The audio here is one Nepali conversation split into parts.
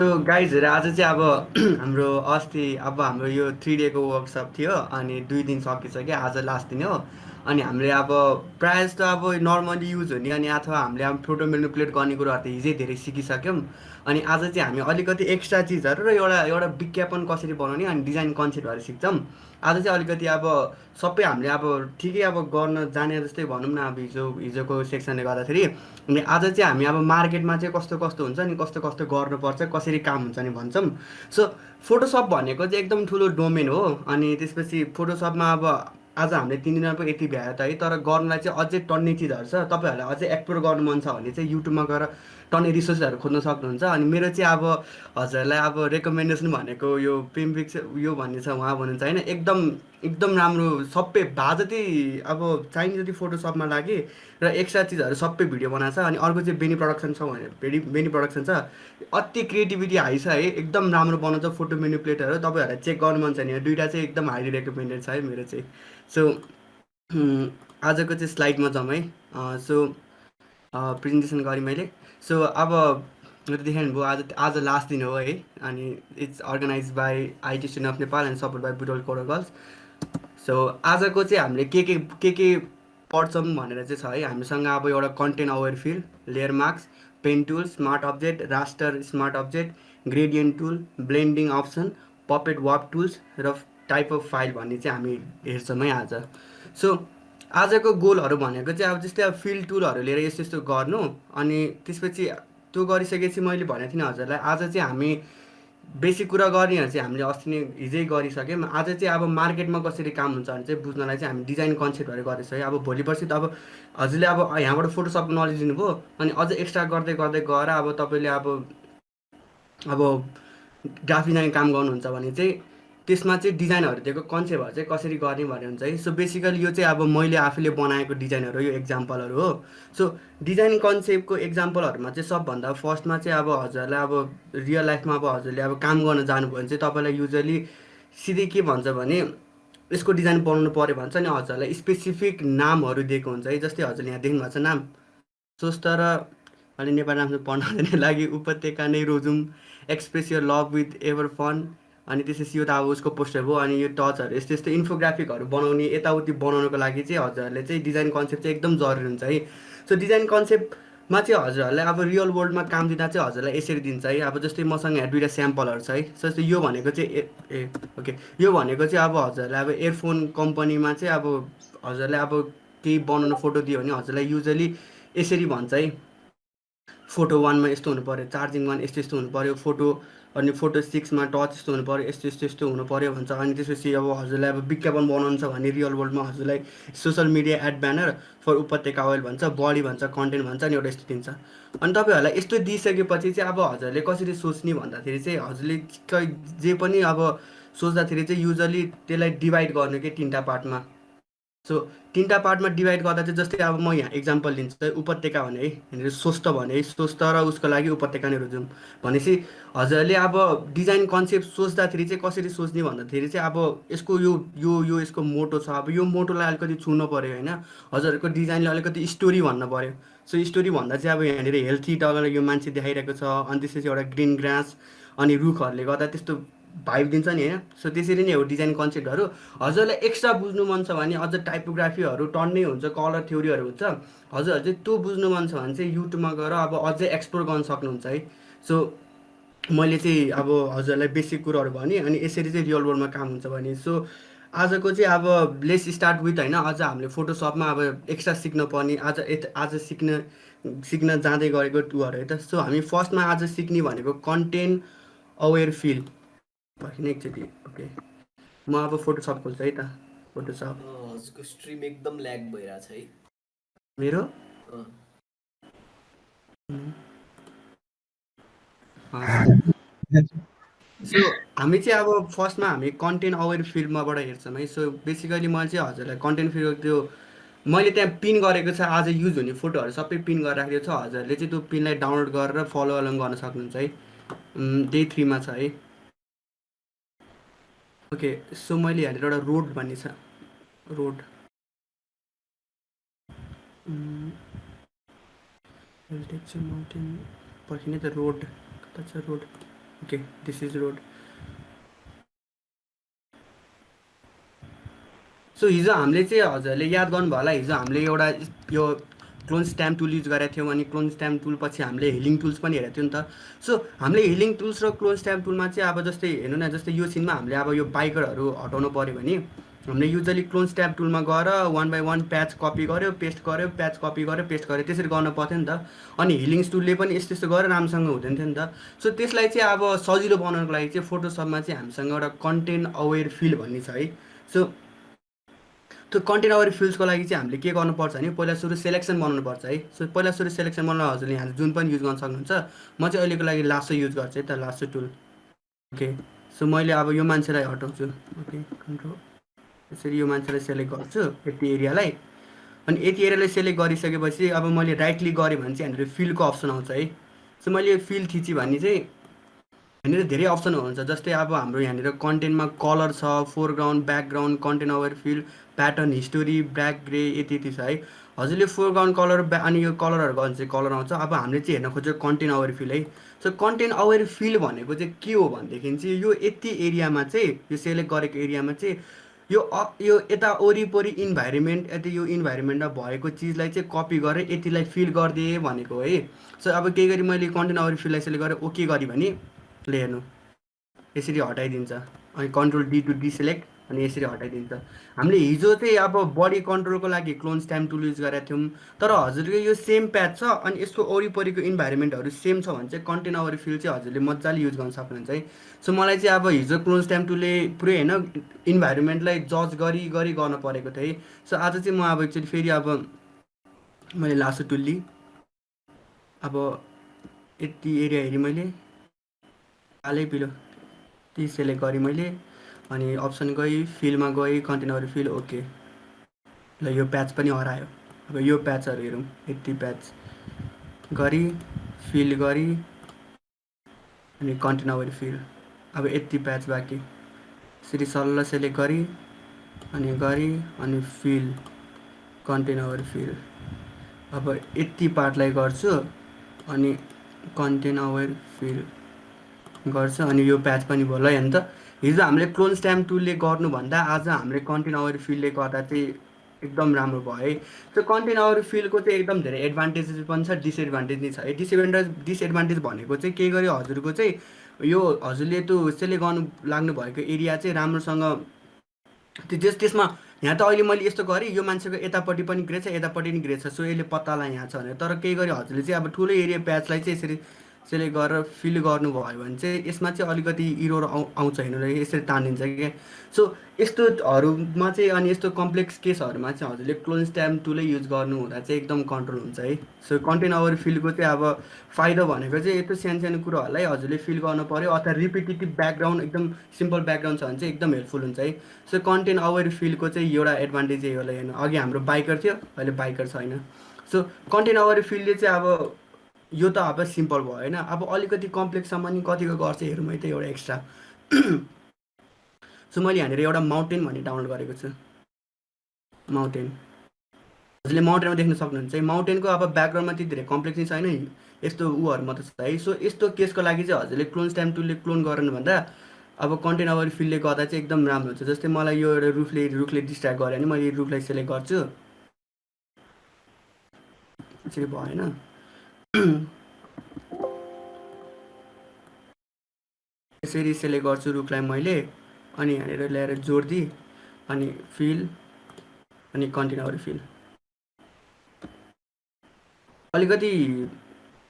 गाइजहरू आज चाहिँ अब हाम्रो अस्ति अब हाम्रो यो 3 डेको वर्कसप थियो अनि 2 दिन सकिसक्यो आज लास्ट दिन हो। अनि हामीले अब प्रायः जस्तो अब नर्मली युज हुने अनि अथवा हामीले अब फोटो मेनिपुलेट गर्ने कुराहरू त हिजै धेरै सिकिसक्यौँ। अनि आज चाहिँ हामी अलिकति एक्स्ट्रा चिजहरू र एउटा एउटा विज्ञापन कसरी बनाउने अनि डिजाइन कन्सेप्टहरू सिक्छौँ। आज चाहिँ अलिकति अब सबै हामीले अब ठिकै अब गर्न जाने जस्तै भनौँ न अब हिजोको सेक्सनले गर्दाखेरि अनि आज चाहिँ हामी अब मार्केटमा चाहिँ कस्तो कस्तो हुन्छ अनि कस्तो कस्तो गर्नुपर्छ कसरी काम हुन्छ नि भन्छौँ। सो फोटोसप भनेको चाहिँ एकदम ठुलो डोमेन हो। अनि त्यसपछि फोटोसपमा अब आज हामीले 3 दिनमा पो यति भ्यायो त है, तर गर्नलाई चाहिँ अझै टन्नै चिजहरू छ। तपाईँहरूलाई अझै एक्सप्लोर गर्नु मन छ भने चाहिँ युट्युबमा गएर टन्नै रिसोर्सहरू खोज्न सक्नुहुन्छ। अनि मेरो चाहिँ अब हजुरलाई अब रेकमेन्डेसन भनेको यो पिम्पिक्स यो भन्ने छ उहाँ भन्नुहुन्छ होइन, एकदम एकदम राम्रो सबै भए जति अब चाहिने जति फोटोसपमा लागे र एक्स्ट्रा चिजहरू सबै भिडियो बनाएको छ। अनि अर्को चाहिँ बेनी प्रडक्सन छ भने बेनी प्रडक्सन छ, अति क्रिएटिभिटी हाई छ है, एकदम राम्रो बनाउँछ फोटो मेनिपुलेटरहरू। तपाईँहरूलाई चेक गर्नु मन छ भने दुइटा चाहिँ एकदम हाइली रेकमेन्डेड छ है मेरो चाहिँ। सो आजको चाहिँ स्लाइडमा जाउँ है। सो प्रेजेन्टेसन गरेँ मैले। सो अब मेरो देखाउनु भयो आज आज लास्ट दिन हो है। अनि it's organise by IT student of Nepal and support by Butwal coder girls. So आजको चाहिँ हामीले के पढ्छौँ भनेर चाहिँ छ है। हामीसँग अब एउटा content aware fill, layer marks, pen tool, smart object, raster smart object, gradient tool, blending option, puppet warp tools र टाइप अफ फाइल भन्ने चाहिँ हामी हेर्छौँ है आज। सो आजको गोलहरू भनेको चाहिँ अब जस्तै अब फिल टुलहरू लिएर यस्तो यस्तो गर्नु। अनि त्यसपछि त्यो गरिसकेपछि मैले भनेको थिइनँ हजुरलाई आज चाहिँ हामी बेसिक कुरा गर्नेहरू चाहिँ हामीले अस्ति नै हिजै गरिसक्यौँ। आज चाहिँ अब मार्केटमा कसरी काम हुन्छ भने चाहिँ बुझ्नलाई चाहिँ हामी डिजाइन कन्सेप्टहरू गर्दैछ है। अब भोलि पर्सि त अब हजुरले अब यहाँबाट फोटोसपको नलेज लिनुभयो अनि अझ एक्स्ट्रा गर्दै गर्दै गएर अब तपाईँले अब ग्राफिक डिजाइन काम गर्नुहुन्छ भने चाहिँ त्यसमा चाहिँ डिजाइनहरू दिएको कन्सेप्टहरू चाहिँ कसरी गर्ने भन्ने हुन्छ है। सो बेसिकली यो चाहिँ अब मैले आफूले बनाएको डिजाइनहरू यो एक्जाम्पलहरू हो। सो डिजाइन कन्सेप्टको एक्जाम्पलहरूमा चाहिँ सबभन्दा फर्स्टमा चाहिँ अब हजुरलाई अब रियल लाइफमा अब हजुरले अब काम गर्न जानुभयो भने चाहिँ तपाईँलाई युजली सिधै के भन्छ भने यसको डिजाइन बनाउनु पऱ्यो भन्छ नि हजुरलाई स्पेसिफिक नामहरू दिएको हुन्छ है। जस्तै हजुरले यहाँ देख्नु भएको छ नाम स्वस्थ र अनि नेपाली नाम चाहिँ पढ्न लागि उपत्यका नै रोजौँ, express your love with ever fun. अनि त्यसपछि यो त अब उसको पोस्टर भयो। अनि यो टचहरू यस्तो यस्तो इन्फोग्राफिकहरू बनाउने यताउति बनाउनको लागि चाहिँ हजुरहरूले चाहिँ डिजाइन कन्सेप्ट चाहिँ एकदम जरुरी हुन्छ है। सो डिजाइन कन्सेप्टमा चाहिँ हजुरहरूलाई अब रियल वर्ल्डमा काम दिँदा चाहिँ हजुरलाई यसरी दिन्छ है। अब जस्तै मसँग यहाँ दुइटा स्याम्पलहरू छ है। जस्तै यो भनेको चाहिँ ओके, यो भनेको चाहिँ अब हजुरलाई अब एयरफोन कम्पनीमा चाहिँ अब हजुरलाई अब केही बनाउनु फोटो दियो भने हजुरलाई युजली यसरी भन्छ है, फोटो वानमा यस्तो हुनु पऱ्यो, चार्जिङ वान यस्तो यस्तो हुनु पऱ्यो, फोटो अनि फोटो सिक्समा टच यस्तो हुनु पऱ्यो, यस्तो यस्तो यस्तो हुनु पऱ्यो भन्छ। अनि त्यसपछि अब हजुरलाई अब विज्ञापन बनाउनु छ भने रियल वर्ल्डमा हजुरलाई social media ad banner for उपत्यका ओइल भन्छ, बडी भन्छ, कन्टेन्ट भन्छ, अनि एउटा यस्तो दिन्छ। अनि तपाईँहरूलाई यस्तो दिइसकेपछि चाहिँ अब हजुरले कसरी सोच्ने भन्दाखेरि चाहिँ हजुरले जे पनि अब सोच्दाखेरि चाहिँ युजली त्यसलाई डिभाइड गर्नु कि 3टा पार्टमा। सो 3टा पार्टमा डिभाइड गर्दा चाहिँ जस्तै अब म यहाँ इक्जाम्पल लिन्छु है, उपत्यका भने है यहाँनिर स्वस्थ भने है, स्वस्थ र उसको लागि उपत्यका नै रोजौँ भनेपछि हजुरले अब डिजाइन कन्सेप्ट सोच्दाखेरि चाहिँ कसरी सोच्ने भन्दाखेरि चाहिँ अब यसको यो यसको मोटो छ, अब यो मोटोलाई अलिकति छुनु पऱ्यो होइन, हजुरहरूको डिजाइनले अलिकति स्टोरी भन्नु पऱ्यो। सो स्टोरी भन्दा चाहिँ अब यहाँनिर हेल्थी डगर यो मान्छे देखाइरहेको छ, अनि त्यसपछि एउटा ग्रिन ग्रास अनि रुखहरूले गर्दा त्यस्तो भाइब दिन्छ नि होइन। सो त्यसरी नै हो डिजाइन कन्सेप्टहरू। हजुरलाई एक्स्ट्रा बुझ्नु मन छ भने अझ टाइपोग्राफीहरू टन्नै हुन्छ, कलर थ्योरीहरू हुन्छ। हजुरहरू चाहिँ त्यो बुझ्नु मन छ भने चाहिँ युट्युबमा गएर अब अझै एक्सप्लोर गर्न सक्नुहुन्छ है। सो मैले चाहिँ अब हजुरलाई बेसिक कुरोहरू भने अनि यसरी चाहिँ रियल वर्ल्डमा काम हुन्छ भने। सो आजको चाहिँ अब लेस स्टार्ट विथ होइन, अझ हामीले फोटोसपमा अब एक्स्ट्रा सिक्न पर्ने आज सिक्न जाँदै गरेको टुहरू है त। सो हामी फर्स्टमा आज सिक्ने भनेको कन्टेन्ट अवेर फिल पर्खिन एकचोटि। ओके, म अब फोटोसप खोल्छु है त। फोटोसप हजुरको स्ट्रिम एकदम ल्याग भइरहेछ है मेरो अँ, सो हामी चाहिँ अब फर्स्टमा हामी कन्टेन्ट अवेर फिल्डमाबाट हेर्छौँ है। सो बेसिकली मैले चाहिँ हजुरलाई कन्टेन्ट फिल्ड त्यो मैले त्यहाँ पिन गरेको छ, आज युज हुने फोटोहरू सबै पिन गरेर राखेको छ। हजुरले चाहिँ त्यो पिनलाई डाउनलोड गरेर फलो अलङ गर्न सक्नुहुन्छ है। डे 3मा छ है। ओके, सो मैले यहाँनिर एउटा रोड भन्ने छ, रोड माउन्टेन पर्खिने त, रोड कता छ road. Okay this is road. So हिजो हामीले चाहिँ हजुरले याद गर्नुभयो होला, हिजो हामीले एउटा यो क्लोन स्ट्याम्प टुल युज गरेका थियौँ, अनि क्लोन स्ट्याम्प टुल पछि हामीले हिलिङ टुल्स पनि हेरेको थियौँ नि त। सो हामीले हिलिङ टुल्स र क्लोन स्ट्याम्प टुलमा चाहिँ अब जस्तै हेर्नु न, जस्तै यो सिनमा हामीले अब यो बाइकरहरू हटाउनु पऱ्यो भने हामीले युजली क्लोन स्ट्याम्प टुलमा गएर one by one patch copy गऱ्यो, पेस्ट गऱ्यो, प्याच कपी गऱ्यो, पेस्ट गऱ्यो, त्यसरी गर्नु पर्थ्यो नि त। अनि हिलिङ्स टुलले पनि यस्तो यस्तो गरेर राम्रोसँग हुँदैन थियो नि त। सो त्यसलाई चाहिँ अब सजिलो बनाउनको लागि चाहिँ फोटोसपमा चाहिँ हामीसँग एउटा कन्टेन्ट अवेर फिल भन्ने छ है। सो त्यो कन्टेन्ट अवेर फिल्ड्सको लागि चाहिँ हामीले के गर्नुपर्छ भने पहिला सुरु सेलेक्सन बनाउनुपर्छ है। सो पहिला सुरु सेलेक्सन बनाउन हजुरले यहाँ जुन पनि युज गर्न सक्नुहुन्छ। म चाहिँ अहिलेको लागि लासो युज गर्छु है त, लासो टुल। ओके सो मैले अब यो मान्छेलाई हटाउँछु। ओके कन्ट्रोल, यसरी यो मान्छेलाई सेलेक्ट गर्छु यति एरियालाई। अनि यति एरियालाई सेलेक्ट गरिसकेपछि अब मैले राइट क्लिक गरेँ भने चाहिँ यहाँनिर फिलको अप्सन आउँछ है। सो मैले यो फिल थिचेँ भने चाहिँ यहाँनिर धेरै अप्सनहरू हुन्छ। जस्तै अब हाम्रो यहाँनिर कन्टेन्टमा कलर छ, foreground, background, content aware fill, pattern, history, black, grey, यति यति छ है। हजुरले फोरग्राउन्ड कलर अनि यो कलरहरू गर्नु चाहिँ कलर आउँछ। अब हामीले चाहिँ हेर्न खोजेको कन्टेन्ट अवेर फिल है। सो कन्टेन्ट अवेर फिल भनेको चाहिँ के हो भनेदेखि चाहिँ यो यति एरियामा चाहिँ, यो सेलेक्ट गरेको एरियामा चाहिँ यो यता वरिपरि इन्भाइरोमेन्ट, यति यो इन्भाइरोमेन्टमा भएको चिजलाई चाहिँ कपी गरेर यतिलाई फिल गरिदिएँ भनेको है। सो अब केही गरी मैले कन्टेन्ट अवेर फिललाई सेलेक्ट गरेर ओके गरेँ भने हेर्नु यसरी हटाइदिन्छ। अनि कन्ट्रोल डी टु डिसेलेक्ट, अनि यसरी हटाइदिन्छ। हामीले हिजो चाहिँ अब बडी कन्ट्रोलको लागि क्लोन स्ट्याम्प टुल युज गरेका थियौँ, तर हजुरको यो सेम प्याच छ अनि यसको वरिपरिको इन्भाइरोमेन्टहरू सेम छ भने चाहिँ कन्टेन्ट अवेर फिल चाहिँ हजुरले मजाले युज गर्न सक्नुहुन्छ है। सो मलाई चाहिँ अब हिजो क्लोन स्ट्याम्प टुलले पुरै होइन इन्भाइरोमेन्टलाई जज गरी गरी गर्नु परेको थियो है। सो आज चाहिँ म अब एकचोटि फेरि अब मैले लासो टुल लिएँ, अब यति एरिया हेरेँ मैले हालै पिलो ती सेलेक्ट गरेँ मैले, अनि अप्सन गएँ, फिलमा गएँ, कन्टेन्ट अवेर फिल, ओके ल यो प्याच पनि हरायो। अब यो प्याचहरू हेरौँ, यति प्याच गरी फिल गरी अनि कन्टेन्ट अवेर फिल, अब यति प्याच बाँकी, यसरी सल्ल सेलेक्ट गरी अनि फिल, कन्टेन्ट अवेर फिल। अब यति पार्टलाई गर्छु अनि कन्टेन्ट अवेर फिल गर्छ, अनि यो प्याच पनि भयो ल। हेर्नु त हिजो हामीले क्लोन स्ट्याम्प टुलले गर्नुभन्दा आज हामीले कन्टेन्ट अवेर फिलले गर्दा चाहिँ एकदम राम्रो भयो है। त्यो कन्टेन्ट अवेर फिलको चाहिँ एकदम धेरै एडभान्टेजेस पनि छ, डिसएडभान्टेज पनि छ है। डिसएडभान्टेज भनेको चाहिँ के गरी हजुरको चाहिँ यो हजुरले त्यो सेलेक्ट गर्नु लाग्नु भएको एरिया चाहिँ राम्रोसँग त्यो त्यसमा यहाँ त अहिले मैले यस्तो गरेँ, यो मान्छेको यतापट्टि पनि ग्रे छ, यतापट्टि पनि ग्रे छ, सो यसले पत्तालाई यहाँ छ भने। तर केही गरी हजुरले चाहिँ अब ठुलो एरिया प्याचलाई चाहिँ यसरी सेलेक्ट गरेर फिल गर्नुभयो भने चाहिँ यसमा चाहिँ अलिकति इरोर आउँछ, हेर्नु यसरी तानिन्छ क्या। सो यस्तोहरूमा चाहिँ अनि यस्तो कम्प्लेक्स केसहरूमा चाहिँ हजुरले क्लोन स्ट्याम्प टुलै युज गर्नु हुँदा चाहिँ एकदम कन्ट्रोल हुन्छ है। सो कन्टेन्ट अवेर फिलको चाहिँ अब फाइदा भनेको चाहिँ यस्तो सानो सानो कुरोहरूलाई हजुरले फिल गर्नु पऱ्यो, अथवा रिपिटेटिभ ब्याकग्राउन्ड एकदम सिम्पल ब्याकग्राउन्ड छ भने चाहिँ एकदम हेल्पफुल हुन्छ है। सो कन्टेन्ट अवेर फिलको चाहिँ एउटा एडभान्टेज यही होला। हेर्नु अघि हाम्रो बाइकर थियो, अहिले बाइकर छैन। सो कन्टेन्ट अवेर फिलले चाहिँ अब यो त अब सिम्पल भयो होइन, अब अलिकति कम्प्लेक्ससम्म नि कतिको गर्छ हेरौँ है त एउटा एक्स्ट्रा। सो मैले यहाँनिर एउटा माउन्टेन भन्ने डाउनलोड गरेको छु, माउन्टेन। हजुरले माउन्टेनमा देख्न सक्नुहुन्छ है। माउन्टेनको अब ब्याकग्राउन्डमा त्यति धेरै कम्प्लेक्स चाहिँ छैन, यस्तो उहरू मात्र छ है। सो यस्तो केसको लागि चाहिँ हजुरले क्लोन स्ट्याम्प टुलले क्लोन गर्नुभन्दा अब कन्टेन्ट अवेर फिलले गर्दा चाहिँ एकदम राम्रो हुन्छ। जस्तै मलाई यो एउटा रुखले डिस्ट्र्याक्ट गरेँ भने मैले यो रुखलाई सेलेक्ट गर्छु, यसरी भएन। यसरी सेलेक्ट गर्छु रुखलाई मैले, अनि यहाँनिर ल्याएर जोडिदिएँ, अनि फिल अनि कन्टेन्ट अवेर फिल अलिकति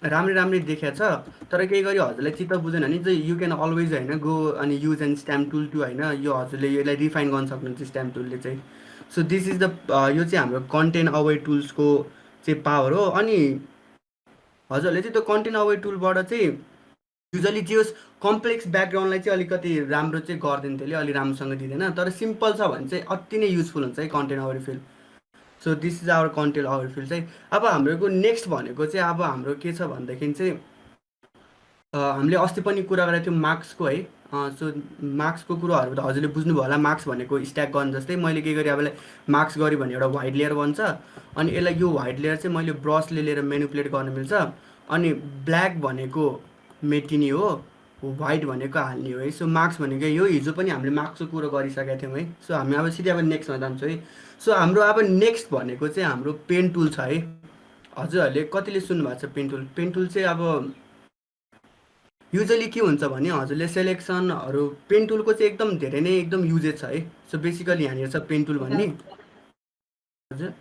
राम्रै देखिया छ। तर केही गरी हजुरलाई चित्त बुझेन भने चाहिँ यु क्यान अलवेज होइन गो अनि use and stamp tool to होइन, यो हजुरले यसलाई रिफाइन गर्न सक्नुहुन्छ स्ट्याम्प टुलले चाहिँ। सो दिस इज द यो चाहिँ हाम्रो कन्टेन्ट अवेर टुल्सको चाहिँ पावर हो। अनि हजुरहरूले चाहिँ त्यो कन्टेन्ट अवेर टुलबाट चाहिँ युजली जे होस् कम्प्लेक्स ब्याकग्राउन्डलाई चाहिँ अलिकति राम्रो चाहिँ गर्दैन, त्यसले अलि राम्रोसँग दिँदैन। तर सिम्पल छ भने चाहिँ अति नै युजफुल हुन्छ है content aware fill. So this is our content aware fill चाहिँ। अब हाम्रो नेक्स्ट भनेको चाहिँ अब हाम्रो के छ भनेदेखि चाहिँ हामीले अस्ति पनि कुरा गरेको थियौँ मार्क्सको है। सो मार्क्सको कुरोहरू त हजुरले बुझ्नुभयो होला। मार्क्स भनेको स्ट्याक गर्न जस्तै मैले के गरेँ, अब मार्क्स गरेँ भने एउटा वाइट लेयर बन्छ, अनि यसलाई यो वाइट लेयर चाहिँ मैले ब्रसले लिएर मेनिपुलेट गर्न मिल्छ। अनि ब्ल्याक भनेको मेटिनी हो, वाइट भनेको हाल्ने हो है। सो मार्क्स भनेको यो हिजो पनि हामीले मार्क्सको कुरो गरिसकेका थियौँ है। सो हामी अब सिधै अब नेक्स्टमा जान्छौँ है। सो हाम्रो अब नेक्स्ट भनेको चाहिँ हाम्रो पेन टुल छ है। हजुरहरूले कतिले सुन्नुभएको छ पेन टुल? पेन टुल चाहिँ अब युजली के हुन्छ भने हजुरले सेलेक्सनहरू पेन टुलको चाहिँ एकदम धेरै नै एकदम युजेज छ है। सो बेसिकली यहाँनिर छ पेन टुल भन्ने। हजुर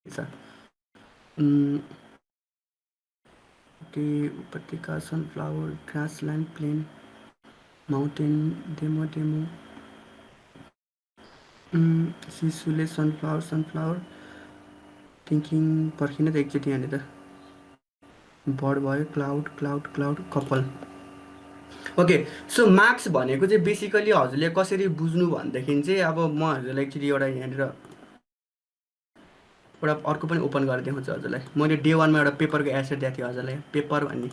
छ। ओके, उपत्यका, sunflower, grassland, plain, mountain, demo, शिशुले सनफ्लावर थिङ्किङ पर्खिन त एकचोटि यहाँनिर बर्ड भयो, क्लाउड, कपाल। ओके, सो मार्क्स भनेको चाहिँ बेसिकली हजुरले कसरी बुझ्नु भनेदेखि चाहिँ अब म हजुरलाई एकचोटि एउटा यहाँनिर एउटा अर्को पनि ओपन गरेर देखाउँछु हजुरलाई। मैले डे 1मा एउटा पेपरको एसेट दिएको थिएँ हजुरलाई, पेपर भन्ने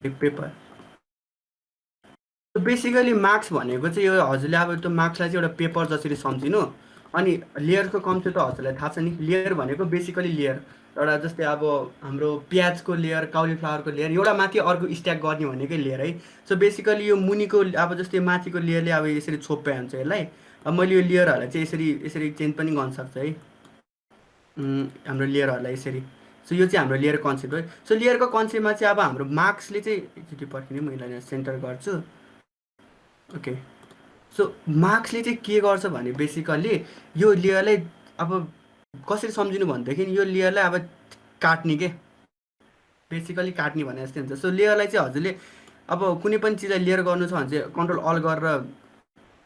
पेपर। बेसिकली मार्क्स भनेको चाहिँ यो हजुरले अब त्यो मार्क्सलाई चाहिँ एउटा पेपर जसरी सम्झिनु। अनि लेयरको कन्सेप्ट त हजुरलाई थाहा छ नि। लेयर भनेको बेसिकली लेयर एउटा जस्तै अब हाम्रो प्याजको लेयर, काउलीफ्लावरको लेयर, एउटा माथि अर्को स्ट्याक गर्ने भनेकै लेयर है। सो बेसिकली यो मुनिको अब जस्तै माथिको लेयरले अब यसरी छोप्पे हुन्छ यसलाई। अब मैले यो लेयरहरूलाई चाहिँ यसरी यसरी चेन्ज पनि गर्न सक्छु है। हाम्रो लेयरहरूलाई यसरी। सो यो चाहिँ हाम्रो लेयर कन्सेप्ट है। सो लेयरको कन्सेप्टमा चाहिँ अब हाम्रो मार्क्सले चाहिँ एकचोटि पर्खिने मैले सेन्टर गर्छु। ओके, सो मार्क्सले चाहिँ के गर्छ भने बेसिकली यो लेयरलाई अब कसरी सम्झिनु भनेदेखि यो लेयरलाई अब काट्ने के, बेसिकली काट्ने भने जस्तै हुन्छ। सो लेयरलाई चाहिँ हजुरले अब कुनै पनि चिजलाई लेयर गर्नु छ भने चाहिँ कन्ट्रोल अल गरेर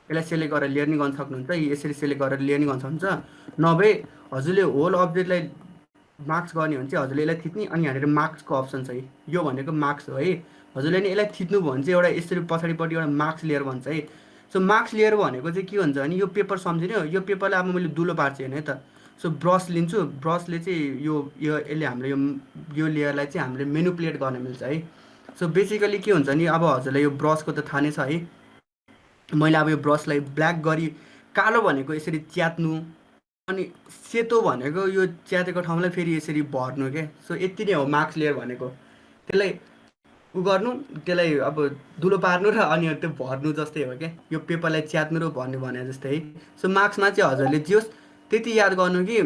यसलाई सेलेक्ट गरेर लेयर नि गर्न सक्नुहुन्छ, यसरी सेलेक्ट गरेर लेयर नि गर्न सक्नुहुन्छ। नभए हजुरले होल अब्जेक्टलाई मार्क्स गर्ने हो भने चाहिँ हजुरले यसलाई थिच्ने अनि यहाँनिर मार्क्सको अप्सन छ है। यो भनेको मार्क्स हो है। हजुरले नि यसलाई थिच्नु भयो भने चाहिँ एउटा यसरी पछाडिपट्टि एउटा मार्क्स लेयर भन्छ है। सो मार्क्स लेयर भनेको चाहिँ के हुन्छ भने यो पेपर सम्झिने हो। यो पेपरलाई अब मैले दुलो पार्छु होइन है त। सो ब्रस लिन्छु, ब्रसले चाहिँ यो यसले हाम्रो यो लेयरलाई चाहिँ हामीले मेनुपुलेट गर्न मिल्छ है। सो बेसिकली के हुन्छ नि, अब हजुरलाई यो ब्रसको त थाहा नै छ है। मैले अब यो ब्रसलाई ब्ल्याक गरी कालो भनेको यसरी च्यात्नु, अनि सेतो भनेको यो च्यातेको ठाउँलाई फेरि यसरी भर्नु के। सो यति नै हो मार्क्स लेयर भनेको। त्यसलाई गर्नु, त्यसलाई अब दुलो पार्नु र अनि त्यो भर्नु जस्तै हो क्या। यो पेपरलाई च्यात्नु र भर्नु भने जस्तै है। सो मार्क्समा चाहिँ हजुरले जे होस् त्यति याद गर्नु कि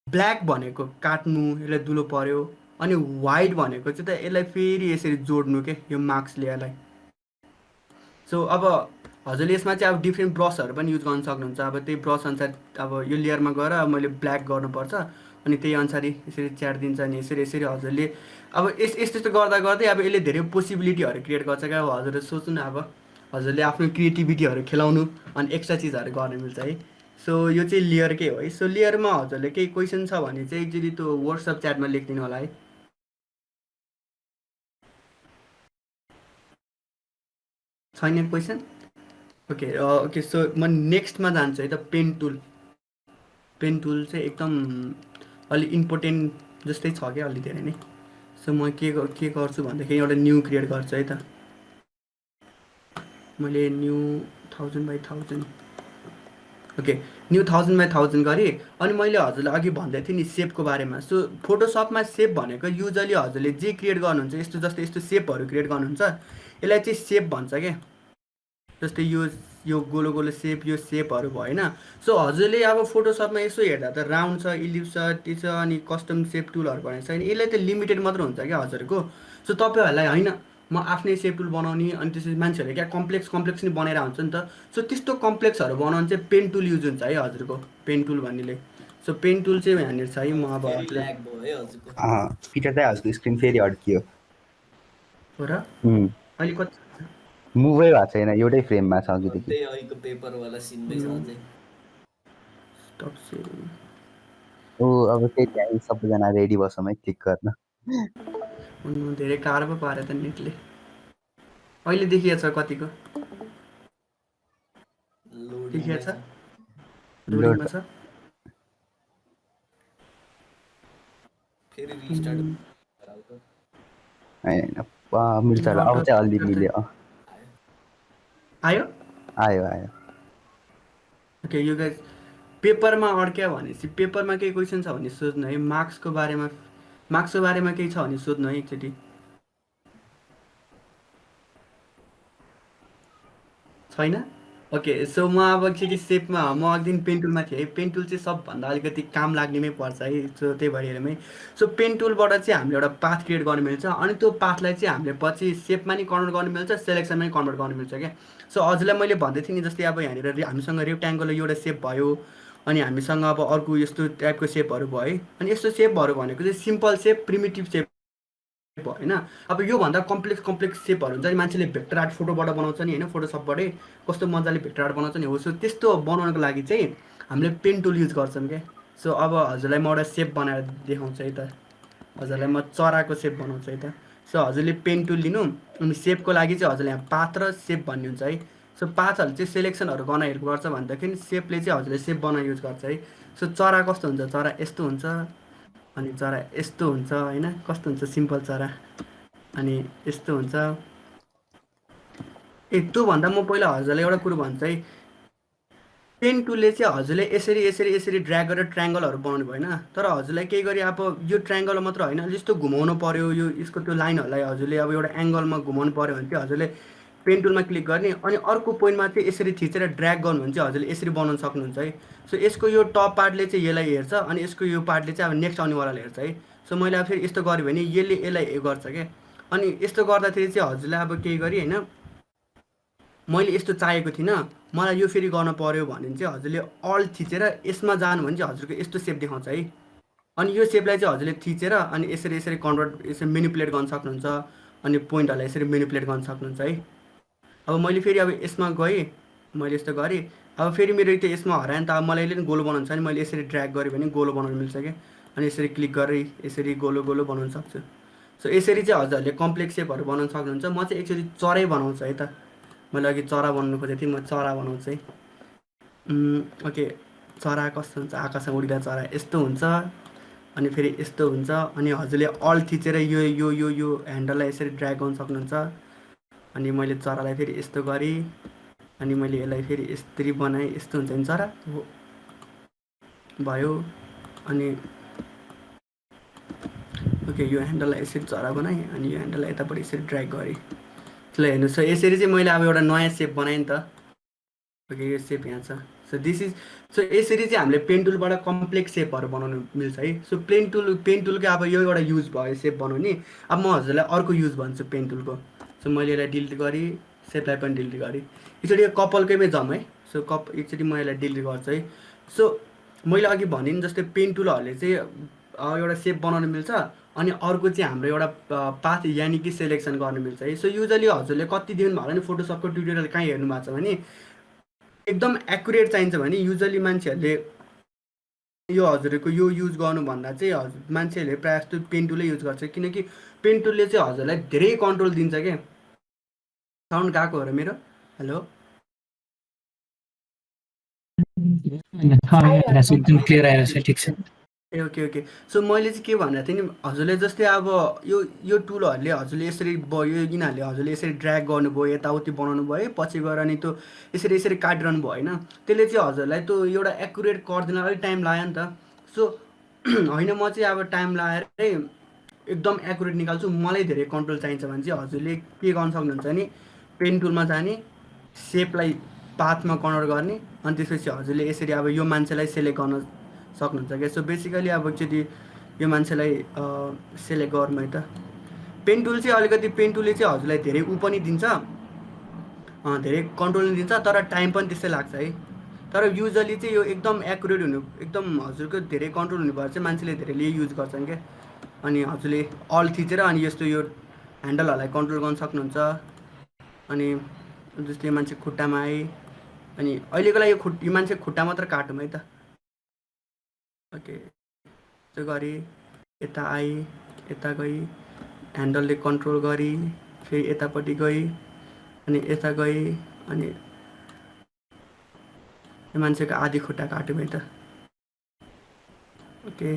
ब्ल्याक भनेको काट्नु, यसलाई दुलो पर्यो, अनि वाइट भनेको चाहिँ त यसलाई फेरि यसरी जोड्नु के यो मार्क्स लेयरलाई। सो अब हजुरले यसमा चाहिँ अब डिफ्रेन्ट ब्रसहरू पनि युज गर्न सक्नुहुन्छ। अब त्यही ब्रस अनुसार अब यो लेयरमा गएर मैले ब्ल्याक गर्नुपर्छ अनि त्यही अनुसार यसरी च्याटिदिन्छ अनि यसरी यसरी हजुरले अब यस्तो गर्दा गर्दै अब यसले धेरै पोसिबिलिटीहरू क्रिएट गर्छ क्या। अब हजुरले सोच्नु न, अब हजुरले आफ्नो क्रिएटिभिटीहरू खेलाउनु अनि एक्स्ट्रा चिजहरू गर्न मिल्छ है। सो यो चाहिँ लेयरकै हो है। सो लेयरमा हजुरले केही क्वेसन छ भने चाहिँ एकचोटि त्यो वाट्सएप च्याटमा लेखिदिनु होला है। छैन क्वेसन? ओके, ओके, सो म नेक्स्टमा जान्छु है त। पेन टुल चाहिँ एकदम अलि इम्पोर्टेन्ट जस्तै छ क्या, अलि धेरै नै। सो म के गर्छु भनेदेखि एउटा न्यू क्रिएट गर्छु है त। मैले new 1000 x 1000, okay, new 1000 x 1000 गरेँ। अनि मैले हजुरलाई अघि भन्दै थिएँ नि सेपको बारेमा। सो फोटोसपमा सेप भनेको युजली हजुरले जे क्रिएट गर्नुहुन्छ यस्तो जस्तै यस्तो सेपहरू क्रिएट गर्नुहुन्छ, यसलाई चाहिँ सेप भन्छ क्या। जस्तै यो यो गोलो गोलो सेप यो सेपहरू भयो होइन। सो हजुरले अब फोटोसपमा यसो हेर्दा त राउन्ड छ इलिप्स छ त्यो छ अनि कस्टम सेप टुलहरू भनेको छ नि यसले त लिमिटेड मात्र हुन्छ क्या हजुरको। सो तपाईँहरूलाई होइन म आफ्नै सेप टुल बनाउने अनि त्यसपछि मान्छेहरूले क्या कम्प्लेक्स कम्प्लेक्स नि बनाएर हुन्छ नि त। सो त्यस्तो कम्प्लेक्सहरू बनाउनु चाहिँ पेन टुल युज हुन्छ है हजुरको पेन टुल भन्नेले। सो पेन टुल चाहिँ यहाँनिर छ है म अब फेरि हजुरलाई ल्याग भयो है हजुरको। पिटर दाइ हजुरको स्क्रिन फेरि अड्कियो। हो र अहिले कति मुभै भएको छैन, एउटै फ्रेममा छ अघिदेखि। त्यही अहिलेको पेपरवाला सिनमै छ अझै। स्टप सेयरिङ ओ अब त्यही त्यहाँ सबैजना रेडी बसौँ है क्लिक गर्न। धेरै गाह्रो पो पाऱ्यो त नेटले। अहिले देखिएको छ कतिको देखिएको लोडिङमै छ छ। लोडिङमा छ। फेरि रिस्टार्ट होइन मिल्छ होला, अब चाहिँ अलि मिल्यो। आयो आयो आयो। ओके यो गाइस पेपरमा अड्क्यो भनेपछि पेपरमा केही क्वेसन छ भने सोध्नु है। मार्क्सको बारेमा केही छ भने सोध्नु है एकचोटि। छैन ओके। सो म अब एकचोटि सेपमा म अघि पेन टुलमा थिएँ है। पेन टुल चाहिँ सबभन्दा अलिकति काम लाग्नेमै पर्छ है। सो त्यही भएर नै सो पेन टुलबाट चाहिँ हामीले एउटा पाथ क्रिएट गर्नु मिल्छ अनि त्यो पाथलाई चाहिँ हामीले पछि सेपमा नि कन्भर्ट गर्नु मिल्छ सेलेक्सनमा नि कन्भर्ट गर्नु मिल्छ क्या। सो हजुरलाई मैले भन्दै थिएँ नि जस्तै अब यहाँनिर हामीसँग रेक्ट्याङ्गल एउटा सेप भयो अनि हामीसँग अब अर्को यस्तो टाइपको सेपहरू भयो है। अनि यस्तो सेपहरू भनेको चाहिँ सिम्पल सेप प्रिमिटिभ सेप होइन। अब योभन्दा कम्प्लेक्स कम्प्लेक्स सेपहरू हुन्छ नि मान्छेले भेक्टर आर्ट फोटोबाट बनाउँछ नि होइन फोटोसपबाटै कस्तो मजाले भेक्टर आर्ट बनाउँछ नि हो। सो त्यस्तो बनाउनको लागि चाहिँ हामीले पेन टुल युज गर्छौँ क्या। सो अब हजुरलाई म एउटा सेप बनाएर देखाउँछु है त। हजुरलाई म चराको सेप बनाउँछु है त। सो हजुरले पेन टुल लिनु अनि सेपको लागि चाहिँ हजुरले यहाँ पाथ र सेप भन्ने हुन्छ है। सो पाथहरू चाहिँ सेलेक्सनहरू गर्न हेल्प गर्छ भन्दाखेरि सेपले चाहिँ हजुरले सेप बनाउन युज गर्छ है। सो चरा कस्तो हुन्छ चरा यस्तो हुन्छ अनि चरा यस्तो हुन्छ होइन कस्तो हुन्छ सिम्पल चरा अनि यस्तो हुन्छ। त्योभन्दा म पहिला हजुरलाई एउटा कुरो भन्छु है। पेन टुलले चाहिँ हजुरले यसरी यसरी यसरी ड्र्याग गरेर ट्रायङ्गलहरू बनाउनु भएन तर हजुरलाई केही गरी अब यो ट्रायङ्गल मात्र होइन जस्तो घुमाउनु पऱ्यो यो यसको त्यो लाइनहरूलाई हजुरले अब एउटा एङ्गलमा घुमाउनु पऱ्यो भने चाहिँ हजुरले पेन टुलमा क्लिक गर्ने अनि अर्को पोइन्टमा चाहिँ यसरी थिचेर ड्र्याग गर्नु भने चाहिँ हजुरले यसरी बनाउन सक्नुहुन्छ है। सो यसको यो टप पार्टले चाहिँ यसलाई हेर्छ अनि यसको यो पार्टले चाहिँ अब नेक्स्ट आउनेवालालाई हेर्छ है। सो मैले अब फेरि यस्तो गरेँ भने यसले यसलाई गर्छ क्या। अनि यस्तो गर्दाखेरि चाहिँ हजुरलाई अब केही गरी होइन मैले यस्तो चाहेको थिइनँ मलाई यो फेरि गर्न पऱ्यो भने चाहिँ हजुरले अल थिचेर यसमा जानु भने चाहिँ हजुरको यस्तो सेप देखाउँछ है। अनि यो सेपलाई चाहिँ हजुरले थिचेर अनि यसरी यसरी कन्भर्ट यसरी मेनिपुलेट गर्न सक्नुहुन्छ अनि पोइन्टहरूलाई यसरी मेनिपुलेट गर्न सक्नुहुन्छ है। अब मैले फेरि अब यसमा गएँ मैले यस्तो गरेँ अब फेरि मेरो त्यो यसमा हरायो नि त। अब मलाई यसले नि गोलो बनाउनु छ भने मैले यसरी ड्र्याग गरेँ भने गोलो बनाउनु मिल्छ क्या। अनि यसरी क्लिक गरेँ यसरी गोलो गोलो बनाउन सक्छु। सो यसरी चाहिँ हजुरहरूले कम्प्लेक्स सेपहरू बनाउन सक्नुहुन्छ। म चाहिँ एकचोटि चरै बनाउँछु है त। मैले अघि चरा बनाउनु खोजेको थिएँ म चरा बनाउँछु है। ओके चरा कस्तो हुन्छ आकाशमा उडिरहेको चरा यस्तो हुन्छ अनि फेरि यस्तो हुन्छ अनि हजुरले अल थिचेर यो यो यो यो ह्यान्डललाई यसरी ड्र्याग गर्न सक्नुहुन्छ। अनि मैले चरालाई फेरि यस्तो गरेँ अनि मैले यसलाई फेरि यसरी बनाएँ यस्तो हुन्छ नि चरा भयो। अनि ओके यो ह्यान्डललाई यसरी चरा बनाएँ अनि यो ह्यान्डललाई यतापट्टि यसरी ड्र्याग गरेँ। ल हेर्नुहोस् यसरी चाहिँ मैले अब एउटा नयाँ सेप बनाएँ नि त। ओके यो सेप यहाँ छ। सो दिस इज सो यसरी चाहिँ हामीले पेन टुलबाट कम्प्लेक्स सेपहरू बनाउनु मिल्छ है। सो पेन टुलको अब यो एउटा युज भयो सेप बनाउने। अब म हजुरलाई अर्को युज भन्छु पेन टुलको। सो मैले यसलाई डिलिट गरेँ सेपलाई पनि डिलिट गरेँ एकचोटि यो कपालकैमै जाउँ है। सो एकचोटि म यसलाई डिलिट गर्छु है। सो मैले अघि भने नि जस्तै पेन टुलहरूले चाहिँ एउटा सेप बनाउनु मिल्छ अनि अर्को चाहिँ हाम्रो एउटा पाथ यानि कि सेलेक्सन गर्नु मिल्छ है। सो युजली हजुरले कति दिनु भयो भने फोटोसपको ट्युटोरियल कहाँ हेर्नु भएको छ भने एकदम एक्युरेट चाहिन्छ भने युजली मान्छेहरूले यो हजुरको यो युज गर्नुभन्दा चाहिँ हजुर मान्छेहरूले प्रायः जस्तो पेन टुलै युज गर्छ किनकि पेन टुलले चाहिँ हजुरलाई धेरै कन्ट्रोल दिन्छ क्या। साउन्ड गएको हो र मेरो हेलो एकदम क्लियर आएर छ ठिक छ। ए ओके ओके। सो मैले चाहिँ के भनेको थिएँ नि हजुरले जस्तै अब यो टुलहरूले हजुरले यसरी भयो यिनीहरूले हजुरले यसरी ड्र्याग गर्नुभयो यताउति बनाउनु भयो पछि गएर अनि त्यो यसरी यसरी काटिरहनु भयो होइन त्यसले चाहिँ हजुरलाई त्यो एउटा एक्युरेट गरिदिन अलिक टाइम लाग्यो नि त। सो होइन म चाहिँ अब टाइम लगाएरै एकदम एक्युरेट निकाल्छु मलाई धेरै कन्ट्रोल चाहिन्छ भने चाहिँ हजुरले के गर्न सक्नुहुन्छ भने पेन टुलमा जाने सेपलाई पाथमा कन्भर्ट गर्ने अनि त्यसपछि हजुरले यसरी अब यो मान्छेलाई सेलेक्ट गर्न सक्नुहुन्छ क्या। सो बेसिकली अब एकचोटि यो मान्छेलाई सेलेक्ट गरौँ है त। पेन टुल चाहिँ अलिकति पेन टुलले चाहिँ हजुरलाई धेरै ऊ पनि दिन्छ, धेरै कन्ट्रोल पनि दिन्छ, तर टाइम पनि त्यस्तै लाग्छ है। तर युजली चाहिँ यो एकदम एकुरेट हुनु, एकदम हजुरको धेरै कन्ट्रोल हुने भएर चाहिँ मान्छेले धेरैले युज गर्छन् क्या। अनि हजुरले अल थिचेर अनि यस्तो यो ह्यान्डलहरूलाई कन्ट्रोल गर्न सक्नुहुन्छ। अनि जस्तै यो मान्छे खुट्टामा आए अनि अहिलेको लागि यो मान्छे खुट्टा मात्र काटौँ है त। ओके, त्यो गरेँ, यता आएँ, यता गएँ, ह्यान्डलले कन्ट्रोल गरेँ, फेरि यतापट्टि गएँ अनि यता गएँ अनि यो मान्छेको आधी खुट्टा काट्यौँ है त। ओके,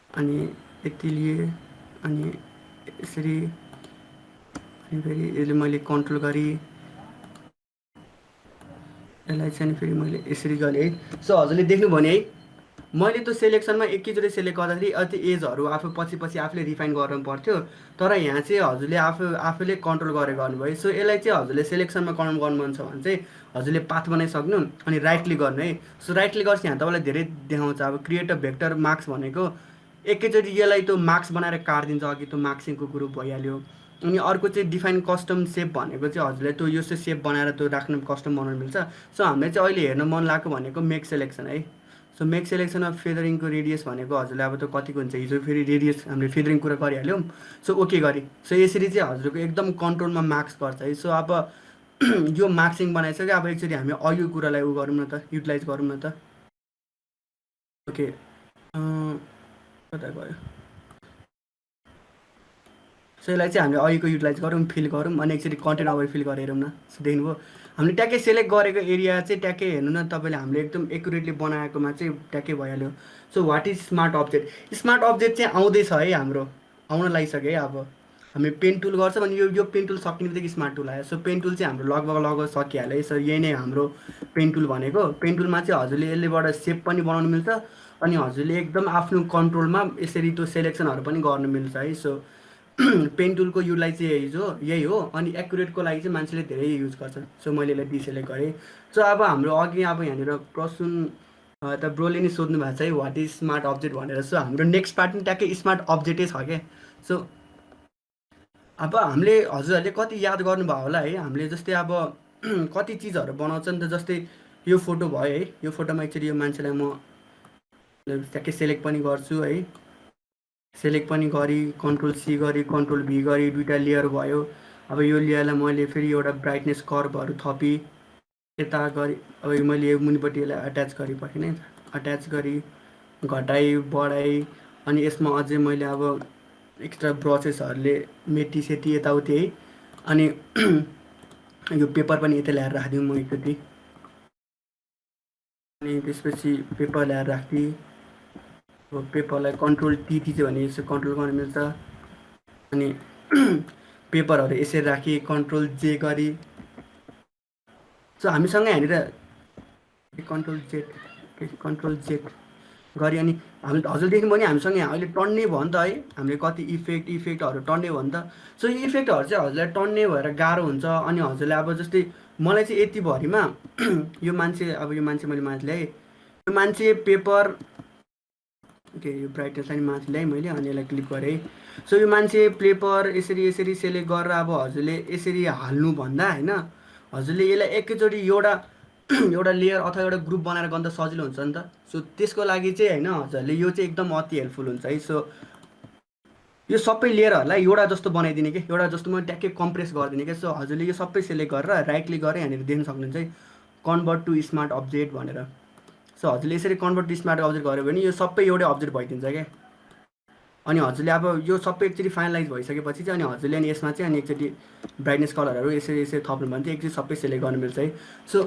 अनि यति लिएँ अनि यसरी अनि फेरि यसले मैले कन्ट्रोल गरेँ, यसलाई चाहिँ फेरि मैले यसरी गरेँ है। सो हजुरले देख्नुभयो नि है, मैले त्यो सेलेक्सनमा एकैचोटि सेलेक्ट गर्दाखेरि अझै एजहरू आफू पछि आफूले रिफाइन गर्नु पर्थ्यो, तर यहाँ चाहिँ हजुरले आफूले कन्ट्रोल गरेर गर्नुभयो। सो यसलाई चाहिँ हजुरले सेलेक्सनमा कन्ट्रोल गर्नु मन छ भने चाहिँ हजुरले पाथ बनाइसक्नु अनि राइट क्लिक गर्नु है। सो राइट क्लिक गर्छ यहाँ तपाईँलाई धेरै देखाउँछ। अब क्रिएट अ भेक्टर मार्क्स भनेको एकैचोटि यसलाई त्यो मार्क्स बनाएर काटिदिन्छ, अघि त्यो मार्क्सिङको ग्रुप भइहाल्यो। अनि अर्को चाहिँ डिफाइन कस्टम सेप भनेको चाहिँ हजुरले त्यो यो चाहिँ सेप बनाएर त्यो राख्नु कस्टम बनाउनु मिल्छ। सो हामीलाई चाहिँ अहिले हेर्न मन लागेको भनेको मेक सेलेक्सन है। सो मेक सेलेक्सनमा फेदरिङको रेडियस भनेको हजुरले अब त्यो कतिको हुन्छ, हिजो फेरि रेडियस हामीले फेदरिङ कुरा गरिहाल्यौँ। सो ओके गरेँ। सो यसरी चाहिँ हजुरको एकदम कन्ट्रोलमा मार्क्स गर्छ है। सो अब यो मार्क्सिङ बनाइसक्यो, अब एकचोटि हामी अघिको कुरालाई उ गरौँ न त, युटिलाइज गरौँ न त। ओके, कता गयो? सो यसलाई चाहिँ हामीले अघिको युटिलाइज गरौँ, फिल गरौँ अनि एकचोटि कन्टेन्ट अगाडि फिल गरेर हेरौँ न। सो देख्नुभयो हामीले ट्याक्कै सेलेक्ट गरेको एरिया चाहिँ ट्याक्कै हेर्नु न तपाईँले, हामीले एकदम एकुरेटली बनाएकोमा चाहिँ ट्याक्कै भइहाल्यो। So what is smart object? Smart object चाहिँ आउँदैछ है, हाम्रो आउन लागिसक्यो है। अब हामी पेन टुल गर्छौँ भने यो पेन टुल सकिने बित्तिकै स्मार्ट टुल आयो। सो पेन टुल चाहिँ हाम्रो लगभग सकिहाल्यो है। सो यही नै हाम्रो पेन टुल भनेको। पेन टुलमा चाहिँ हजुरले यसलेबाट सेप पनि बनाउनु मिल्छ अनि हजुरले एकदम आफ्नो कन्ट्रोलमा यसरी त्यो सेलेक्सनहरू पनि गर्नु मिल्छ है। सो पेन टुलको युटिलाइज चाहिँ यही हो अनि एकुरेटको लागि चाहिँ मान्छेले धेरै युज गर्छ। सो मैले यसलाई डिसेलेक्ट गरेँ। सो अब हाम्रो अघि अब यहाँनिर प्रसुन त ब्रोले नि सोध्नु भएको छ है वाट इज स्मार्ट अब्जेक्ट भनेर। सो हाम्रो नेक्स्ट पार्ट पनि ट्याक्कै स्मार्ट अब्जेक्टै छ क्या। सो अब हामीले हजुरहरूले कति याद गर्नुभयो होला है, हामीले जस्तै अब कति चिजहरू बनाउँछ नि त। जस्तै यो फोटो भयो है, यो फोटोमा एकचोटि यो मान्छेलाई म ट्याक्कै सेलेक्ट पनि गर्छु है। सेलेक्ट पनि गरी कन्ट्रोल सी गरी कन्ट्रोल भी गरी दुईवटा लेयर भयो। अब यो लेयरलाई मैले फेरि एउटा ब्राइटनेस कर्भहरू थपी यता गरी अब मैले मुनिपट्टि यसलाई अट्याच गरिपठाएँ नै, अट्याच गरी घटाइ बढाइ अनि यसमा अझै मैले अब एक्स्ट्रा ब्रसेसहरूले मेटी सेटी यताउति है। अनि यो पेपर पनि यता ल्याएर राखिदिउँ म एकचोटि, अनि त्यसपछि पेपर ल्याएर राखिदिएँ। अब पेपरलाई कन्ट्रोल टी थिच्यो भने यसो कन्ट्रोल गर्न मिल्छ। अनि पेपरहरू यसरी राखी कन्ट्रोल जे गरी। सो हामीसँग यहाँनिर कन्ट्रोल जेड गरी अनि हामी हजुर देख्नुभयो भने हामीसँग यहाँ अहिले टन्ने भयो नि त है। हामीले कति इफेक्टहरू टन्ने भयो नि त। सो यो इफेक्टहरू चाहिँ हजुरलाई टन्ने भएर गाह्रो हुन्छ। अनि हजुरले अब जस्तै मलाई चाहिँ यति भरिमा यो मान्छे मैले माथि ल्याएँ, यो मान्छे पेपर ओके यो ब्राइटनेसलाई नि माथि ल्याएँ मैले अनि यसलाई क्लिक गरेँ। सो यो मान्छे पेपर यसरी सेलेक्ट गरेर अब हजुरले यसरी हाल्नुभन्दा होइन हजुरले यसलाई एकैचोटि एउटा लेयर अथवा एउटा ग्रुप बनाएर गर्न त सजिलो हुन्छ नि त। सो त्यसको लागि चाहिँ होइन हजुरले यो चाहिँ एकदम अति हेल्पफुल हुन्छ है। सो यो सबै लेयरहरूलाई एउटा जस्तो बनाइदिने कि एउटा जस्तो म ट्याक्कै कम्प्रेस गरिदिने क्या। सो हजुरले यो सबै सेलेक्ट गरेर राइट क्लिक गरेर यहाँनिर देख्न सक्नुहुन्छ है कन्भर्ट टु स्मार्ट अब्जेक्ट भनेर। सो हजुरले यसरी कन्भर्ट टु स्मार्ट अब्जेक्ट गऱ्यो भने यो सबै एउटै अब्जेक्ट भइदिन्छ क्या। अनि हजुरले अब यो सबै एकचोटि फाइनलाइज भइसकेपछि चाहिँ अनि हजुरले अनि यसमा चाहिँ अनि एकचोटि ब्राइटनेस कलरहरू यसरी थप्नु भने चाहिँ एकचोटि सबै सेलेक्ट गर्नु मिल्छ है। सो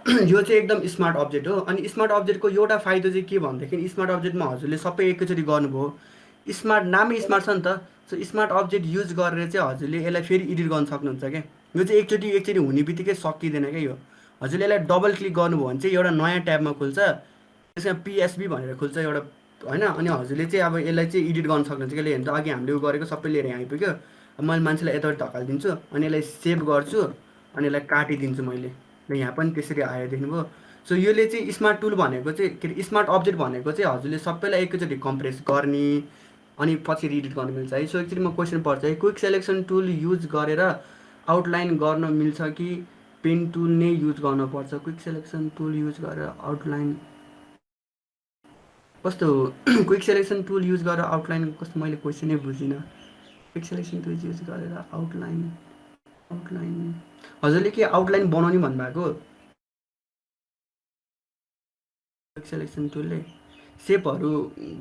यो चाहिँ एकदम स्मार्ट अब्जेक्ट हो। अनि स्मार्ट अब्जेक्टको एउटा फाइदा चाहिँ के भनेदेखि स्मार्ट अब्जेक्टमा हजुरले सबै एकैचोटि गर्नुभयो, स्मार्ट नामै स्मार्ट छ नि त। सो स्मार्ट अब्जेक्ट युज गरेर चाहिँ हजुरले यसलाई फेरि एडिट गर्न सक्नुहुन्छ क्या। यो चाहिँ एकचोटि हुने बित्तिकै सकिँदैन क्या। यो हजुरले यसलाई डबल क्लिक गर्नुभयो भने चाहिँ एउटा नयाँ ट्याबमा खुल्छ, त्यसमा पिएसबी भनेर खुल्छ एउटा होइन। अनि हजुरले चाहिँ अब यसलाई चाहिँ एडिट गर्न सक्नुहुन्छ कि हेर्नु त अघि हामीले उ गरेको सबै लिएर यहाँ आइपुग्यो। अब मैले मान्छेलाई यतापट्टि धकालिदिन्छु अनि यसलाई सेभ गर्छु अनि यसलाई काटिदिन्छु मैले र यहाँ पनि त्यसरी आयो देख्नुभयो। सो यसले चाहिँ स्मार्ट टुल भनेको चाहिँ के अरे स्मार्ट अब्जेक्ट भनेको चाहिँ हजुरले सबैलाई एकैचोटि कम्प्रेस गर्ने अनि पछि एडिट गर्नु मिल्छ है। सो एकचोटि म क्वेसन पर्छ है, क्विक सेलेक्सन टुल युज गरेर आउटलाइन गर्न मिल्छ कि पेन टुल नै युज गर्नुपर्छ? क्विक सेलेक्सन टुल युज गरेर आउटलाइन कस्तो क्विक सेलेक्सन टुल युज गरेर आउटलाइन कस्तो, मैले क्वेसनै बुझिनँ। क्विक सेलेक्सन टुल युज गरेर आउटलाइन हजुरले के आउटलाइन बनाउने भन्नुभएको? क्विक सेलेक्सन टुलले सेपहरू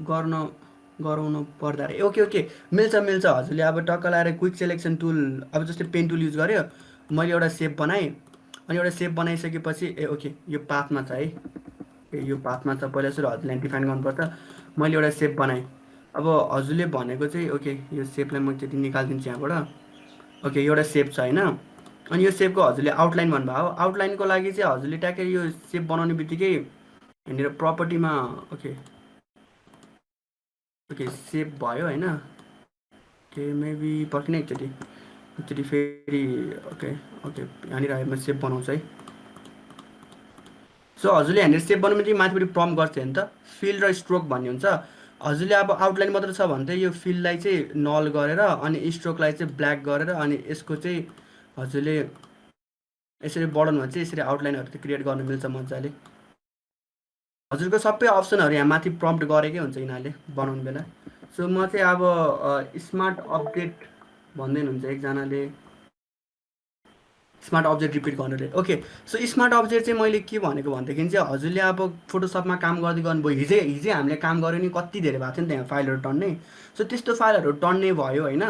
गराउनु पर्दा रे। ओके मिल्छ हजुरले अब टक्क लाएर क्विक सेलेक्सन टुल अब जस्तै पेन टुल युज गर्यो, मैले एउटा सेप बनाएँ अनि एउटा सेप बनाइसकेपछि ओके यो पाथमा छ है, यो पाथमा छ, पहिला सुरु हजुरले डिफाइन गर्नुपर्छ। मैले एउटा सेप बनाएँ, अब हजुरले भनेको चाहिँ ओके यो सेपलाई म त्यति निकालिदिन्छु यहाँबाट। ओके एउटा सेप छ होइन, अनि यो सेपको हजुरले आउटलाइन भन्नुभयो। आउटलाइनको लागि चाहिँ हजुरले ट्याक्कै यो सेप बनाउने बित्तिकै यहाँनिर प्रपर्टीमा ओके सेप भयो होइन। ओके मेबी पर्खिन एकचोटि फेरि ओके यहाँनिर आयो, म सेप बनाउँछु है। सो हजुरले यहाँनिर सेप बनाउने बित्तिकै माथिपट्टि प्रम्प्ट गर्छ नि त, फिल र स्ट्रोक भन्ने हुन्छ। हजुरले अब आउटलाइन मात्र छ भने चाहिँ यो फिललाई चाहिँ नल गरेर अनि स्ट्रोकलाई चाहिँ ब्ल्याक गरेर अनि यसको चाहिँ हजुरले यसरी बढाउनु भने चाहिँ यसरी आउटलाइनहरू चाहिँ क्रिएट गर्नु मिल्छ मजाले। हजुरको सबै अप्सनहरू यहाँ माथि प्रम्प्ट गरेकै हुन्छ यिनीहरूले बनाउने बेला। सो म चाहिँ अब स्मार्ट अपडेट भन्दै हुनुहुन्छ एकजनाले, स्मार्ट अब्जेक्ट रिपिट गर्नुले। ओके सो स्मार्ट अब्जेक्ट चाहिँ मैले के भनेको भनेदेखि चाहिँ हजुरले अब फोटोसपमा काम गर्दै गर्नुभयो, हिजै हामीले काम गऱ्यो नि, कति धेरै भएको थियो नि त्यहाँ फाइलहरू टन्ने। सो त्यस्तो फाइलहरू टन्ने भयो होइन,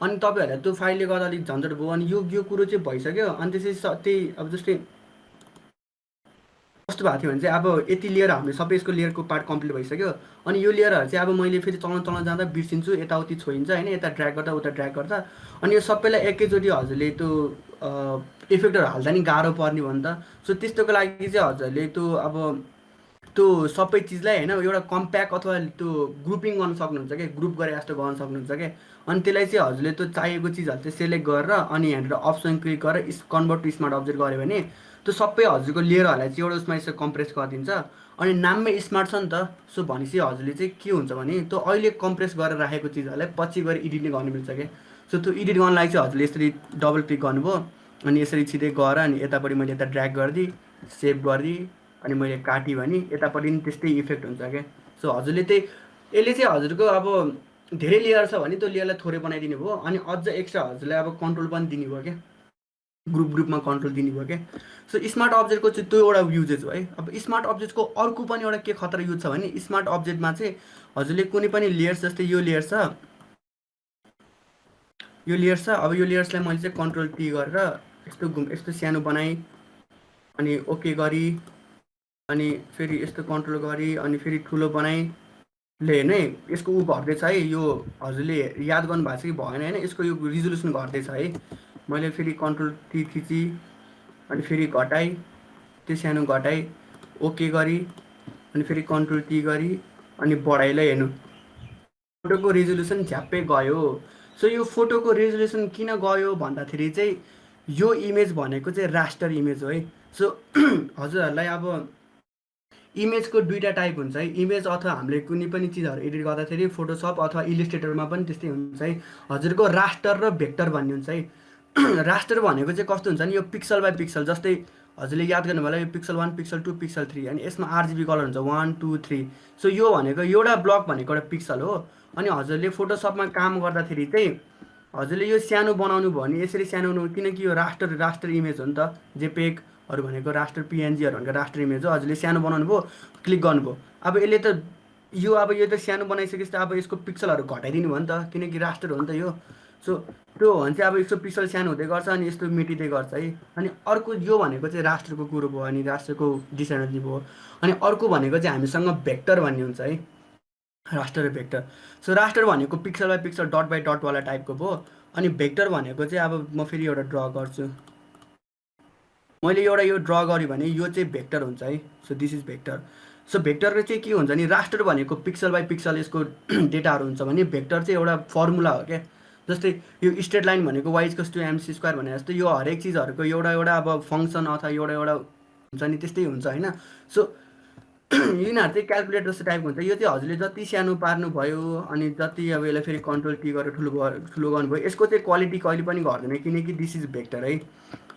अनि तपाईँहरूलाई त्यो फाइलले गर्दा अलिक झन्झट भयो। अनि यो कुरो चाहिँ भइसक्यो, अनि त्यसपछि त्यही अब जस्तै कस्तो भएको थियो भने चाहिँ अब यति लेयर हामीले सबै यसको लेयरको पार्ट कम्प्लिट भइसक्यो। अनि यो लेयरहरू चाहिँ अब मैले फेरि चलाउन जाँदा बिर्सिन्छु, यताउति छोइन्छ होइन, यता ड्र्याग गर्दा उता ड्र्याग गर्दा। अनि यो सबैलाई एकैचोटि हजुरले त्यो इफेक्टहरू हाल्दा नि गाह्रो पर्ने भयो नि त। सो त्यस्तोको लागि चाहिँ हजुरले त्यो सबै चिजलाई होइन एउटा कम्प्याक्ट अथवा त्यो ग्रुपिङ गर्न सक्नुहुन्छ क्या, ग्रुप गरे जस्तो गर्न सक्नुहुन्छ क्या। अनि त्यसलाई चाहिँ हजुरले त्यो चाहिएको चिजहरू चाहिँ सेलेक्ट गरेर अनि यहाँनिर अप्सन क्लिक गरेर कन्भर्ट टु स्मार्ट अब्जेक्ट गऱ्यो भने त्यो सबै हजुरको लेयरहरूलाई चाहिँ एउटा उसमा यसो कम्प्रेस गरिदिन्छ। अनि नाममै स्मार्ट छ नि त, सो भनेपछि हजुरले चाहिँ के हुन्छ भने त्यो अहिले कम्प्रेस गरेर राखेको चिजहरूलाई पछि गएर एडिट नै गर्नु मिल्छ क्या। सो त्यो एडिट गर्नलाई चाहिँ हजुरले यसरी डबल क्लिक गर्नुभयो अनि यसरी छिटै गएर अनि यतापट्टि मैले यता ड्र्याग गरिदिएँ, सेभ गरिदिएँ, अनि मैले काटेँ भने यतापट्टि पनि त्यस्तै इफेक्ट हुन्छ क्या। सो हजुरले त्यही यसले चाहिँ हजुरको अब धेरै लेयर छ भने त्यो लेयरलाई थोरै बनाइदिनु भयो, अनि अझ एक्स्ट्रा हजुरलाई अब कन्ट्रोल पनि दिनु भयो क्या, ग्रुपमा कन्ट्रोल दिनु भयो क्या। सो स्मार्ट अब्जेक्टको चाहिँ त्यो एउटा युजेज हो है। अब स्मार्ट अब्जेक्टको अर्को पनि एउटा के खतरा युज छ भने स्मार्ट अब्जेक्टमा चाहिँ हजुरले कुनै पनि लेयर्स जस्तै यो लेयर छ, अब यो लेयर्सलाई मैले चाहिँ कन्ट्रोल टी गरेर यस्तो सानो बनाएँ अनि ओके गरी अनि फेरि यस्तो कन्ट्रोल गरी अनि फेरि ठुलो बनाएँ ले होइन यसको घट्दैछ है। यो हजुरले याद गर्नु भएको छ कि भएन होइन, यसको यो रिजोल्युसन घट्दैछ है। मैले फेरि कन्ट्रोल टी थिचेँ अनि फेरि घटाएँ, त्यो सानो घटाएँ, ओके गरी अनि फेरि कन्ट्रोल टी गरी अनि बढाइलाई हेर्नु फोटोको रिजोल्युसन झ्याप्पै गयो। सो यो फोटोको रिजोल्युसन किन गयो भन्दाखेरि चाहिँ यो इमेज भनेको चाहिँ रास्टर इमेज हो है। सो हजुरहरूलाई अब इमेजको दुईवटा टाइप हुन्छ है, इमेज अथवा हामीले कुनै पनि चिजहरू एडिट गर्दाखेरि फोटोसप अथवा इलिस्ट्रेटरमा पनि त्यस्तै हुन्छ है। हजुरको रास्टर र भेक्टर भन्ने हुन्छ है। रास्टर भनेको चाहिँ कस्तो हुन्छ नि, यो पिक्सल बाई पिक्सल, जस्तै हजुरले याद गर्नु होला यो पिक्सल 1 पिक्सल 2 पिक्सल 3 अनि यसमा आरजिबी कलर हुन्छ 1 2 3। सो यो भनेको एउटा ब्लक भनेको एउटा पिक्सल हो। अनि हजुरले फोटोसपमा काम गर्दाखेरि चाहिँ हजुरले यो सानो बनाउनु भयो भने यसरी सानो, किनकि यो रास्टर इमेज हो नि त, जेपेगहरू भनेको रास्टर, पिएनजीहरू भनेको रास्टर इमेज हो। हजुरले सानो बनाउनु भयो, क्लिक गर्नुभयो, अब यसले त यो त सानो बनाइसकेपछि त अब यसको पिक्सलहरू घटाइदिनु भयो नि त, किनकि रास्टर हो नि त यो। सो त्यो हो भने चाहिँ अब यसको पिक्सल सानो हुँदै गर्छ अनि यस्तो मेटिँदै गर्छ है। अनि अर्को यो भनेको चाहिँ रास्टरको कुरो भयो अनि रास्टरको डिसएडभान्टेज भयो। अनि अर्को भनेको चाहिँ हामीसँग भेक्टर भन्ने हुन्छ है, रास्टर र भेक्टर। सो रास्टर भनेको pixel by pixel dot by डटवाला टाइपको भयो। अनि भेक्टर भनेको चाहिँ अब म फेरि एउटा ड्र गर्छु, मैले एउटा यो ड्र गरेँ भने यो चाहिँ भेक्टर हुन्छ है। So this is vector. So भेक्टरको चाहिँ के हुन्छ नि, रास्टर भनेको पिक्सल बाई पिक्सल यसको डेटाहरू हुन्छ भने भेक्टर चाहिँ एउटा फर्मुला हो क्या। जस्तै यो स्ट्रेट लाइन भनेको y = mc² भने जस्तो यो हरेक चिजहरूको एउटा एउटा अब फङ्सन अथवा एउटा एउटा हुन्छ नि त्यस्तै हुन्छ होइन। सो यिनीहरू चाहिँ क्यालकुलेटर जस्तो टाइपको हुन्छ। यो चाहिँ हजुरले जति सानो पार्नुभयो अनि जति अब यसलाई फेरि कन्ट्रोल टी गरेर ठुलो गर्नुभयो यसको चाहिँ क्वालिटी कहिले पनि घट्दैन किनकि दिस इज भेक्टर है।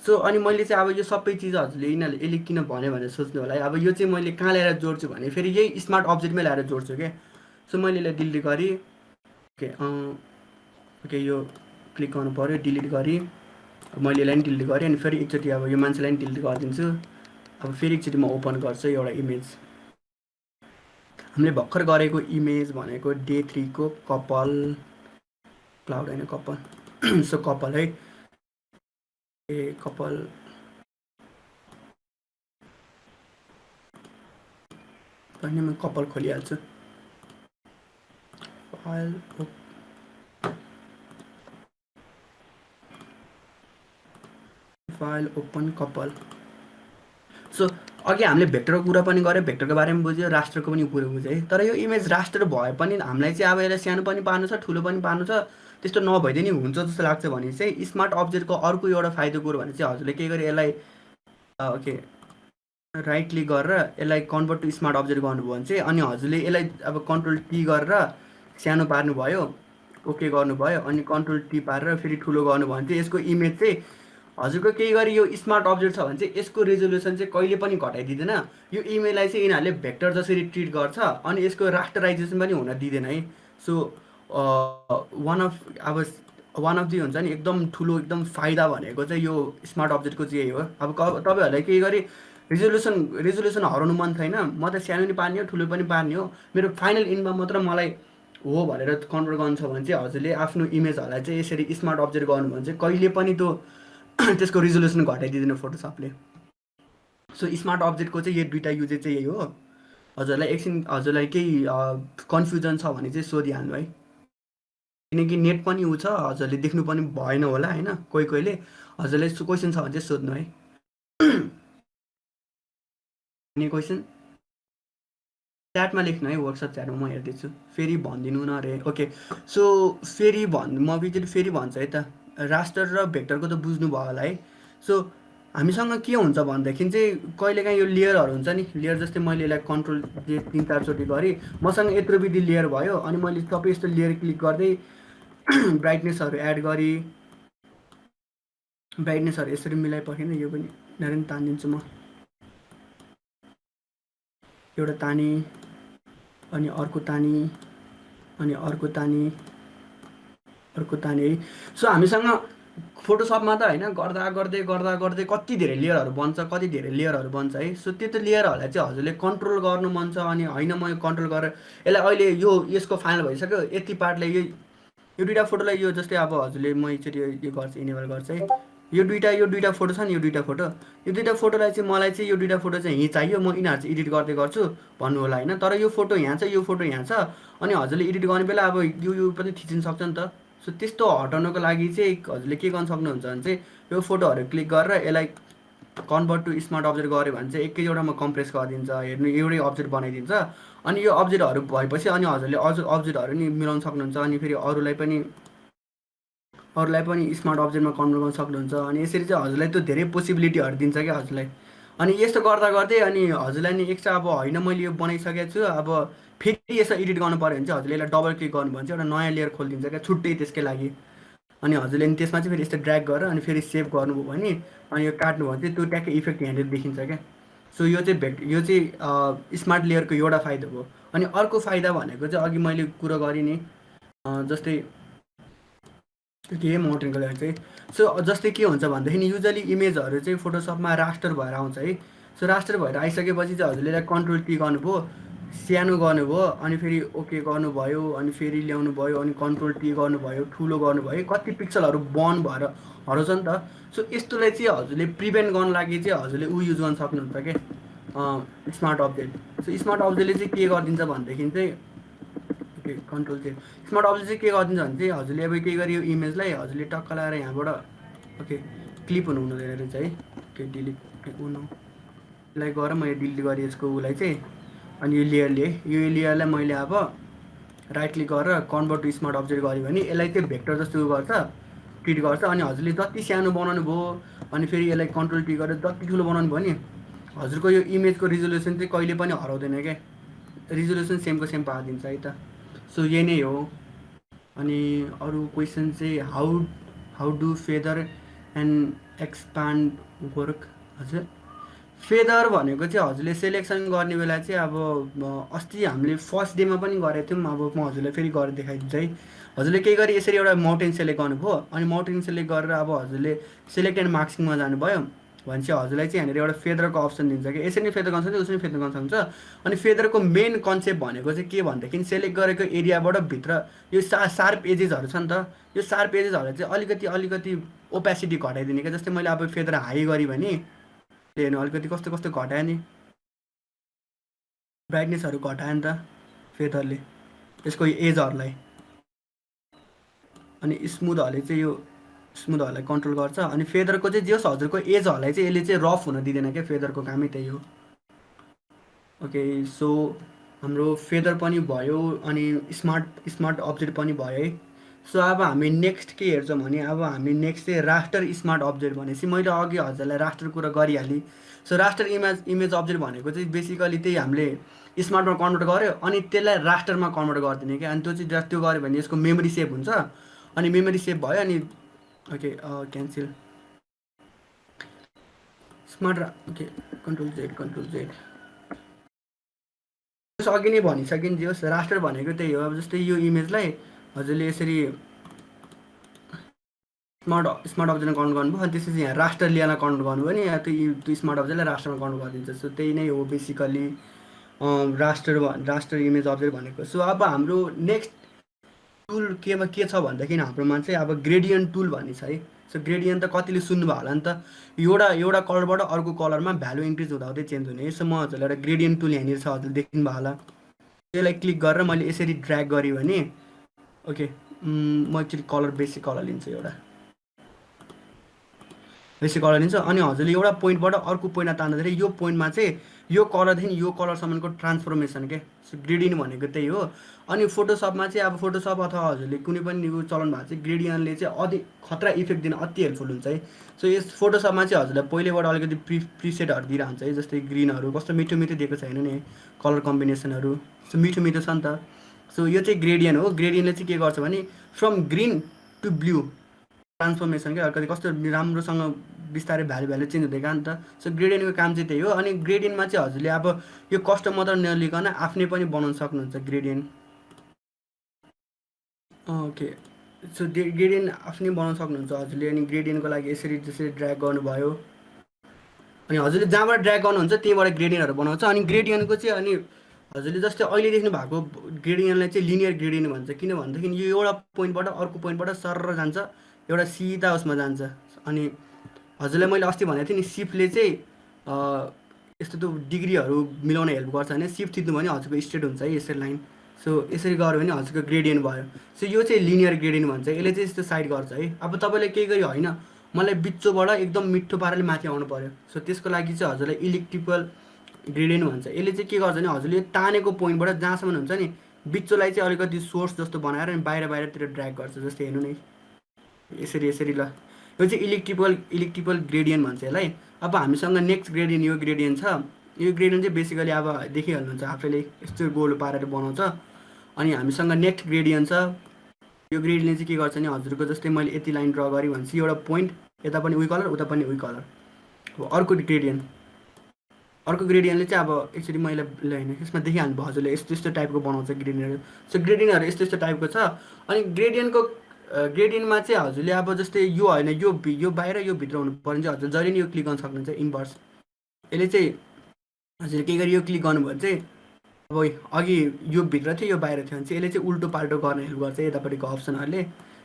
सो अनि मैले चाहिँ अब यो सबै चिज हजुरले यिनीहरूले यसले किन भन्यो भनेर सोच्नु होला है। अब यो चाहिँ मैले कहाँ ल्याएर जोड्छु भने फेरि यही स्मार्ट अब्जेक्टमै ल्याएर जोड्छु क्या। सो मैले यसलाई डिलिट गरेँ। ओके यो क्लिक गर्नु पऱ्यो, डिलिट गरेँ। मैले यसलाई पनि डिलिट गरेँ अनि फेरि एकचोटि अब यो मान्छेलाई पनि डिलिट गरिदिन्छु। अब फेरि एकचोटि म ओपन गर्छु एउटा इमेज। हामीले भर्खर गरेको इमेज भनेको डे 3 को कपाल क्लाउड होइन कपाल सो कपाल है। ए कपाल पनि म कपाल खोलिहाल्छु। फाइल ओपन कपाल। सो अघि हामीले भेक्टरको कुरा पनि गऱ्यो, भेक्टरको बारेमा बुझ्यो, राष्ट्रको पनि कुरा बुझ्यो है। तर यो इमेज राष्ट्र भए पनि हामीलाई चाहिँ अब यसलाई सानो पनि पार्नु छ ठुलो पनि पार्नु छ। त्यस्तो नभइदिए नि हुन्छ जस्तो लाग्छ भने चाहिँ स्मार्ट अब्जेक्टको अर्को एउटा फाइदा कुरो भने चाहिँ हजुरले के गरे यसलाई ओके राइट क्लिक गरेर यसलाई कन्भर्ट टु स्मार्ट अब्जेक्ट गर्नुभयो भने चाहिँ अनि हजुरले यसलाई अब कन्ट्रोल टी गरेर सानो पार्नुभयो, ओके गर्नुभयो अनि कन्ट्रोल टी पारेर फेरि ठुलो गर्नुभयो भने चाहिँ यसको इमेज चाहिँ हजुरको केही गरी यो स्मार्ट अब्जेक्ट छ भने चाहिँ यसको रेजोल्युसन चाहिँ कहिले पनि घटाइदिँदैन। यो इमेजलाई चाहिँ यिनीहरूले भेक्टर जसरी ट्रिट गर्छ अनि यसको रास्टराइजेसन पनि हुन दिँदैन है। सो वान अफ दि हुन्छ नि एकदम ठुलो एकदम फाइदा भनेको चाहिँ यो स्मार्ट अब्जेक्टको चाहिँ यही हो। अब तपाईँहरूलाई केही गरी रेजोल्युसन हराउनु मन छैन, म त सानो पनि पार्ने हो ठुलो पनि पार्ने हो, मेरो फाइनल इनमा मात्र मलाई हो भनेर कन्भर्ट गर्नु छ भने चाहिँ हजुरले आफ्नो इमेजहरूलाई चाहिँ यसरी स्मार्ट अब्जेक्ट गर्नु भने चाहिँ कहिले पनि त्यो त्यसको रिजोल्युसन घटाइदिँदैन फोटोसपले। सो स्मार्ट अब्जेक्टको चाहिँ यो दुईवटा युजेज चाहिँ यही हो। हजुरलाई एकछिन हजुरलाई केही कन्फ्युजन छ भने चाहिँ सोधिहाल्नु है, किनकि नेट पनि उ छ हजुरले देख्नु पनि भएन होला होइन। कहिले हजुरलाई क्वेसन छ भने चाहिँ सोध्नु है। एनी क्वेसन च्याटमा लेख्नु है, वर्कसप च्याटमा म हेर्दैछु। फेरि भनिदिनु न रे। ओके सो फेरि म बिचरी फेरि भन्छु है त। रास्टर र भेक्टरको त बुझ्नु भयो होला है। सो हामीसँग के हुन्छ भनेदेखि चाहिँ कहिलेकाहीँ यो लेयरहरू हुन्छ नि, लेयर जस्तै मैले यसलाई कन्ट्रोल 3-4 चोटि गरेँ, मसँग यत्रो विधि लेयर भयो अनि मैले सबै यस्तो लेयर क्लिक गर्दै ब्राइटनेसहरू एड गरेँ। ब्राइटनेसहरू यसरी मिलाइपर्खेन, यो पनि यिनीहरू पनि तानिदिन्छु म। एउटा तानी अनि अर्को तानी अनि अर्को तानी अर्को तानी है। सो हामीसँग फोटोसपमा त होइन गर्दा गर्दै कति धेरै लेयरहरू बन्छ, कति धेरै लेयरहरू बन्छ है। सो त्यो त लेयरहरूलाई चाहिँ हजुरले कन्ट्रोल गर्नु मन छ अनि होइन म यो कन्ट्रोल गरेर यसलाई अहिले यो यसको फाइनल भइसक्यो यति पार्टलाई यो दुईवटा फोटोलाई यो जस्तै अब हजुरले म एकचोटि यो गर्छु, इनेबल गर्छु है। यो दुईवटा फोटो छ नि, यो दुईवटा फोटोलाई चाहिँ मलाई चाहिँ यो दुईवटा फोटो चाहिँ यहीँ चाहियो, म यिनीहरू चाहिँ एडिट गर्दै गर्छु भन्नु होला होइन। तर यो फोटो यहाँ छ, यो फोटो यहाँ छ अनि हजुरले एडिट गर्ने बेला अब यो पनि थिचिन सक्छ नि त। सो त्यस्तो हटाउनको लागि चाहिँ हजुरले के गर्न सक्नुहुन्छ भने चाहिँ यो फोटोहरू क्लिक गरेर यसलाई कन्भर्ट टु स्मार्ट अब्जेक्ट गऱ्यो भने चाहिँ एकैवटामा कम्प्रेस गरिदिन्छ, हेर्नु एउटै अब्जेक्ट बनाइदिन्छ। अनि यो अब्जेक्टहरू भएपछि अनि हजुरले अब्जेक्टहरू नि मिलाउन सक्नुहुन्छ अनि फेरि अरूलाई पनि स्मार्ट अब्जेक्टमा कन्भर्ट गर्न सक्नुहुन्छ। अनि यसरी चाहिँ हजुरलाई त्यो धेरै पोसिबिलिटीहरू दिन्छ क्या हजुरलाई। अनि यस्तो गर्दा गर्दै अनि हजुरलाई नि एक्स्ट्रा अब होइन मैले यो बनाइसकेको छु अब फेरि यसो एडिट गर्नु पऱ्यो भने चाहिँ हजुरले यसलाई डबल क्लिक गर्नुभयो भने चाहिँ एउटा नयाँ लेयर खोलिदिन्छ क्या छुट्टै त्यसकै लागि। अनि हजुरले नि त्यसमा चाहिँ फेरि यस्तो ड्र्याग गरेर अनि फेरि सेभ गर्नुभयो भने अनि यो काट्नुभयो भने चाहिँ त्यो ट्याक्कै इफेक्ट यहाँनिर देखिन्छ क्या। सो यो चाहिँ स्मार्ट लेयरको एउटा फाइदा हो। अनि अर्को फाइदा भनेको चाहिँ अघि मैले कुरो गरेँ नि जस्तै के मोटरको लेयर चाहिँ। सो जस्तै के हुन्छ भनेदेखि युजली इमेजहरू चाहिँ फोटोसपमा रास्टर भएर आउँछ है। सो रास्टर भएर आइसकेपछि चाहिँ हजुरले यसलाई कन्ट्रोल टी गर्नुभयो, सानो गर्नुभयो अनि फेरि ओके गर्नुभयो अनि फेरि ल्याउनु भयो अनि कन्ट्रोल टी गर्नुभयो, ठुलो गर्नुभयो, कति पिक्सलहरू बर्न भएर हराउँछ नि त। सो यस्तोलाई चाहिँ हजुरले प्रिभेन्ट गर्नु लागि चाहिँ हजुरले युज गर्न सक्नुहुन्छ क्या स्मार्ट अब्जेक्ट। सो स्मार्ट अब्जेक्टले चाहिँ के गरिदिन्छ भनेदेखि चाहिँ ओके कन्ट्रोल चाहिँ स्मार्ट अब्जेक्ट चाहिँ के गरिदिन्छ भने चाहिँ हजुरले अब केही गरी यो इमेजलाई हजुरले टक्क लगाएर यहाँबाट ओके क्लिप हुनु हुँदैन रहेछ है। ओके डिलिट यसलाई गरेर मैले डिलिट गरेँ यसको उसलाई चाहिँ। अनि यो लेयरलाई मैले अब राइट क्लिक गरेर कन्भर्ट टु स्मार्ट अब्जेक्ट गऱ्यो भने यसलाई चाहिँ भेक्टर जस्तो गर्छ, ट्रिट गर्छ। अनि हजुरले जति सानो बनाउनु भयो अनि फेरि यसलाई कन्ट्रोल टी गरेर जति ठुलो बनाउनु भयो नि हजुरको यो इमेजको रिजोल्युसन चाहिँ कहिले पनि हराउँदैन क्या, रिजोल्युसन सेमको सेम पारिदिन्छ है त। सो यही नै हो। अनि अरू क्वेसन चाहिँ how do feather and expand work. हजुर फेदर भनेको चाहिँ हजुरले सेलेक्सन गर्ने बेला चाहिँ अब अस्ति हामीले फर्स्ट डेमा पनि गरेको थियौँ, अब म हजुरलाई फेरि गरेर देखाइदिन्छु है। हजुरले केही गरी यसरी एउटा माउन्टेन सेलेक्ट गर्नुभयो अनि माउन्टेन सेलेक्ट गरेर अब हजुरले सेलेक्ट एन्ड मार्क्सिङमा जानुभयो भने चाहिँ हजुरलाई चाहिँ यहाँनिर एउटा फेदरको अप्सन दिन्छ कि यसरी नै फेदर गर्न सक्छ उसरी फेदर गर्न सक्छ। अनि फेदरको मेन कन्सेप्ट भनेको चाहिँ के भनेदेखि सेलेक्ट गरेको एरियाबाट भित्र यो सार्प एजेसहरू छ नि त, यो सार्प एजेसहरूलाई चाहिँ अलिकति ओपेसिटी घटाइदिने क्या। जस्तै मैले अब फेदर हाई गरेँ भने हेर्नु अलिकति कस्तो कस्तो घटायो नि, ब्राइटनेसहरू घटायो नि त फेदरले यसको एजहरूलाई। अनि स्मुथहरूले चाहिँ यो स्मुथहरूलाई कन्ट्रोल गर्छ। अनि फेदरको चाहिँ जे होस् हजुरको एजहरूलाई चाहिँ यसले चाहिँ रफ हुन दिँदैन क्या, फेदरको कामै त्यही हो। ओके सो हाम्रो फेदर पनि भयो अनि स्मार्ट अब्जेक्ट पनि भयो है। सो अब हामी नेक्स्ट के हेर्छौँ भने अब हामी नेक्स्ट चाहिँ रास्टर स्मार्ट अब्जेक्ट भनेपछि मैले अघि हजुरलाई रास्टर कुरा गरिहालेँ। सो रास्टर इमेज अब्जेक्ट भनेको चाहिँ बेसिकली त्यही हामीले स्मार्टमा कन्भर्ट गऱ्यो अनि त्यसलाई रास्टरमा कन्भर्ट गरिदिने क्या। अनि त्यो गऱ्यो भने यसको मेमोरी सेभ हुन्छ अनि मेमोरी सेभ भयो अनि okay cancel smart okay control Z अघि नै भनिसकिन् जे होस् रास्टर भनेको त्यही हो। अब जस्तै यो इमेजलाई हजुरले यसरी स्मार्ट अब्जेक्टमा काउन्ट गर्नुभयो अनि त्यसपछि यहाँ रास्टर लिएर काउन्ट गर्नुभयो नि त्यो स्मार्ट अब्जेक्टलाई रास्टरमा काउन्ट गरिदिन्छ। सो त्यही नै हो बेसिकली रास्टर इमेज अब्जेक्ट भनेको। सो अब हाम्रो नेक्स्ट टुल के छ भनेदेखि हाम्रोमा चाहिँ अब ग्रेडियन्ट टुल भन्ने छ है। सो ग्रेडियन्ट त कतिले सुन्नुभयो होला नि त, एउटा कलरबाट अर्को कलरमा भ्यालु इन्क्रिज हुँदाहुँदै चेन्ज हुने। सो म हजुरलाई एउटा ग्रेडियन्ट टुल यहाँनिर छ हजुरले देख्नुभयो होला। त्यसलाई क्लिक गरेर मैले यसरी ड्र्याग गरेँ भने ओके म एकचोटि कलर बेसिक कलर लिन्छु, एउटा बेसिक कलर लिन्छ। अनि हजुरले एउटा पोइन्टबाट अर्को पोइन्टमा तान्दाखेरि यो पोइन्टमा चाहिँ यो कलरदेखि यो कलरसम्मको ट्रान्सफर्मेसन के। सो ग्रेडियन्ट भनेको त्यही हो। अनि फोटोसपमा चाहिँ अब फोटोसप अथवा हजुरले कुनै पनि यो चलाउनु भएको चाहिँ ग्रेडियन्टले चाहिँ अति खतरा इफेक्ट दिन अति हेल्पफुल हुन्छ है। सो यस फोटोसपमा चाहिँ हजुरलाई पहिलेबाट अलिकति प्रिसेटहरू दिइरहन्छ है। जस्तै ग्रिनहरू कस्तो मिठो दिएको छ होइन नि कलर कम्बिनेसनहरू, सो मिठो छ नि त। सो यो चाहिँ ग्रेडियन्ट हो। ग्रेडियन्टले चाहिँ के गर्छ भने from green to blue transformation क्या, अलिकति कस्तो राम्रोसँग बिस्तारै भ्यालु चेन्ज हुँदै गयो नि त। सो ग्रेडियन्टको काम चाहिँ त्यही हो। अनि ग्रेडियन्टमा चाहिँ हजुरले अब यो कस्टम मात्र नलिकन आफ्नै पनि बनाउन सक्नुहुन्छ ग्रेडियन्ट। ओके सो ग्रेडियन्ट आफ्नै बनाउन सक्नुहुन्छ हजुरले। अनि ग्रेडियन्टको लागि यसरी ड्र्याग गर्नुभयो अनि हजुरले जहाँबाट ड्र्याग गर्नुहुन्छ त्यहीँबाट ग्रेडियन्टहरू बनाउँछ। अनि ग्रेडियन्टको चाहिँ अनि हजुरले जस्तै अहिले देख्नु भएको ग्रेडियन्टलाई चाहिँ लिनियर ग्रेडियन्ट भन्छ, किन भनेदेखि यो एउटा पोइन्टबाट अर्को पोइन्टबाट सर जान्छ, एउटा सिधा उसमा जान्छ। अनि हजुरलाई मैले अस्ति भनेको थिएँ नि सिफ्टले चाहिँ यस्तो त्यो डिग्रीहरू मिलाउन हेल्प गर्छ भने सिफ्ट थिच्नु भने हजुरको स्ट्रेट हुन्छ है यसरी लाइन। सो यसरी गऱ्यो भने हजुरको ग्रेडियन्ट भयो। सो यो चाहिँ लिनियर ग्रेडियन्ट भन्छ, यसले चाहिँ यस्तो साइड गर्छ है। अब तपाईँले केही गरी होइन मलाई बिचोबाट एकदम मिठो पाराले माथि आउनु पऱ्यो। सो त्यसको लागि चाहिँ हजुरलाई इलेक्ट्रिकल ग्रेडियन्ट भन्छ। यसले चाहिँ के गर्छ भने हजुरले तानेको पोइन्टबाट जहाँसम्म हुन्छ नि बिचोलाई चाहिँ अलिकति सोर्स जस्तो बनाएर अनि बाहिरतिर ड्र्याग गर्छ। जस्तै हेर्नु नै यसरी ल यो चाहिँ इलेक्ट्रिकल ग्रेडियन्ट भन्छ यसलाई। अब हामीसँग नेक्स्ट ग्रेडियन्ट यो ग्रेडियन्ट छ। यो ग्रेडियन्ट चाहिँ बेसिकली अब देखिहाल्नुहुन्छ आफैले यस्तो गोल पारेर बनाउँछ। अनि हामीसँग नेक्स्ट ग्रेडियन्ट छ। यो ग्रेडियन्टले चाहिँ के गर्छ भने हजुरको जस्तै मैले यति लाइन ड्र गरेँ भनेपछि एउटा पोइन्ट यता पनि उही कलर उता पनि उही कलर। अब अर्को ग्रेडियन्टले चाहिँ अब एक्चुअली मैले होइन यसमा देखिहाल्नु भयो हजुरले यस्तो टाइपको बनाउँछ ग्रेडियन्टहरू। सो ग्रेडियन्टहरू यस्तो टाइपको छ। अनि ग्रेडियन्टमा चाहिँ हजुरले अब जस्तै यो होइन यो बाहिर यो भित्र हुनु पर्ने चाहिँ हजुर जहिले नि यो क्लिक गर्न सक्नुहुन्छ इन्भर्स। यसले चाहिँ हजुरले के गरी यो क्लिक गर्नुभयो भने चाहिँ अब अघि यो भित्र थियो यो बाहिर थियो भने चाहिँ यसले चाहिँ उल्टो पाल्टो गर्न हेल्प गर्छ यतापट्टिको अप्सनहरूले।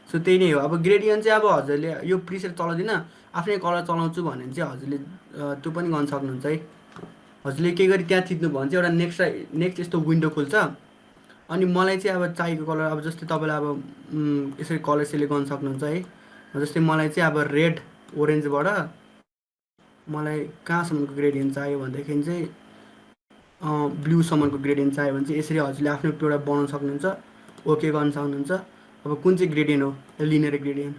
सो त्यही नै हो। अब ग्रेडियन्ट चाहिँ अब हजुरले यो प्रिसेट चलाउँदिनँ आफ्नै कलर चलाउँछु भने चाहिँ हजुरले त्यो पनि गर्न सक्नुहुन्छ है। हजुरले के गरी त्यहाँ थिच्नु भयो भने चाहिँ एउटा नेक्स्ट यस्तो विन्डो खुल्छ। अनि मलाई चाहिँ अब चाहिएको कलर अब जस्तै तपाईँलाई अब यसरी कलर सेलेक्ट गर्न सक्नुहुन्छ है। जस्तै मलाई चाहिँ अब रेड ओरेन्जबाट मलाई कहाँसम्मको ग्रेडियन्ट चाहियो भनेदेखि चाहिँ ब्लूसम्मको ग्रेडियन्ट चाहियो भने चाहिँ यसरी हजुरले आफ्नो एउटा बनाउन सक्नुहुन्छ। ओके गर्न सक्नुहुन्छ। अब कुन चाहिँ ग्रेडियन्ट हो, लिनियर ग्रेडियन्ट।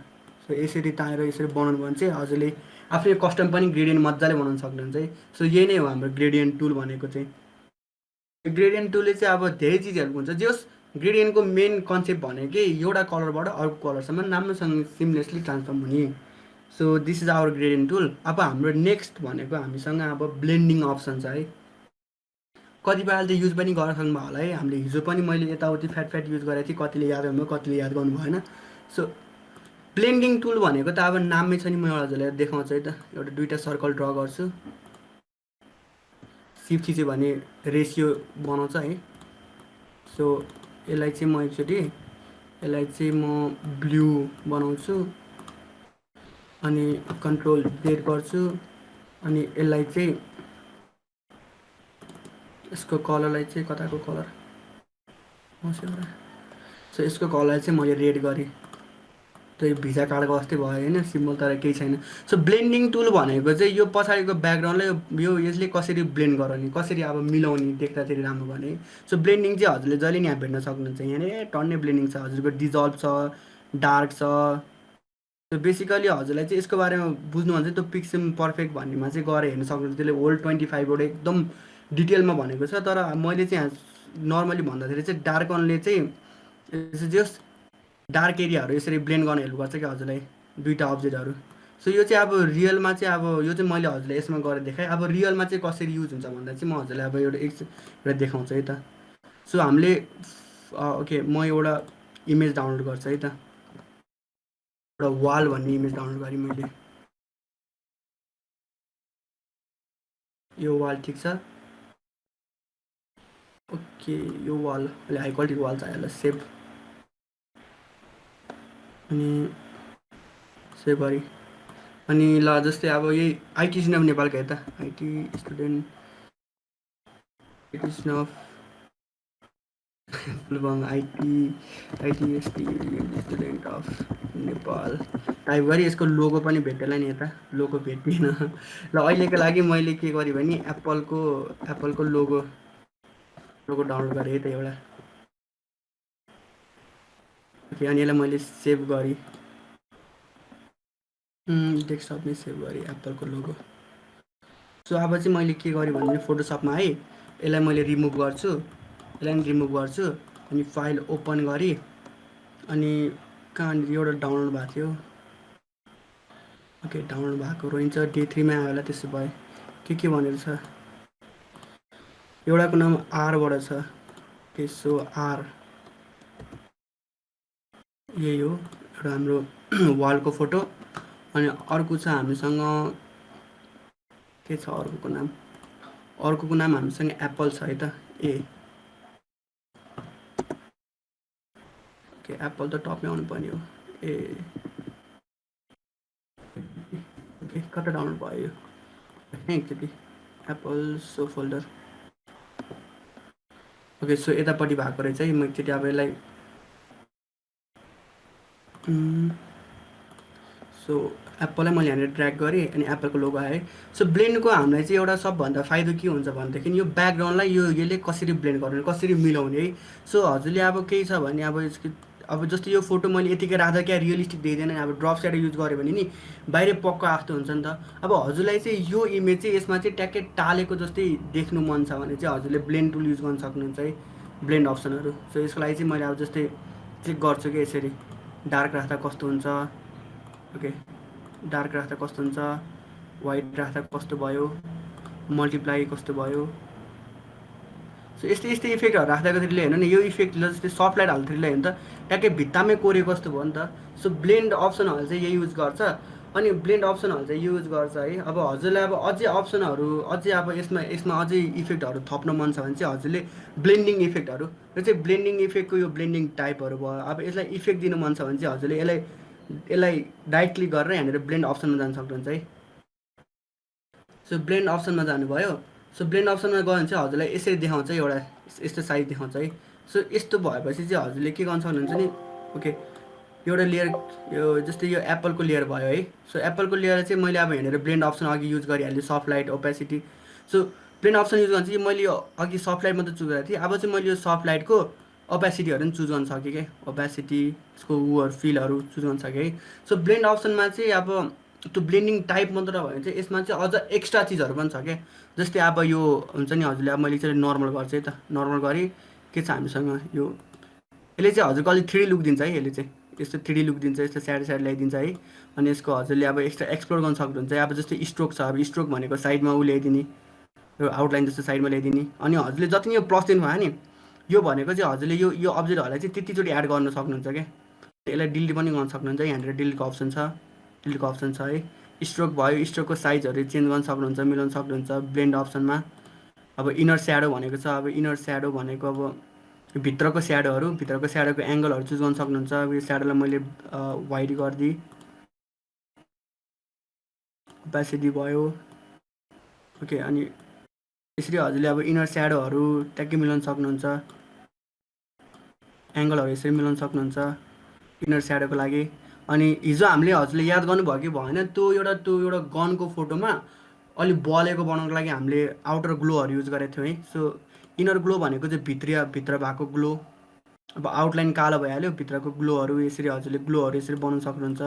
सो यसरी तानेर यसरी बनाउनु भयो भने चाहिँ हजुरले आफूले कस्टम पनि ग्रेडियन्ट मजाले बनाउन सक्नुहुन्छ है। सो यही नै हो हाम्रो ग्रेडियन्ट टुल भनेको चाहिँ। ग्रेडियन्ट टुलले चाहिँ अब धेरै चिज हेल्प हुन्छ। जे होस् ग्रेडियन्टको मेन कन्सेप्ट भनेकै एउटा कलरबाट अर्को कलरसम्म राम्रोसँग सिमलेसली ट्रान्सफर्म हुने। So this is our gradient tool. अब हाम्रो नेक्स्ट भनेको हामीसँग अब ब्लेन्डिङ अप्सन छ है। कतिपयले त युज पनि गर्न सक्नुभयो होला है। हामीले हिजो पनि मैले यताउति फ्याट युज गरेको थिएँ, कतिले याद गर्नुभयो कतिले याद गर्नु भएन। सो ब्लेन्डिङ टुल भनेको त अब नाममै छ नि, म हजुरलाई देखाउँछु है त। एउटा दुईवटा सर्कल ड्र गर्छु, सिफ्ट थिच्यो भने रेसियो बनाउँछ है। सो यसलाई चाहिँ म एकचोटि यसलाई चाहिँ म ब्लू बनाउँछु अनि कन्ट्रोल जेड गर्छु अनि यसलाई चाहिँ यसको कलरलाई चाहिँ कताको कलर सो यसको कलरलाई चाहिँ मैले रेड गरेँ। त्यो भिजा कार्डको जस्तै भयो होइन सिम्बल, तर केही छैन। सो ब्लेन्डिङ टुल भनेको चाहिँ यो पछाडिको ब्याकग्राउन्डलाई यो यसले कसरी ब्लेन्ड गराउने, कसरी अब मिलाउने देख्दाखेरि राम्रो गर्ने। सो ब्लेन्डिङ चाहिँ हजुरले जहिले नि यहाँ भेट्न सक्नुहुन्छ। यहाँनिर टन्नै ब्लेन्डिङ छ, हजुरको डिजल्भ छ, डार्क छ। सो बेसिकली हजुरलाई चाहिँ यसको बारेमा बुझ्नु भने चाहिँ त्यो पिक्सेल पर्फेक्ट भन्नेमा चाहिँ गएर हेर्न सक्नुहुन्छ। त्यसले होल 25बाट एकदम डिटेलमा भनेको छ। तर मैले चाहिँ यहाँ नर्मली भन्दाखेरि चाहिँ डार्क वानले चाहिँ जस्ट डार्क एरियाहरू यसरी ब्लेन्ड गर्न हेल्प गर्छ कि हजुरलाई दुईवटा अब्जेक्टहरू। सो यो चाहिँ अब रियलमा चाहिँ अब यो चाहिँ मैले हजुरलाई यसमा गरेर देखाएँ। अब रियलमा चाहिँ कसरी युज हुन्छ भन्दा चाहिँ म हजुरलाई अब एउटा देखाउँछु है त। सो हामीले ओके म एउटा इमेज डाउनलोड गर्छु है त। एउटा वाल भन्ने इमेज डाउनलोड गरेँ मैले। यो वाल ठिक छ। ओके यो वाल अहिले हाई क्वालिटीको वाल चाहियो होला। सेभ अनि सेभ गरेँ। अनि ल जस्तै अब यही आइटी स्नफ नेपालको हेर त, आइटी स्टुडेन्ट आइटी स्नफ फुलबङ IT student of Nepal type गरेँ। यसको लोगो पनि भेट्टेला नि, यता लोगो भेट्दिनँ। ल अहिलेको लागि मैले के गरेँ भने एप्पलको लोगो डाउनलोड गरेँ है त एउटा। ओके अनि यसलाई मैले सेभ गरेँ, डेस्कटपमै सेभ गरेँ एप्पलको लोगो। सो अब चाहिँ मैले के गरेँ भने फोटोसपमा है यसलाई मैले रिमुभ गर्छु, यसलाई पनि रिमुभ गर्छु अनि फाइल ओपन गरेँ। अनि कहाँनिर एउटा डाउनलोड भएको थियो, ओके डाउनलोड भएको रहन्छ डे 3मा आयो होला। त्यसो भए के भनेर छ, एउटाको नाम आरबाट छ। ओके सो आर यही हो एउटा हाम्रो वालको फोटो। अनि अर्को छ हामीसँग के छ अर्कोको नाम हामीसँग एप्पल छ है त। ओके एप्पल त टपमै आउनु पर्ने हो। ओके कता डाउनलोड भयो यो एकचोटि Apple so folder. Okay so यतापट्टि भएको रहेछ है। म एकचोटि अब यसलाई सो एप्पललाई मैले यहाँनिर ड्र्याग गरेँ अनि एप्पलको लोगो आयो है। सो ब्लेन्डको हामीलाई चाहिँ एउटा सबभन्दा फाइदा के हुन्छ भनेदेखि यो ब्याकग्राउन्डलाई यसले कसरी ब्लेन्ड गर्ने, कसरी मिलाउने है। सो हजुरले अब केही छ भने अब जस्तै यो फोटो मैले यतिकै राख्दा क्या रियलिस्टिक देख्दैन। अब ड्रप स्याडो युज गऱ्यो भने नि बाहिर पक्का आस्तो हुन्छ नि त। अब हजुरलाई चाहिँ यो इमेज चाहिँ यसमा चाहिँ ट्याक्कै टालेको जस्तै देख्नु मन छ भने चाहिँ हजुरले ब्लेन्ड टुल युज गर्न सक्नुहुन्छ है, ब्लेन्ड अप्सनहरू। सो यसको लागि चाहिँ मैले अब जस्तै चेक गर्छु कि यसरी डार्क राख्दा कस्तो हुन्छ, ओके डार्क राख्दा कस्तो हुन्छ, वाइट राख्दा कस्तो भयो, मल्टिप्लाई कस्तो भयो। सो यस्तै इफेक्टहरू राख्दाखेरिले हेर्नु नि यो इफेक्ट जस्तै सफ्ट लाइट हाल्दाखेरि हेर्नु त ट्याक्कै भित्तामै कोरेको कस्तो भयो नि त। सो ब्लेन्ड अप्सनहरू चाहिँ यही युज गर्छ। अनि ब्लेन्ड अप्सनहरू चाहिँ युज गर्छ है। अब हजुरलाई अब अझै अप्सनहरू अब यसमा अझै इफेक्टहरू थप्न मन छ भने चाहिँ हजुरले ब्लेन्डिङ इफेक्टहरू, यो चाहिँ ब्लेन्डिङ इफेक्टको यो ब्लेन्डिङ टाइपहरू भयो। अब यसलाई इफेक्ट दिनु मन छ भने चाहिँ हजुरले यसलाई राइट क्लिक गरेर यहाँनिर ब्लेन्ड अप्सनमा जान सक्नुहुन्छ है। सो ब्लेन्ड अप्सनमा जानुभयो। सो ब्लेन्ड अप्सनमा गयो भने चाहिँ हजुरलाई यसरी देखाउँछ एउटा यस्तो साइज देखाउँछ है। सो यस्तो भएपछि चाहिँ हजुरले के गर्न सक्नुहुन्छ नि, ओके एउटा लेयर यो जस्तै यो एप्पलको लेयर भयो है। सो एप्पलको लेयर चाहिँ मैले अब यहाँनिर ब्लेन्ड अप्सन अघि युज गरिहालेँ, soft light opacity. So blend option use गर्न चाहिँ मैले यो अघि सफ्ट लाइट मात्रै चुज गरेको थिएँ। अब चाहिँ मैले यो सफ्ट लाइटको अपेसिटीहरू पनि चुज गर्न सक्यो क्या अपेसिटी यसको उहरू फिलहरू चुज गर्न सक्यो है सो ब्लेन्ड अप्सनमा चाहिँ अब त्यो ब्लेन्डिङ टाइप मात्र भयो भने चाहिँ यसमा चाहिँ अझ एक्स्ट्रा चिजहरू पनि छ क्या जस्तै अब यो हुन्छ नि हजुरले अब मैले चाहिँ नर्मल गर्छु है त नर्मल गरेँ के छ हामीसँग यो यसले चाहिँ हजुरको अलिक 3D लुक दिन्छ है यसले चाहिँ यस्तो 3D लुक दिन्छ यस्तो साइड ल्याइदिन्छ है अनि यसको हजुरले अब एक्स्ट्रा एक्सप्लोर गर्न सक्नुहुन्छ अब जस्तै स्ट्रोक छ अब स्ट्रोक भनेको साइडमा ऊ ल्याइदिने यो आउटलाइन जस्तो साइडमा ल्याइदिने अनि हजुरले जति नै यो प्लस दिनु भयो नि यो भनेको चाहिँ हजुरले यो अब्जेक्टहरूलाई चाहिँ त्यतिचोटि एड गर्न सक्नुहुन्छ क्या यसलाई डिलिट पनि गर्न सक्नुहुन्छ यहाँनिर डिलिटको अप्सन छ है स्ट्रोक भयो स्ट्रोकको साइजहरू चेन्ज गर्न सक्नुहुन्छ मिलाउन सक्नुहुन्छ ब्लेन्ड अप्सनमा अब इनर स्याडो भनेको छ अब इनर स्याडो भनेको अब भित्रको स्याडोको एङ्गलहरू चुज गर्न सक्नुहुन्छ अब यो स्याडोलाई मैले वाइड गरिदिएँ ओपेसिटी भयो ओके अनि यसरी हजुरले अब इनर स्याडोहरू ट्याक्कै मिलाउन सक्नुहुन्छ एङ्गलहरू यसरी मिलाउन सक्नुहुन्छ इनर स्याडोको लागि अनि हिजो हामीले हजुरले याद गर्नुभयो कि भएन त्यो एउटा गनको फोटोमा अलिक बलेको बनाउनको लागि हामीले आउटर ग्लोहरू युज गरेको थियौँ है सो इनर ग्लो भनेको चाहिँ भित्र भएको ग्लो अब आउटलाइन कालो भइहाल्यो भित्रको ग्लोहरू यसरी हजुरले ग्लोहरू यसरी बनाउन सक्नुहुन्छ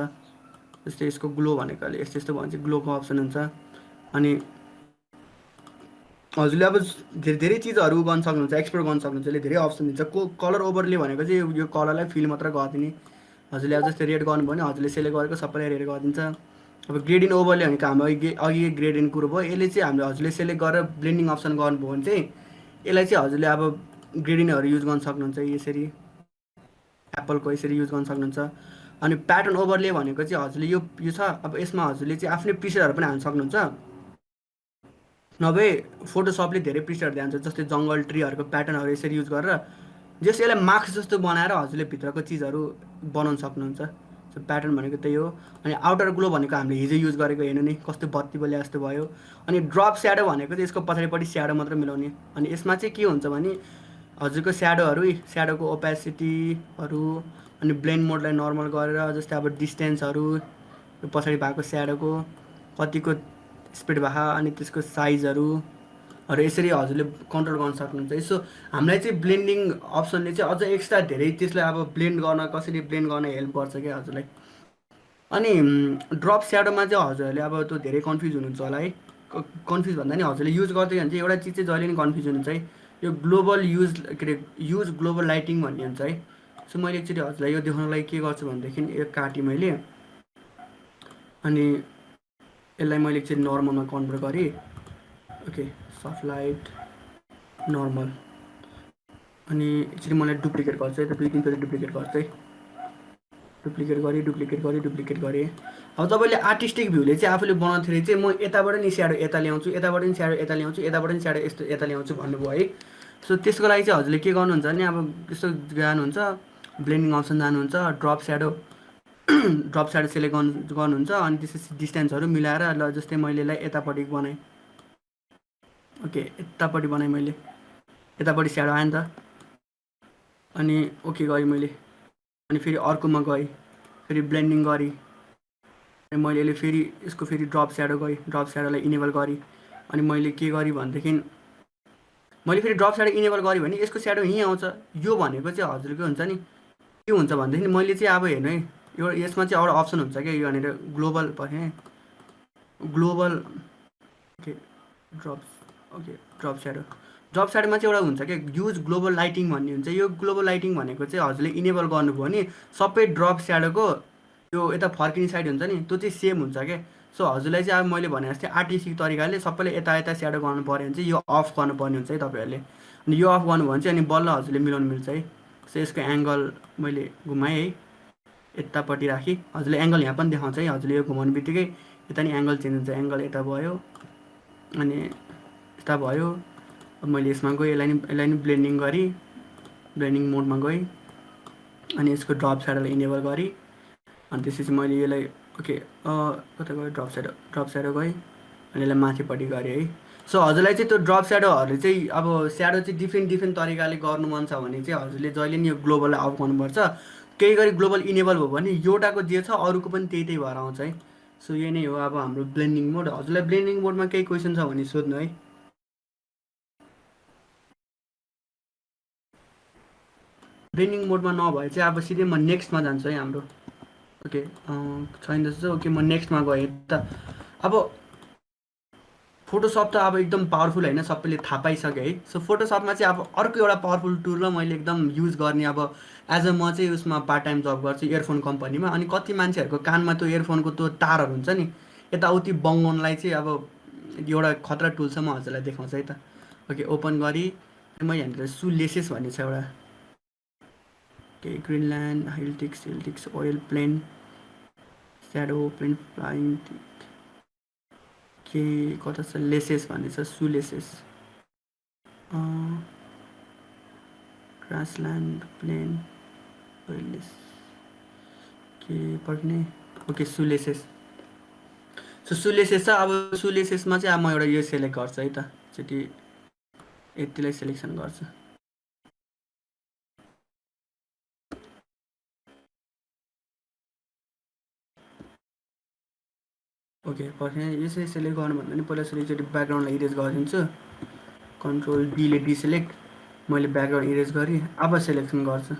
जस्तै यसको ग्लो भनेको अहिले यस्तो भने चाहिँ ग्लोको अप्सन हुन्छ अनि हजुरले अब धेरै चिजहरू गर्न सक्नुहुन्छ एक्सप्लोर गर्न सक्नुहुन्छ यसले धेरै अप्सन दिन्छ कलर ओभरले भनेको चाहिँ यो कलरलाई फिल मात्र गरिदिने हजुरले अब जस्तै रेड गर्नुभयो भने हजुरले सेलेक्ट गरेको सबैलाई रेड गरिदिन्छ अब ग्रेडिङ ओभरले भनेको हाम्रो अघि ग्रेडिङ कुरो भयो यसले चाहिँ हामीले हजुरले सेलेक्ट गरेर ब्लेन्डिङ अप्सन गर्नुभयो भने चाहिँ यसलाई चाहिँ हजुरले अब ग्रेडिङहरू युज गर्न सक्नुहुन्छ यसरी एप्पलको यसरी युज गर्न सक्नुहुन्छ अनि प्याटर्न ओभरले भनेको चाहिँ हजुरले यो छ अब यसमा हजुरले चाहिँ आफ्नै प्रिसेटहरू पनि हाल्न सक्नुहुन्छ नभए फोटोसपले धेरै प्रिसेटहरू दिन्छ जस्तै जङ्गल ट्रीहरूको प्याटर्नहरू यसरी युज गरेर जस यसलाई मार्क्स जस्तो बनाएर हजुरले भित्रको चिजहरू बनाउन सक्नुहुन्छ सो प्याटर्न भनेको त्यही हो अनि आउटर ग्लो भनेको हामीले हिजो युज गरेको हेर्नु नि कस्तो बत्ती बलिया जस्तो भयो अनि ड्रप स्याडो भनेको चाहिँ यसको पछाडिपट्टि स्याडो मात्र मिलाउने अनि यसमा चाहिँ के हुन्छ भने हजुरको स्याडोको ओपेसिटीहरू अनि ब्लेन्ड मोडलाई नर्मल गरेर जस्तै अब डिस्टेन्सहरू यो पछाडि भएको स्याडोको कतिको स्पिड भए अनि त्यसको साइजहरू यसरी हजुरले कन्ट्रोल गर्न सक्नुहुन्छ यसो हामीलाई चाहिँ ब्लेन्डिङ अप्सनले चाहिँ अझ एक्स्ट्रा धेरै त्यसलाई अब कसरी ब्लेन्ड गर्न हेल्प गर्छ क्या हजुरलाई अनि ड्रप स्याडोमा चाहिँ हजुरहरूले अब त्यो धेरै कन्फ्युज हुनुहुन्छ होला है कन्फ्युज भन्दा नि हजुरले युज गर्दै भने चाहिँ एउटा चिज चाहिँ जहिले नि कन्फ्युज हुन्छ है यो ग्लोबल युज ग्लोबल लाइटिङ भन्ने हुन्छ है सो मैले एकचोटि हजुरलाई यो देखाउनको लागि के गर्छु भनेदेखि यो काटेँ मैले अनि यसलाई मैले एकचोटि नर्मलमा कन्भर्ट गरेँ ओके सफ्ट लाइट नर्मल अनि एकचोटि मलाई डुप्लिकेट गर्छु है त 2-3 डुप्लिकेट गर्छु है डुप्लिकेट गरेँ अब तपाईँले आर्टिस्टिक भ्यूले चाहिँ आफूले बनाउँदाखेरि चाहिँ म यताबाट नि स्याडो यता ल्याउँछु यताबाट नि स्याडो यता ल्याउँछु यताबाट नि स्याडो यता ल्याउँछु भन्नुभयो है सो त्यसको लागि चाहिँ हजुरले के गर्नुहुन्छ भने अब यस्तो जानुहुन्छ ब्लेन्डिङ अप्सन जानुहुन्छ ड्रप स्याडो सेलेक्ट गर्नुहुन्छ अनि त्यसपछि डिस्टेन्सहरू मिलाएर ल जस्तै मैले यसलाई यतापट्टि बनाएँ ओके यतापट्टि बनाएँ मैले यतापट्टि स्याडो आयो नि त अनि ओके गरेँ मैले अनि फेरि अर्कोमा गएँ फेरि ब्लेन्डिङ गरेँ अनि मैले यसले फेरि यसको फेरि ड्रप स्याडोलाई इनेबल गरेँ अनि मैले के गरेँ भनेदेखि मैले फेरि ड्रप स्याडो इनेबल गरेँ भने यसको स्याडो यहीँ आउँछ यो भनेको चाहिँ हजुरको हुन्छ नि के हुन्छ भनेदेखि मैले चाहिँ अब हेर्नु है यो यसमा चाहिँ एउटा अप्सन हुन्छ क्या यहाँनिर ग्लोबल परेँ ग्लोबल ओके ड्रप स्याडोमा चाहिँ एउटा हुन्छ क्या युज ग्लोबल लाइटिङ भन्ने हुन्छ यो ग्लोबल लाइटिङ भनेको चाहिँ हजुरले इनेबल गर्नुभयो भने सबै ड्रप स्याडोको यो यता फर्किने साइड हुन्छ नि त्यो चाहिँ सेम हुन्छ क्या सो हजुरलाई चाहिँ अब मैले भने जस्तै आर्टिस्टिक तरिकाले सबैले यता स्याडो गर्नु पऱ्यो भने चाहिँ यो अफ गर्नुपर्ने हुन्छ है तपाईँहरूले अनि यो अफ गर्नुभयो भने चाहिँ अनि बल्ल हजुरले मिलाउनु मिल्छ है सो यसको एङ्गल मैले घुमाएँ है यतापट्टि राखेँ हजुरले एङ्गल यहाँ पनि देखाउँछ है हजुरले यो घुमाउनु बित्तिकै यता नि एङ्गल चेन्ज हुन्छ एङ्गल यता भयो अनि यता भयो अब मैले यसमा गएँ यसलाई नि ब्लेन्डिङ गरेँ ब्लेन्डिङ मोडमा गएँ अनि यसको ड्रप स्याडोलाई इनेबल गरेँ अनि त्यसपछि मैले यसलाई ओके कता गएँ ड्रप स्याडो गएँ अनि यसलाई माथिपट्टि गरेँ है सो हजुरलाई चाहिँ त्यो ड्रप स्याडोहरू चाहिँ अब स्याडो चाहिँ डिफ्रेन्ट तरिकाले गर्नु मन छ भने चाहिँ हजुरले जहिले नि यो ग्लोबललाई अफ गर्नुपर्छ केही गरी ग्लोबल इनेबल भयो भने एउटाको जे छ अरूको पनि त्यही भएर आउँछ है सो यही नै हो अब हाम्रो ब्लेन्डिङ मोड हजुरलाई ब्लेन्डिङ मोडमा केही क्वेसन छ भने सोध्नु है ट्रेनिङ मोडमा नभए चाहिँ अब सिधै म नेक्स्टमा जान्छु है हाम्रो। ओके छैन जस्तो। ओके म नेक्स्टमा गएँ त। अब फोटोसप त अब एकदम पावरफुल होइन, सबैले थाहा पाइसक्यो है। सो फोटोसपमा चाहिँ अब अर्को एउटा पावरफुल टुल र मैले एकदम युज गर्ने अब एज अ म चाहिँ उसमा पार्ट टाइम जब गर्छु इयरफोन कम्पनीमा। अनि कति मान्छेहरूको कानमा त्यो इयरफोनको त्यो तारहरू हुन्छ नि, यताउति बङ्गाउनलाई चाहिँ अब एउटा खतरा टुल छ, म हजुरलाई देखाउँछु है त। ओके ओपन गरी म यहाँनिर सु लेसेस भन्ने छ एउटा। ओके ग्रिनल्यान्ड हिल्टिक्स ओयल प्लेन स्याडो प्लेन फ्लाइङ के कता छ लेसेस भन्ने छ, सु लेसेस ग्रासल्यान्ड प्लेन ओइलेस के पर्ने। ओके सुलेसेस। सो सुलेसेस छ। अब सुलेसेसमा चाहिँ अब म एउटा यो सेलेक्ट गर्छु है त, चाहिँ यतिलाई सेलेक्सन गर्छु। ओके पर्ने यसरी सेलेक्ट गर्नुभन्दा नि पहिला एकचोटि ब्याकग्राउन्डलाई इरेज गरिदिन्छु। कन्ट्रोल डीले डिसेलेक्ट, मैले ब्याकग्राउन्ड इरेज गरेँ। अब सेलेक्सन गर्छु।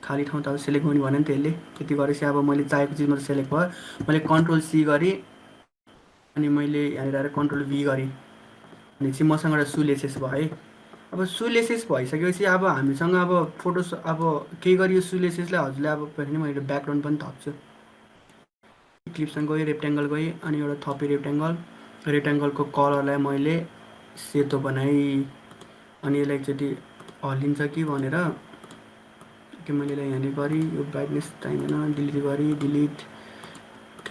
खाली ठाउँ त अब सेलेक्ट गर्नु भएन नि त्यसले। त्यति गरेपछि अब मैले चाहेको चिज मात्रै सेलेक्ट भयो। मैले कन्ट्रोल सी गरेँ अनि मैले यहाँनिर आएर कन्ट्रोल भी गरेँ भने चाहिँ मसँग एउटा सुलेसेस भयो है। अब सुलेसेस भइसकेपछि अब हामीसँग अब फोटोस अब केही गरी यो सुलेसेसलाई हजुरले अब पनि मैले ब्याकग्राउन्ड पनि थप्छु। क्लिप्समा गएँ, रेक्ट्याङ्गल गएँ अनि एउटा थपेँ रेक्ट्याङ्गलको कलरलाई मैले सेतो बनाएँ। अनि यसलाई एकचोटि हल्लिन्छ कि भनेर के मैले यसलाई यहाँनिर गरेँ। यो ब्राइटनेस चाहिँदैन, डिलिट गरेँ, डिलिट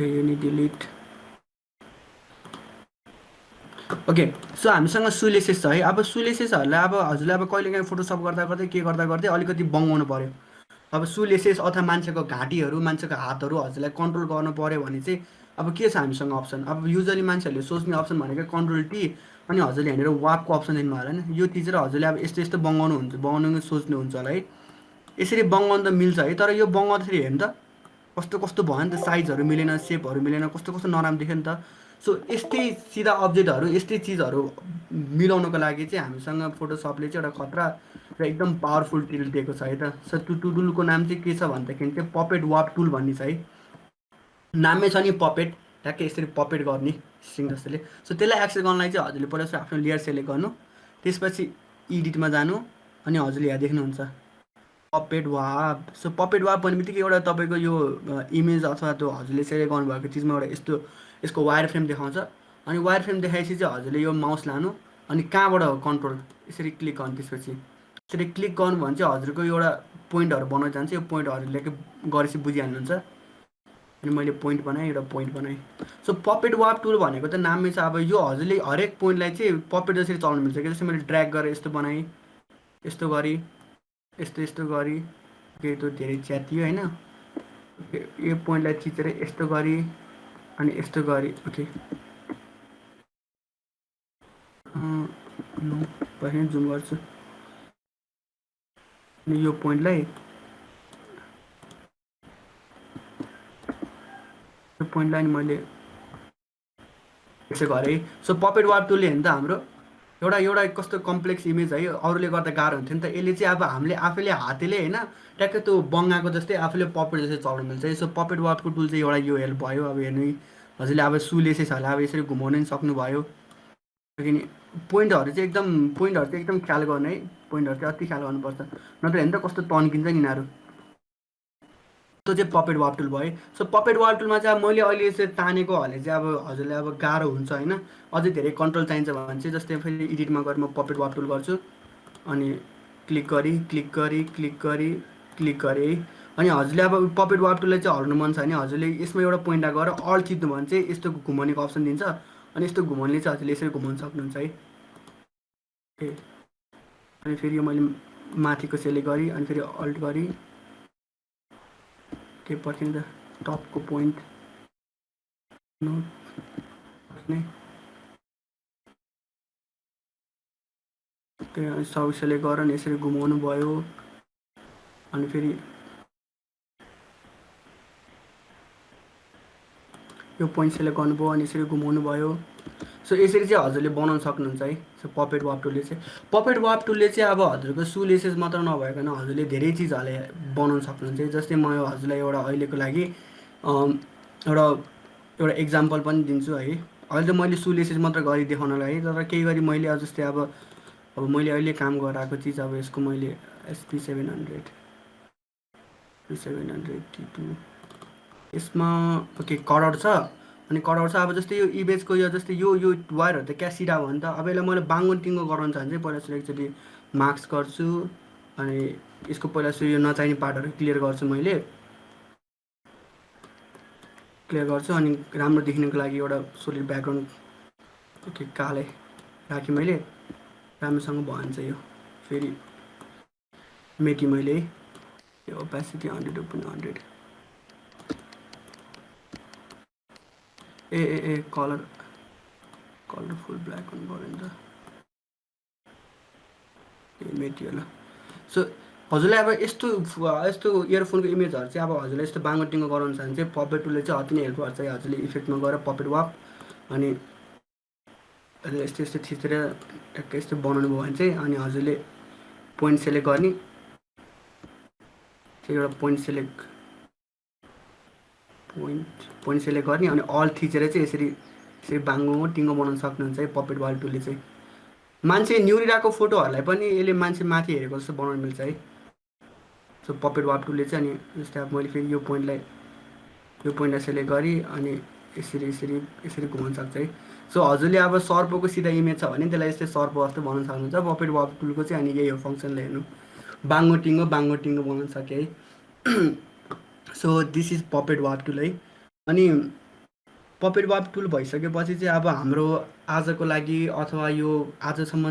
यो नि डिलिट। ओके सो हामीसँग सुलेसेस छ है। अब सुलेसेसहरूलाई अब हजुरले अब कहिलेकाहीँ फोटोसप गर्दा गर्दै के गर्दा गर्दै अलिकति बङ्गाउनु पऱ्यो। अब सुलेसेस अथवा मान्छेको घाँटीहरू मान्छेको हातहरू हजुरलाई कन्ट्रोल गर्नु पऱ्यो भने चाहिँ अब के छ हामीसँग अप्सन। अब युजली मान्छेहरूले सोच्ने अप्सन भनेको कन्ट्रोल टी अनि हजुरले यहाँनिर वापको अप्सन दिनुभयो होला होइन। यो चिज र हजुरले अब यस्तो यस्तो बनाउनु सोच्नुहुन्छ होला है। यसरी बङ्गाउनु त मिल्छ है, तर यो बङ्गाउँदाखेरि हेर्नु त कस्तो कस्तो भयो नि त, साइजहरू मिलेन, सेपहरू मिलेन, कस्तो कस्तो नराम्रो देख्यो नि त। सो यस्तै सिधा अब्जेक्टहरू यस्तै चिजहरू मिलाउनको लागि चाहिँ हामीसँग फोटोसपले चाहिँ एउटा खतरा र एकदम पावरफुल टुल दिएको छ है त। सो त्यो टुलको नाम चाहिँ के छ भन्दाखेरि चाहिँ पपेट वाप टुल भन्ने छ है। नामै छ नि पपेट, ट्याक्कै यसरी पपेट गर्ने स्ट्रिङ जस्तोले। सो त्यसलाई एक्सेस गर्नलाई चाहिँ हजुरले पहिला चाहिँ आफ्नो लेयर सेलेक्ट गर्नु, त्यसपछि एडिटमा जानु अनि हजुरले यहाँ देख्नुहुन्छ पपेट वाप। सो पपेट वाप भन्ने बित्तिकै एउटा तपाईँको यो इमेज अथवा त्यो हजुरले सेलेक्ट गर्नुभएको चिजमा एउटा यस्तो यसको वायर फ्रेम देखाउँछ। अनि वायर फ्रेम देखाएपछि चाहिँ हजुरले यो माउस लानु अनि कहाँबाट कन्ट्रोल यसरी क्लिक गर्नु, त्यसपछि यसरी क्लिक गर्नु भने चाहिँ हजुरको एउटा पोइन्टहरू बनाउन जान्छ। यो पोइन्टहरूले गरेपछि बुझिहाल्नुहुन्छ। अनि मैले पोइन्ट बनाएँ, एउटा पोइन्ट बनाएँ। सो पपेट वाप टुल भनेको त नाममै छ। अब यो हजुरले हरेक पोइन्टलाई चाहिँ पपेट जसरी चलाउनु मिल्छ कि जस्तै मैले ड्र्याग गरेर यस्तो बनाएँ, यस्तो गरेँ, यस्तो गरेँ, केही त धेरै च्यातियो होइन। यो पोइन्टलाई थिचेर यस्तो गरेँ अनि यस्तो गरेँ। ओके पहिला जुम गर्छु अनि यो पोइन्टलाई अनि मैले यसो गरेँ। सो पपेट वाप टुलले हेर्नु त हाम्रो एउटा कस्तो कम्प्लेक्स इमेज है, अरूले गर्दा गाह्रो हुन्थ्यो नि त। यसले चाहिँ अब हामीले आफैले हातले होइन ट्याक्कै त्यो बङ्गाएको जस्तै आफूले पपेट जस्तै चलाउनु मिल्छ है। सो पपेट वापको टुल चाहिँ एउटा यो हेल्प भयो। अब हेर्नु हजुरले अब सुलेसेसहरूलाई अब यसरी घुमाउनु पनि सक्नुभयो। किन पोइन्टहरू चाहिँ एकदम ख्याल गर्नु है, पोइन्टहरू चाहिँ अति ख्याल गर्नुपर्छ, नत्र हेर्नु त कस्तो तन्किन्छ नि यिनीहरू। त्यो चाहिँ पपेट वाप टुल भयो। सो पपेट वाप टुलमा चाहिँ अब मैले अहिले यसरी तानेको हले चाहिँ अब हजुरले अब गाह्रो हुन्छ होइन, अझै धेरै कन्ट्रोल चाहिन्छ भने चाहिँ जस्तै फेरि एडिटमा गएर म पपेट वाप टुल गर्छु अनि क्लिक गरेँ है। अनि हजुरले अब पपेट वाप टुललाई चाहिँ हल्नु मन छ भने हजुरले यसमा एउटा पोइन्टमा गएर अल थिच्नु भने चाहिँ यस्तो घुमाउनेको अप्सन दिन्छ अनि यस्तो घुमाउनेले चाहिँ हजुरले यसरी घुमाउन सक्नुहुन्छ है। अनि फेरि यो मैले माथिको सेलेक्ट गरेँ अनि फेरि अल्ट गरेँ, के पर्खिनु त टपको पोइन्ट त्यो सब सेलेक्ट गर अनि यसरी घुमाउनु भयो। अनि फेरि यो पोइन्ट सेलेक्ट गर्नुभयो अनि यसरी घुमाउनु भयो। सो यसरी चाहिँ हजुरले बनाउन सक्नुहुन्छ है। सो पपेट वार्प टुलले चाहिँ अब हजुरको सु लेसेस मात्र नभइकन हजुरले धेरै चिजहरूले बनाउन सक्नुहुन्छ है। जस्तै म हजुरलाई एउटा अहिलेको लागि एउटा एउटा इक्जाम्पल पनि दिन्छु है। अहिले त मैले सु लेसेस मात्र गरी देखाउनलाई, तर केही गरी मैले जस्तै अब मैले अहिले काम गराएको चिज अब यसको मैले एसपी 700 T2 यसमा ओके कलर छ अनि कलर छ। अब जस्तै यो इमेजको यो जस्तै यो वायरहरू त क्या सिधा भयो नि त। अब यसलाई मैले बाङ्गो टिङ्गो गराउन चाहन्छु पहिला सुरु एकचोटि मार्क्स गर्छु अनि यसको पहिला सुरु यो नचाहिने पार्टहरू क्लियर गर्छु अनि राम्रो देखिनको लागि एउटा सोलिड ब्याकग्राउन्ड ओके कालै राखेँ मैले, राम्रोसँग भन्छ यो। फेरि मेटी मैले यो ओपेसिटी 100 पनि 100 ए कलरफुल ब्ल्याक हुनु पऱ्यो नि त। ए मेटी होला। सो हजुरलाई अब यस्तो इयरफोनको इमेजहरू चाहिँ अब हजुरलाई यस्तो बाङ्गो टिङ्गो गराउन चाहन्छ चाहिँ पपेट टुलले चाहिँ अति नै हेल्प गर्छ है। हजुरले इफेक्टमा गएर पपेट वाप अनि यस्तो थिचेर ट्याक्कै यस्तो बनाउनु भयो भने चाहिँ अनि हजुरले पोइन्ट सेलेक्ट गर्ने, एउटा पोइन्ट सेलेक्ट गर्ने अनि अल थिचेर चाहिँ यसरी बाङ्गो टिङ्गो बनाउन सक्नुहुन्छ है पपेट वाल टुलले चाहिँ। मान्छे निहुरिरहेको फोटोहरूलाई पनि यसले मान्छे माथि हेरेको जस्तो बनाउन मिल्छ है। सो पपेट वाप टुलले चाहिँ अनि जस्तै अब मैले फेरि यो पोइन्टलाई सेलेक्ट गरेँ अनि यसरी घुमाउन सक्छ है। सो हजुरले अब सर्पको सिधा इमेज छ भने त्यसलाई यस्तै सर्प जस्तो बनाउन सक्नुहुन्छ। पपेट वाप टुलको चाहिँ अनि यही हो फङ्सनले हेर्नु, बाङ्गो टिङ्गो बनाउन सक्यो है। सो दिस इज पपेट वाप टुल है। अनि पपेट वाप टुल भइसकेपछि चाहिँ अब हाम्रो आजको लागि अथवा यो आजसम्म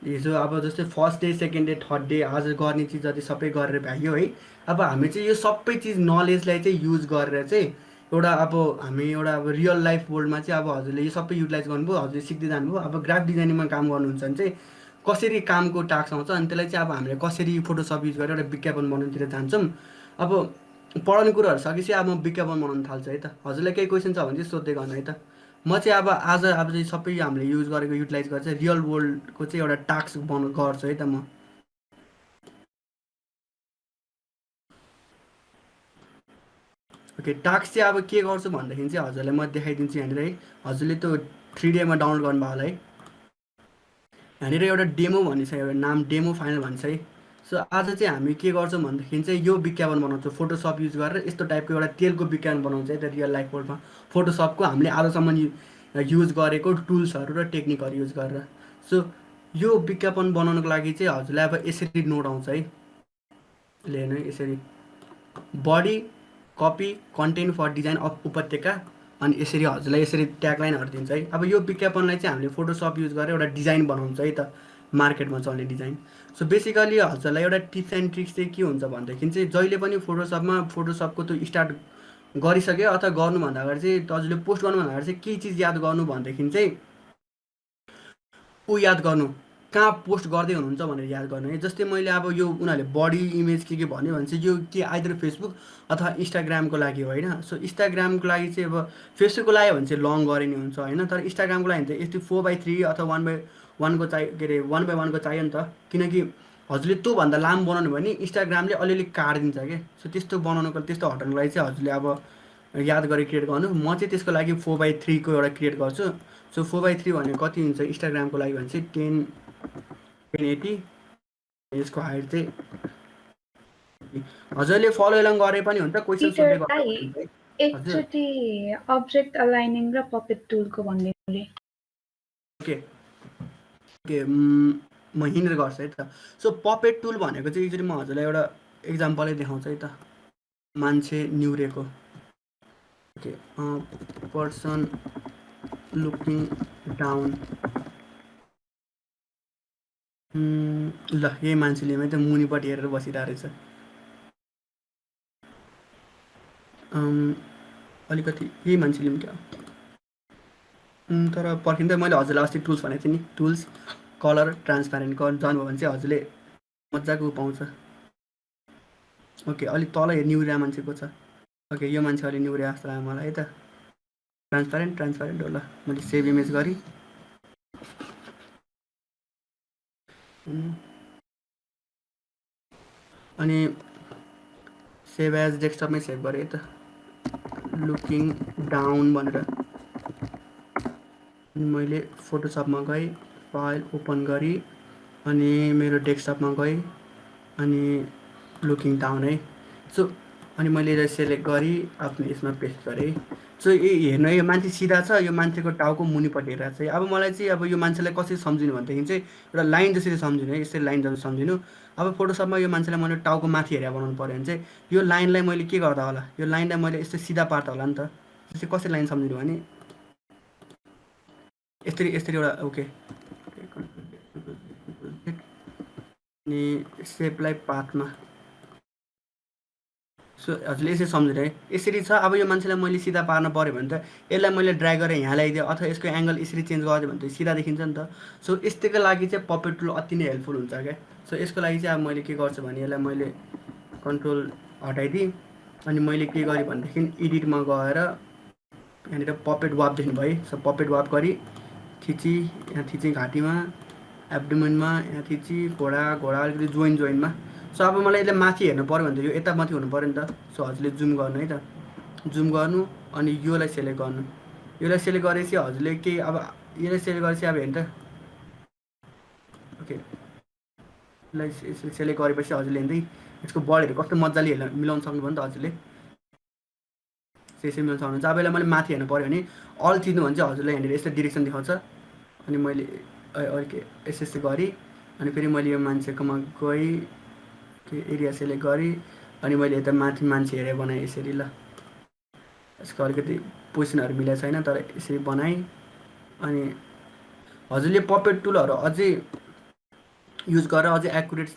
हिजो अब जस्तै first day second day third day आज गर्ने चिज जति सबै गरेर भ्यायो है। अब हामी चाहिँ यो सबै चिज नलेजलाई चाहिँ युज गरेर चाहिँ हामी एउटा रियल लाइफ वर्ल्डमा चाहिँ अब हजुरले यो सबै युटिलाइज गर्नुभयो, हजुरले सिक्दै जानुभयो। अब ग्राफिक डिजाइनिङमा काम गर्नुहुन्छ भने चाहिँ कसरी कामको टास्क आउँछ अनि त्यसलाई चाहिँ अब हामीले कसरी फोटोसप युज गरेर एउटा विज्ञापन बनाउनुतिर जान्छौँ। अब पढाउने कुरोहरू सकेपछि अब म विज्ञापन बनाउन थाल्छु है त। हजुरलाई केही क्वेसन छ भने चाहिँ सोध्दै गर्नु है त। म चाहिँ अब चाहिँ सबै हामीले युज गरेको युटिलाइज गरेर चाहिँ रियल वर्ल्डको चाहिँ एउटा टास्क गर्छु है त म। ओके टास्क चाहिँ अब के गर्छु भन्दाखेरि चाहिँ हजुरलाई म देखाइदिन्छु यहाँनिर है। हजुरले त्यो 3Dमा डाउनलोड गर्नुभयो होला है। यहाँनिर एउटा डेमो भन्ने छ, एउटा नाम डेमो फाइनल भन्छ है। सो आज चाहिँ हामी के गर्छौँ भन्दाखेरि चाहिँ यो विज्ञापन बनाउँछौँ फोटोसप युज गरेर। यस्तो टाइपको एउटा तेलको विज्ञापन बनाउँछ है त रियल लाइफ वर्ल्डमा फोटोसपको हामीले आजसम्म युज गरेको टुल्सहरू र टेक्निकहरू युज गरेर। सो यो विज्ञापन बनाउनको लागि चाहिँ हजुरलाई अब यसरी नोट आउँछ है। हेर्नु यसरी body copy content for design of उपत्यका अनि यसरी हजुरलाई यसरी ट्यागलाइनहरू दिन्छ है। अब यो विज्ञापनलाई चाहिँ हामीले फोटोसप युज गरेर एउटा डिजाइन बनाउँछ है त, मार्केटमा चल्ने डिजाइन। सो बेसिकली हजुरलाई एउटा टिप्स एन्ड ट्रिक्स चाहिँ के हुन्छ भनेदेखि चाहिँ जहिले पनि फोटोसपको त्यो स्टार्ट गरिसक्यो अथवा गर्नुभन्दा अगाडि चाहिँ हजुरले पोस्ट गर्नुभन्दा अगाडि चाहिँ केही चिज याद गर्नु भनेदेखि चाहिँ याद गर्नु कहाँ पोस्ट गर्दै हुनुहुन्छ भनेर याद गर्नु है। जस्तै मैले अब यो उनीहरूले बडी इमेज के भन्यो भने चाहिँ यो के आइदर फेसबुक अथवा इन्स्टाग्रामको लागि हो होइन। सो इन्स्टाग्रामको लागि चाहिँ अब फेसबुकको लाग्यो भने चाहिँ लङ गरे नि हुन्छ होइन, तर इन्स्टाग्रामको लागि चाहिँ यस्तो 4x3 अथवा 1x1को के अरे 1x1को चाहियो नि त। किनकि हजुरले त्योभन्दा लामो बनाउनु भयो भने इन्स्टाग्रामले अलिअलि काटिदिन्छ क्या। सो त्यस्तो हटाउनुको लागि चाहिँ हजुरले अब याद गरेर क्रिएट गर्नु। म चाहिँ त्यसको लागि 4x3को एउटा क्रिएट गर्छु। सो 4x3 भनेको कति हुन्छ इन्स्टाग्रामको लागि भने चाहिँ 1080। यसको हाइट चाहिँ हजुरले फलो एलङ गरे पनि हुन्छ, क्वेसन सोध्दै गर्नु। एकचोटि अब्जेक्ट अलाइनिङ र पपेट टुलको भन्दिनुले। ओके म हिँडेर गर्छु है त। सो पपेट टुल भनेको चाहिँ एकचोटि म हजुरलाई एउटा इक्जाम्पलै देखाउँछु है त। मान्छे निहुरेको ओके पर्सन लुकिङ डाउन ल यही मान्छेले त मुनिपट्टि हेरेर बसिरहेको रहेछ। अलिकति यही मान्छेले पनि क्या तर पर्खिँदा मैले हजुरलाई अस्ति टुल्स भनेको थिएँ नि, टुल्स कलर ट्रान्सप्यारेन्ट जानुभयो भने चाहिँ हजुरले मजाको पाउँछ। ओके अलिक तल निहुरिया मान्छेको छ। ओके यो मान्छे अलि निहुरिया जस्तो लाग्यो मलाई है त। ट्रान्सप्यारेन्ट होला मैले सेभ इमेज गरेँ अनि सेभ एज डेस्कटपमै सेभ गरेँ त लुकिङ डाउन भनेर अनि मैले फोटोसपमा गएँ फाइल ओपन गरेँ अनि मेरो डेस्कटपमा गएँ अनि लुकिङ डाउन है सो अनि मैले यसलाई सेलेक्ट गरेँ आफ्नो यसमा पेस्ट गरेँ सो हेर्नु यो मान्छे सिधा छ यो मान्छेको टाउको मुनिपट्टि हेरेर चाहिँ अब मलाई चाहिँ अब यो मान्छेलाई कसरी सम्झिनु भनेदेखि चाहिँ एउटा लाइन जसरी सम्झिनु है यसरी लाइन जसरी सम्झिनु अब फोटोसपमा यो मान्छेलाई मैले टाउको माथि हेरेर बनाउनु पऱ्यो भने चाहिँ यो लाइनलाई मैले के गर्दा होला यो लाइनलाई मैले यस्तो सिधा पार्दा होला नि त त्यसै कसरी लाइन सम्झिनु भने यसरी एउटा ओके अनि सेपलाई पाथमा सो हजुरले यसरी सम्झिनु है यसरी छ अब यो मान्छेलाई मैले सिधा पार्न पऱ्यो भने त यसलाई मैले ड्र्याग गरेर यहाँ ल्याइदिएँ अथवा यसको एङ्गल यसरी चेन्ज गरिदियो भने त सिधा देखिन्छ नि त सो यस्तैको लागि चाहिँ पपेट टुल अति नै हेल्पफुल हुन्छ क्या सो यसको लागि चाहिँ अब मैले के गर्छु भने यसलाई मैले कन्ट्रोल हटाइदिएँ अनि मैले के गरेँ भनेदेखि एडिटमा गएर यहाँनिर पपेट वाप देख्नुभयो सो पपेट वाप गरेँ थिची यहाँ थिची घाँटीमा एब्डोमेनमा यहाँ थिची घोडा अलिकति जोइनमा सो अब मलाई यसले माथि हेर्नु पऱ्यो भने त यो यता माथि हुनु पऱ्यो नि त सो हजुरले जुम गर्नु है त जुम गर्नु अनि योलाई सेलेक्ट गर्नु यसलाई सेलेक्ट गरेपछि हजुरले केही अब यसलाई सेलेक्ट गरेपछि अब हेर्नु त ओके यसलाई सेलेक्ट गरेपछि हजुरले हेर्दै यसको बडीहरू कस्तो मजाले मिलाउन सक्नुभयो नि त हजुरले त्यसरी मिलाउन सक्नुहुन्छ अब यसलाई मैले माथि हेर्नु पऱ्यो भने अल थिच्नु भने चाहिँ हजुरलाई यहाँनिर यस्तो डिरेक्सन देखाउँछ अनि मैले अलिक यसो गरेँ अनि फेरि मैले यो मान्छेकोमा गएँ एरिया सेलेक्ट गरेँ अनि मैले यता माथि मान्छे हेरेर बनाएँ यसरी ल यसको अलिकति पोजिसनहरू मिलेको छैन तर यसरी बनाएँ अनि हजुरले पपेट टुलहरू अझै युज गरेर अझै एक्युरेट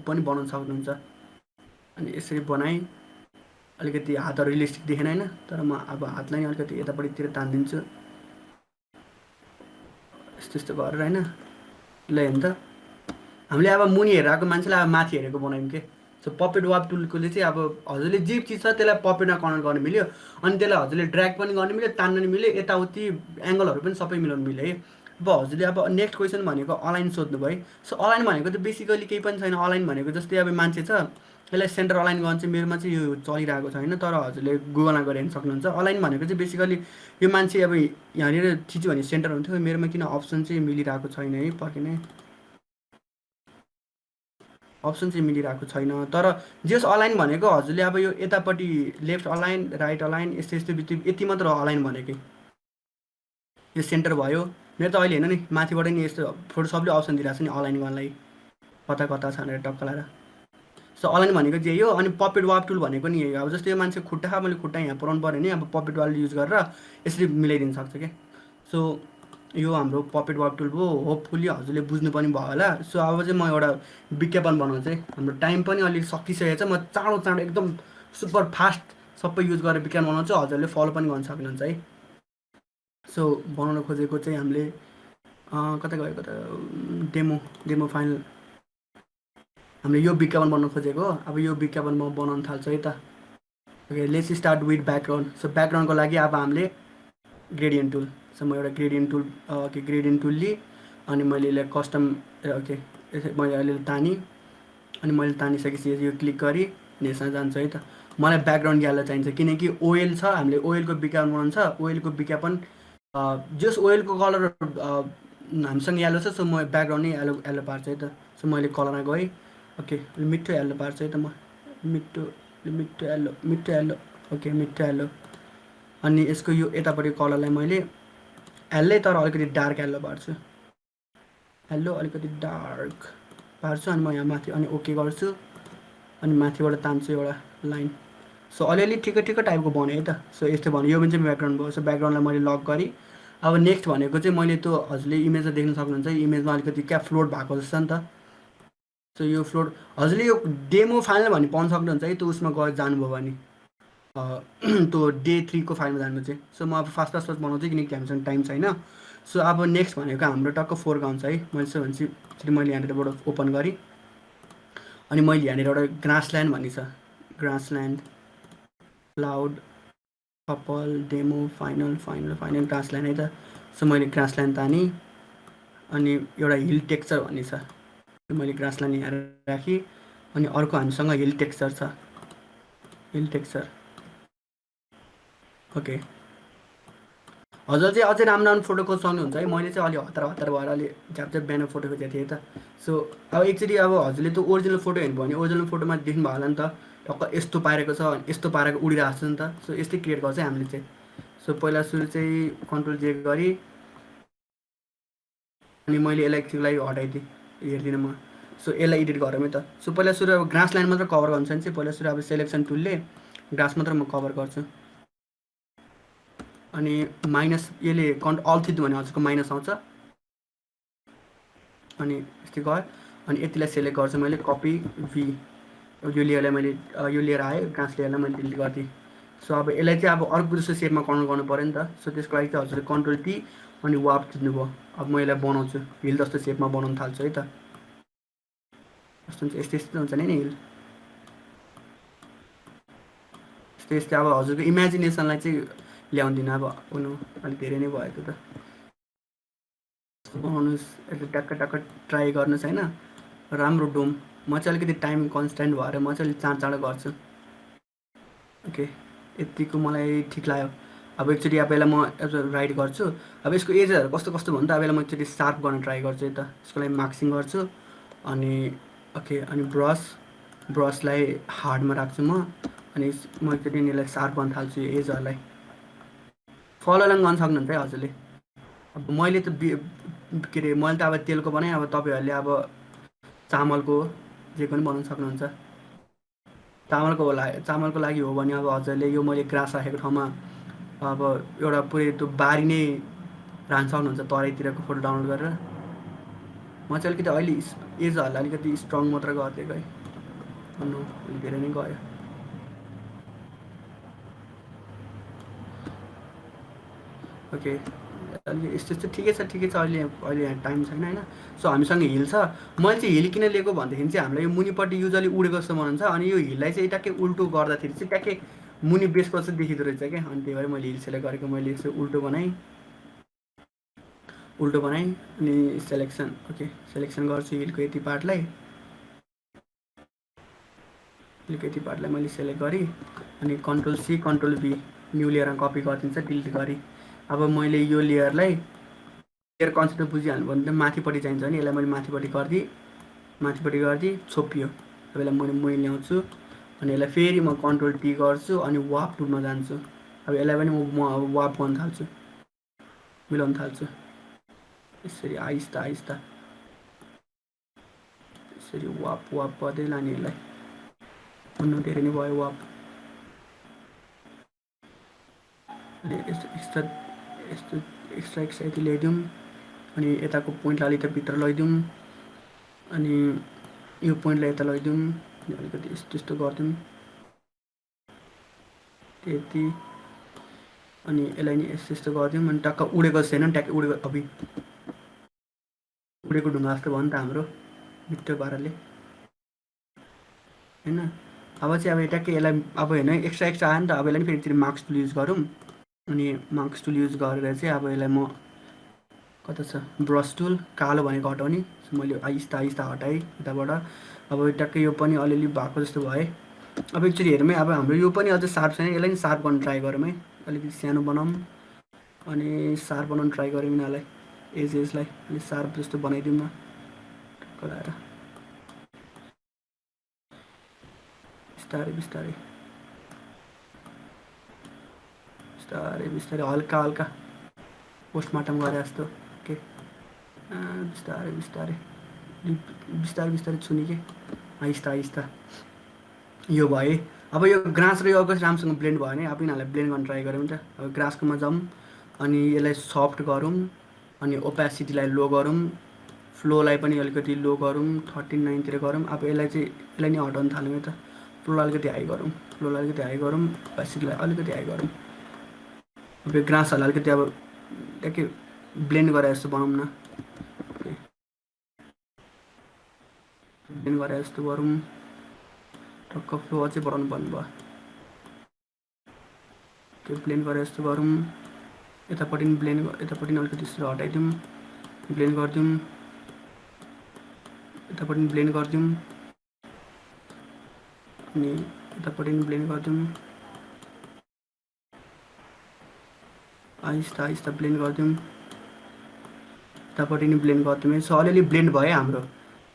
पनि बनाउन सक्नुहुन्छ अनि यसरी बनाएँ अलिकति हातहरू रियलिस्टिक देखेन होइन तर म अब हातलाई नै अलिकति यतापट्टितिर तानिदिन्छु यस्तो गरेर होइन ल हेर्नु त हामीले अब मुनि हेरेर आएको मान्छेलाई अब माथि हेरेको बनायौँ के सो पपेट वाप टुलकोले चाहिँ अब हजुरले जे चिज छ त्यसलाई पपेटमा कन्भर्ट गर्नु मिल्यो अनि त्यसलाई हजुरले ड्र्याग पनि गर्नु मिल्यो तान्नु नि मिल्यो यताउति एङ्गलहरू पनि सबै मिलाउनु मिल्यो है अब हजुरले अब नेक्स्ट क्वेसन भनेको अलाइन सोध्नु भयो सो अलाइन भनेको त बेसिकली केही पनि छैन अलाइन भनेको जस्तै अब मान्छे छ यसलाई सेन्टर अलाइन गर्नु चाहिँ मेरोमा चाहिँ यो चलिरहेको छैन तर हजुरले गुगलमा गएर हेर्न सक्नुहुन्छ अलाइन भनेको चाहिँ बेसिकली यो मान्छे अब यहाँनिर थिच्यो भने सेन्टर हुन्थ्यो मेरोमा किन अप्सन चाहिँ मिलिरहेको छैन है पर्खिने अप्सन चाहिँ मिलिरहेको छैन तर जस अलाइन भनेको हजुरले अब यो यतापट्टि लेफ्ट अलाइन राइट अलाइन यस्तो यति मात्र अलाइन भनेकै यो सेन्टर भयो मेरो त अहिले हेर्नु नि माथिबाट नि यस्तो फोटोसपले अप्सन दिइरहेको छ नि अलाइन गर्नलाई कता छ भनेर टक्क लगाएर सो अलाइन भनेको चाहिँ हो अनि पपेट वाप टुल भनेको नि अब जस्तै यो मान्छे खुट्टा मैले खुट्टा यहाँ पुऱ्याउनु पऱ्यो नि अब पपेट वाल युज गरेर यसरी मिलाइदिन सक्छ क्या सो यो हाम्रो पपेट वाप टुल हो होपफुल्ली हजुरले बुझ्नु पनि भयो होला सो अब चाहिँ म एउटा विज्ञापन बनाउँछु है हाम्रो टाइम पनि अलिक सकिसकेको छ म चाँडो एकदम सुपर फास्ट सबै युज गरेर विज्ञापन बनाउँछु हजुरले फलो पनि गर्न सक्नुहुन्छ है सो बनाउन खोजेको चाहिँ हामीले कता गएको त डेमो फाइनल हामीले यो विज्ञापन बनाउन खोजेको अब यो विज्ञापन म बनाउन थाल्छु है त okay let's start with background so ब्याकग्राउन्डको लागि अब हामीले ग्रेडियन्ट टुल सो म एउटा ग्रेडियन्ट टुल लिएँ अनि मैले यसलाई कस्टम ओके मैले अहिले तानेँ अनि मैले तानिसकेपछि यो क्लिक गरेँ अनि यसमा जान्छु है त मलाई ब्याकग्राउन्ड यालो चाहिन्छ किनकि ओइल छ हामीले ओइलको विज्ञापन बनाउनु छ ओइलको विज्ञापन जस ओइलको कलर हामीसँग यालो छ सो म ब्याकग्राउन्ड नै यालो पार्छु है त सो मैले कलरमा गएँ ओके मिठो येल्लो पार्छु है त म मिठो येल्लो ओके मिठो येल्लो अनि यसको यो यतापट्टि कलरलाई मैले येल्लै तर अलिकति डार्क येल्लो पार्छु येल्लो अलिकति डार्क पार्छु अनि म यहाँ माथि अनि ओके गर्छु अनि माथिबाट तान्छु एउटा लाइन सो अलिअलि ठिकै टाइपको बन्यो है त सो यस्तो भन्यो यो पनि चाहिँ ब्याकग्राउन्ड भयो सो ब्याकग्राउन्डलाई मैले लक गरेँ अब नेक्स्ट भनेको चाहिँ मैले त्यो हजुरले इमेजमा देख्न सक्नुहुन्छ इमेजमा अलिकति क्या फ्लोट भएको जस्तो नि त सो यो फ्लोट हजुरले यो डेमो फाइल भन्ने पाउन सक्नुहुन्छ है त्यो उसमा गएर जानुभयो भने त्यो डे 3 को फाइलमा जानु चाहिँ सो म अब फास्ट बनाउँछु किनकि हामीसँग टाइम छैन सो अब नेक्स्ट भनेको हाम्रो टक्क फोरग्राउन्ड छ है मैले यसो भनेपछि मैले यहाँनिरबाट ओपन गरेँ अनि मैले यहाँनिर एउटा ग्रासल्यान्ड भन्ने छ ग्रासल्यान्ड क्लाउड कपाल डेमो फाइनल ग्रास लाइन है त। सो मैले ग्रास लाइन तानेँ अनि एउटा हिल टेक्सचर भन्ने छ, मैले ग्रास लाइन यहाँ राखेँ। अनि अर्को हामीसँग हिल टेक्सचर छ, हिल टेक्सचर। ओके, हजुर चाहिँ अझै राम्रो राम्रो फोटो खोज्न सक्नुहुन्छ है। मैले चाहिँ अलि हतार भएर अलि झ्याप बिहान फोटो खिचेको थिएँ त। सो अब एकचोटि अब हजुरले त ओरिजिनल फोटो हेर्नुभयो भने ओरिजिनल फोटोमा देख्नुभयो होला नि त, टक्क यस्तो पारेको छ, यस्तो पारेको उडिरहेको छ नि त। सो यस्तै क्रिएट गर्छ है हामीले चाहिँ। सो पहिला सुरु चाहिँ कन्ट्रोल जे गरी अनि मैले यसलाई एकछिनलाई हटाइदिएँ, हेर्दिनँ म। सो यसलाई एडिट गरौँ है त। सो पहिला सुरु अब ग्रास लाइन मात्र कभर गर्नु छ भने चाहिँ पहिला सुरु अब सेलेक्सन टुलले ग्रास मात्र म कभर गर्छु। अनि माइनस यसले अल थिच्नु भने हजुरको माइनस आउँछ। अनि यस्तै गयो अनि यतिलाई सेलेक्ट गर्छु मैले, कपी भी, यो लेयरलाई मैले यो लेयर आयो, ग्रास लेयरलाई मैले डिलिट गरिदिएँ। सो अब यसलाई चाहिँ अब अर्को जस्तो सेपमा कन्भर्ट गर्नु पऱ्यो नि त। सो त्यसको लागि चाहिँ हजुरले कन्ट्रोल टी अनि वाप थिच्नुभयो। अब म यसलाई बनाउँछु, हिल जस्तो सेपमा बनाउनु थाल्छु है त। कस्तो हुन्छ, यस्तै हुन्छ नि हिल, यस्तै अब हजुरको इमेजिनेसनलाई चाहिँ ल्याउँदिनँ। अब हुनु अलिक धेरै नै भएको त, बनाउनुहोस्, यसले टक्क ट्राई गर्नुहोस् होइन, राम्रो डोम। म चाहिँ अलिकति टाइम कन्सटेन्ट भएर म चाहिँ अलिक चाँडो गर्छु। ओके, यतिको मलाई ठिक लाग्यो। अब एकचोटि अब यसलाई म राइट गर्छु। अब यसको एजहरू कस्तो भन्नु त, अब यसलाई म एकचोटि सार्प गर्न ट्राई गर्छु है त। यसको लागि मार्क्सिङ गर्छु अनि ओके, अनि ब्रसलाई हार्डमा राख्छु म। अनि म एकचोटि यसलाई सार्प गर्न थाल्छु यो एजहरूलाई। फलो गर्न सक्नुहुन्छ है हजुरले। अब मैले त के अरे मैले त अब तेलको बनाएँ, अब तपाईँहरूले अब चामलको जे पनि बनाउन सक्नुहुन्छ। चामलको लागि हो भने अब हजुरले यो मैले ग्रास राखेको ठाउँमा अब एउटा पुरै त्यो बारी नै राख्न सक्नुहुन्छ तराईतिरको फोटो डाउनलोड गरेर। म चाहिँ अलिकति अहिले एजहरूलाई अलिकति स्ट्रङ मात्र गरिदिएको है, भन्नु धेरै नै गयो। ओके, अलि यस्तो ठिकै छ अहिले यहाँ टाइम छैन होइन। सो हामीसँग हिल छ। मैले चाहिँ हिल किन लिएको भन्दाखेरि चाहिँ हामीलाई यो मुनिपट्टि युजली उडेको जस्तो बनाउँछ, अनि यो हिललाई चाहिँ ट्याक्कै उल्टो गर्दाखेरि चाहिँ ट्याक्कै मुनि बेसको जस्तो देखिँदो रहेछ क्या। अनि त्यही भएर मैले हिल सेलेक्ट गरेको, मैले यसो उल्टो बनाएँ अनि सेलेक्सन, ओके सेलेक्सन गर्छु हिलको यति पार्टलाई मैले सेलेक्ट गरेँ अनि कन्ट्रोल सी कन्ट्रोल भी न्यू लेयरमा कपी गरिदिन्छ डिलिट गरेँ। अब मैले यो लेयरलाई लेयर कन्सेप्ट बुझिहाल्नु भने त माथिपट्टि चाहिन्छ भने यसलाई मैले माथिपट्टि गरिदिएँ, छोपियो। अब यसलाई मैले ल्याउँछु अनि यसलाई फेरि म कन्ट्रोल टी गर्छु अनि वाप टुलमा जान्छु। अब यसलाई पनि म अब वाप गर्न थाल्छु, मिलाउन थाल्छु यसरी आहिस्ता यसरी वाप गर्दै लाने। यसलाई हुनु धेरै नै भयो वाप। यस्तो एक्स्ट्रा यति ल्याइदिउँ अनि यताको पोइन्टलाई अलिकति भित्र लैदिउँ अनि यो पोइन्टलाई यता लैदिउँ, अलिकति यस्तो गरिदिउँ यति। अनि यसलाई नि यस्तो गरिदिउँ अनि टक्क उडेको छैन, ट्याक्क उडेको उडेको ढुङ्गा जस्तो भयो नि त हाम्रो मिठो पाराले होइन। अब चाहिँ अब ट्याक्कै यसलाई अब होइन एक्स्ट्रा आयो नि त। अब यसलाई नि फेरि एकचोटि मार्क्स टुल युज गरौँ अनि मार्क्स टुल युज गरेर चाहिँ अब यसलाई म कता छ ब्रस टुल कालो भनेको हटाउने। मैले आहिस्ता हटाएँ यताबाट। अब ट्याक्कै यो पनि अलिअलि भएको जस्तो भयो। अब एकचोटि हेरौँ है, अब हाम्रो यो पनि अझै सार्प छैन, यसलाई नि सार्प गर्न ट्राई गरौँ है। अलिकति सानो बनाऊँ अनि सार्प बनाउनु ट्राई गरौँ यिनीहरूलाई, एजलाई अलिक सार्प जस्तो बनाइदिउँ न लगाएर बिस्तारै हल्का पोस्टमार्टम गरे जस्तो। ओके, बिस्तारै छुने के आहिस्ता यो भयो। अब यो ग्रास र यो अगस्त राम्रोसँग ब्लेन्ड भयो भने अब यिनीहरूलाई ब्लेन्ड गर्न ट्राई गरौँ त। अब ग्रासकोमा जाउँ अनि यसलाई सफ्ट गरौँ अनि ओपेसिटीलाई लो गरौँ, फ्लोलाई पनि अलिकति लो गरौँ, 39तिर गरौँ। अब यसलाई नि हटाउन थाल्यौँ है त। फ्लोलाई अलिकति हाई गरौँ, ओपेसिटीलाई अलिकति हाई गरौँ। अब यो ग्रासहरूलाई अलिकति अब ट्याक्कै ब्लेन्ड गरे जस्तो बनाऊँ न, ब्लेन्ड गरे जस्तो गरौँ। टक्क फ्लो अझै बढाउनु पर्ने भयो। त्यो ब्लेन्ड गरेर जस्तो गरौँ। यतापट्टि यतापट्टि अलिकति यसो हटाइदिउँ, ब्लेन्ड गरिदिउँ, यतापट्टि ब्लेन्ड गरिदिउँ अनि यतापट्टि ब्लेन्ड गरिदिउँ, आहिस्ता आहिस्ता ब्लेन्ड गरिदिउँ, यतापट्टि नि ब्लेन्ड गरिदिउँ। सो अलिअलि ब्लेन्ड भयो हाम्रो,